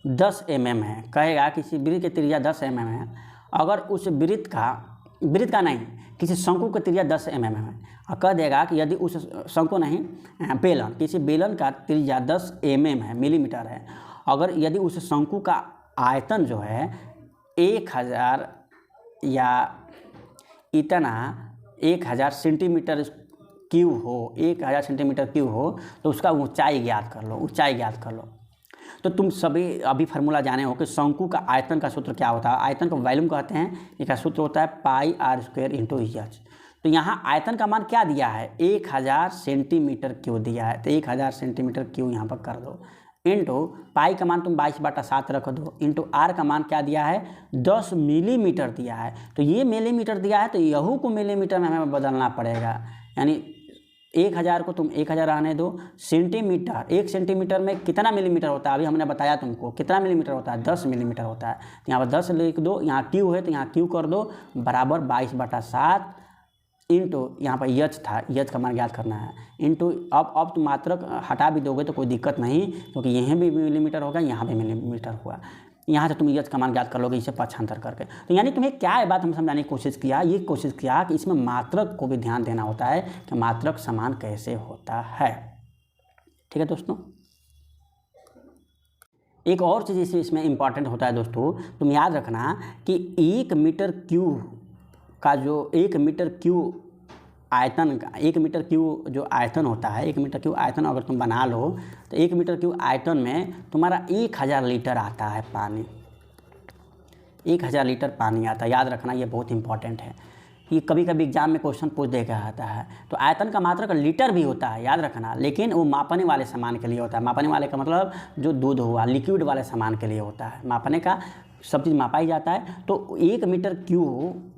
10 mm है, कहेगा किसी वृत्त की त्रिज्या 10 mm है। अगर उस वृत्त का नहीं, किसी शंकु की त्रिज्या 10 mm है, और कह देगा कि यदि उस शंकु नहीं बेलन, किसी बेलन का त्रिज्या 10 mm है, मिलीमीटर है, अगर यदि उस शंकु का आयतन जो है 1000 या इतना 1000 सेंटीमीटर क्यूब हो, 1000 सेंटीमीटर क्यूब हो, तो उसका ऊंचाई ज्ञात कर लो, ऊंचाई ज्ञात कर लो। तो तुम सभी अभी फार्मूला जाने हो कि शंकु का आयतन का सूत्र क्या होता है। आयतन को वॉल्यूम कहते हैं, इसका सूत्र होता है पाई r स्क्वायर इंटू एच। तो यहाँ आयतन का मान क्या दिया है, 1000 सेंटीमीटर क्यूब दिया है, तो 1000 सेंटीमीटर क्यूब यहाँ पर कर दो, इंटू पाई का मान तुम 22/7 रख दो, इंटू आर का मान क्या दिया है 10 मिलीमीटर दिया है। तो ये मिलीमीटर दिया है तो यहू को मिलीमीटर में हमें बदलना पड़ेगा। यानी 1000 को तुम 1000 रहने दो, सेंटीमीटर 1 सेंटीमीटर में कितना मिलीमीटर होता है, अभी हमने बताया तुमको कितना मिलीमीटर होता है, 10 मिलीमीटर होता है। तो यहाँ पर 10 लिख दो, यहाँ क्यू है तो यहाँ क्यू कर दो, बराबर 22/7 इंटू यहाँ पर एच था, एच का मान ज्ञात करना है, इंटू अब तुम मात्रक हटा भी दोगे तो कोई दिक्कत नहीं, क्योंकि यहाँ भी मिलीमीटर होगा, यहाँ भी मिलीमीटर हुआ। यहाँ से तुम एच का मान ज्ञात कर लोगे इसे पक्षांतर करके। तो यानी तुम्हें क्या है बात हम समझाने की कोशिश किया, ये कोशिश किया कि इसमें मात्रक को भी ध्यान देना होता है कि मात्रक समान कैसे होता है। ठीक है दोस्तों। एक और चीज़ इसमें इम्पॉर्टेंट होता है दोस्तों, तुम याद रखना कि 1 मीटर क्यूब का जो 1 मीटर क्यूब आयतन का 1 मीटर क्यूब जो आयतन होता है, 1 मीटर क्यूब आयतन अगर तुम बना लो तो 1 मीटर क्यूब आयतन में तुम्हारा 1000 लीटर आता है पानी, 1000 लीटर पानी आता है। याद रखना ये बहुत इंपॉर्टेंट है, ये कभी कभी एग्जाम में क्वेश्चन पूछ देगा आता है। तो आयतन का मात्रक लीटर भी होता है, याद रखना, लेकिन वो मापने वाले सामान के लिए होता है। मापने वाले का मतलब जो दूध हुआ, लिक्विड वाले सामान के लिए होता है, मापने का सब चीज़ मापा ही जाता है। तो 1 मीटर क्यूब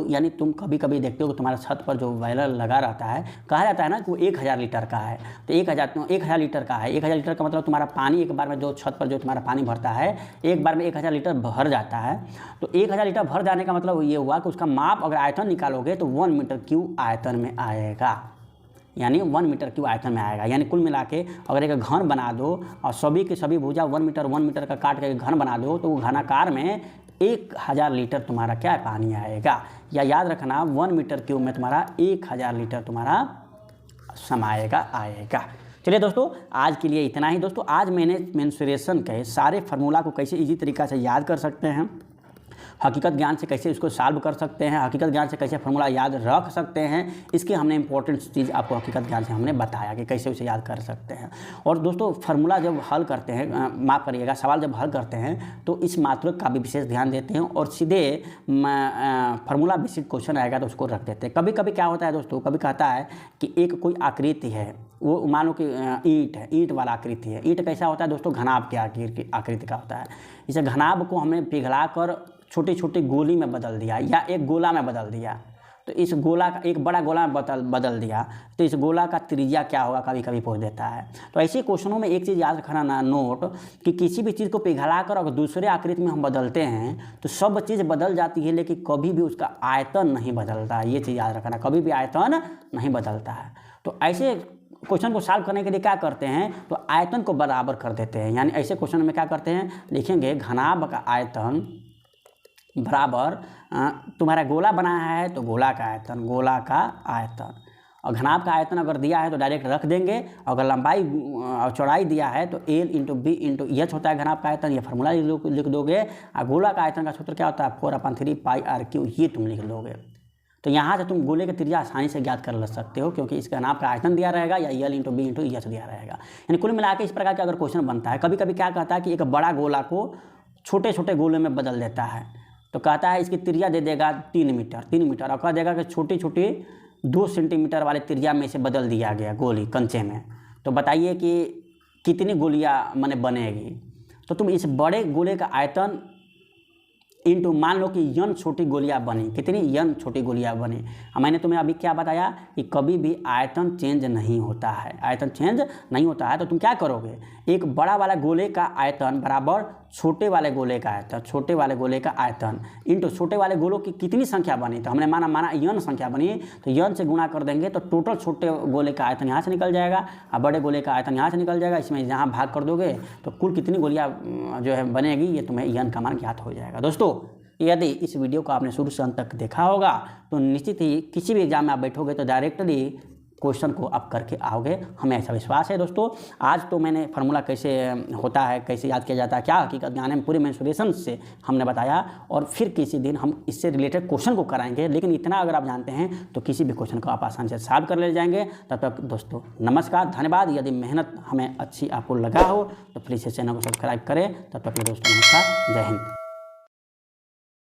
यानी तुम कभी कभी देखते हो कि तुम्हारे छत पर जो बॉयलर लगा रहता है, कहा जाता है ना कि वो 1000 लीटर का है। तो 1000 लीटर का है, 1000 लीटर का मतलब तुम्हारा पानी एक बार में जो छत पर जो तुम्हारा पानी भरता है, एक बार में 1000 लीटर भर जाता है। तो 1000 लीटर भर जाने का मतलब ये हुआ कि उसका माप अगर आयतन निकालोगे तो 1 मीटर क्यूब आयतन में आएगा, यानी 1 मीटर क्यूब आयतन में आएगा। यानी कुल मिला के अगर एक घन बना दो और सभी के सभी भुजा 1 मीटर का काट के घन बना दो, तो वो घनाकार में 1000 लीटर तुम्हारा क्या है पानी आएगा। या याद रखना 1 मीटर क्यूब में तुम्हारा 1000 लीटर तुम्हारा समाएगा आएगा। चलिए दोस्तों, आज के लिए इतना ही दोस्तों। आज मैंने मेंस्ट्रुएशन के सारे फार्मूला को कैसे इजी तरीक़ा से याद कर सकते हैं, हकीकत ज्ञान से कैसे इसको सॉल्व कर सकते हैं, हकीकत ज्ञान से कैसे फार्मूला याद रख सकते हैं, इसकी हमने इंपॉर्टेंट चीज़ आपको हकीकत ज्ञान से हमने बताया कि कैसे उसे याद कर सकते हैं। और दोस्तों फार्मूला जब हल करते हैं, माफ़ करिएगा, सवाल जब हल करते हैं तो इस मात्रक का भी विशेष ध्यान देते हैं और सीधे फार्मूला बेसिक क्वेश्चन आएगा तो उसको रख देते हैं। कभी कभी क्या होता है दोस्तों, कभी कहता है कि एक कोई आकृति है, वो मान लो कि ईंट है, ईंट वाला आकृति है। ईंट कैसा होता है दोस्तों, घनाभ की आकृति का होता है। इसे घनाभ को हमने पिघला कर छोटी छोटी गोली में बदल दिया या एक गोला में बदल दिया, तो इस गोला का एक बड़ा गोला में बदल दिया तो इस गोला का त्रिज्या क्या होगा, कभी कभी पूछ देता है। तो ऐसे क्वेश्चनों में एक चीज़ याद रखना ना, नोट कि किसी भी चीज़ को पिघलाकर अगर दूसरे आकृति में हम बदलते हैं तो सब चीज़ बदल जाती है, लेकिन कभी भी उसका आयतन नहीं बदलता है। ये चीज़ याद रखना, कभी भी आयतन नहीं बदलता है। तो ऐसे क्वेश्चन को सॉल्व करने के लिए क्या करते हैं, तो आयतन को बराबर कर देते हैं। यानी ऐसे क्वेश्चन में क्या करते हैं, लिखेंगे घनाभ का आयतन बराबर तुम्हारा गोला बनाया है तो गोला का आयतन, गोला का आयतन, और घनाभ का आयतन अगर दिया है तो डायरेक्ट रख देंगे। अगर लंबाई और चौड़ाई दिया है तो L into B into H होता है घनाभ का आयतन, ये फार्मूला लिख दोगे। और गोला का आयतन का सूत्र क्या होता है, 4/3 पाई आर क्यू, ये तुम लिख दोगे। तो यहाँ से तुम गोले की त्रिज्या आसानी से ज्ञात कर सकते हो, क्योंकि इसका घनाभ का आयतन दिया रहेगा या L into B into H दिया रहेगा। यानी कुल मिला के इस प्रकार का अगर क्वेश्चन बनता है, कभी कभी क्या कहता है कि एक बड़ा गोला को छोटे छोटे गोले में बदल देता है, तो कहता है इसकी त्रिज्या दे देगा 3 मीटर और कह देगा कि छोटी छोटी 2 सेंटीमीटर वाले त्रिज्या में से बदल दिया गया गोली कंचे में, तो बताइए कि कितनी गोलियाँ माने बनेगी। तो तुम इस बड़े गोले का आयतन इंटू मान लो कि n छोटी गोलियाँ बनी, कितनी n छोटी गोलियाँ बनी। मैंने तुम्हें अभी क्या बताया कि कभी भी आयतन चेंज नहीं होता है, आयतन चेंज नहीं होता है। तो तुम क्या करोगे, एक बड़ा वाला गोले का आयतन बराबर छोटे वाले गोले का आयतन, छोटे वाले गोले का आयतन इंटू छोटे वाले गोलों की कितनी संख्या बनी, तो हमने माना n संख्या बनी, तो n से गुणा कर देंगे तो टोटल छोटे गोले का आयतन यहाँ से निकल जाएगा और बड़े गोले का आयतन यहाँ से निकल जाएगा। इसमें यहाँ भाग कर दोगे तो कुल कितनी गोलियाँ जो है बनेगी, ये तुम्हें n का मान ज्ञात हो जाएगा। दोस्तों यदि इस वीडियो को आपने शुरू से अंत तक देखा होगा तो निश्चित ही किसी भी एग्जाम में आप बैठोगे तो डायरेक्टली क्वेश्चन को आप करके आओगे, हमें ऐसा विश्वास है। दोस्तों आज तो मैंने फार्मूला कैसे होता है, कैसे याद किया जाता है, क्या हकीकत ज्ञान है, पूरे मेंसुरेशन से हमने बताया, और फिर किसी दिन हम इससे रिलेटेड क्वेश्चन को कराएंगे। लेकिन इतना अगर आप जानते हैं तो किसी भी क्वेश्चन को आप आसानी से सॉल्व कर ले जाएंगे। तब तक दोस्तों नमस्कार, धन्यवाद। यदि मेहनत हमें अच्छी आपको लगा हो तो प्लीज़ इस चैनल को सब्सक्राइब करें। तब तक दोस्तों नमस्कार, जय हिंद।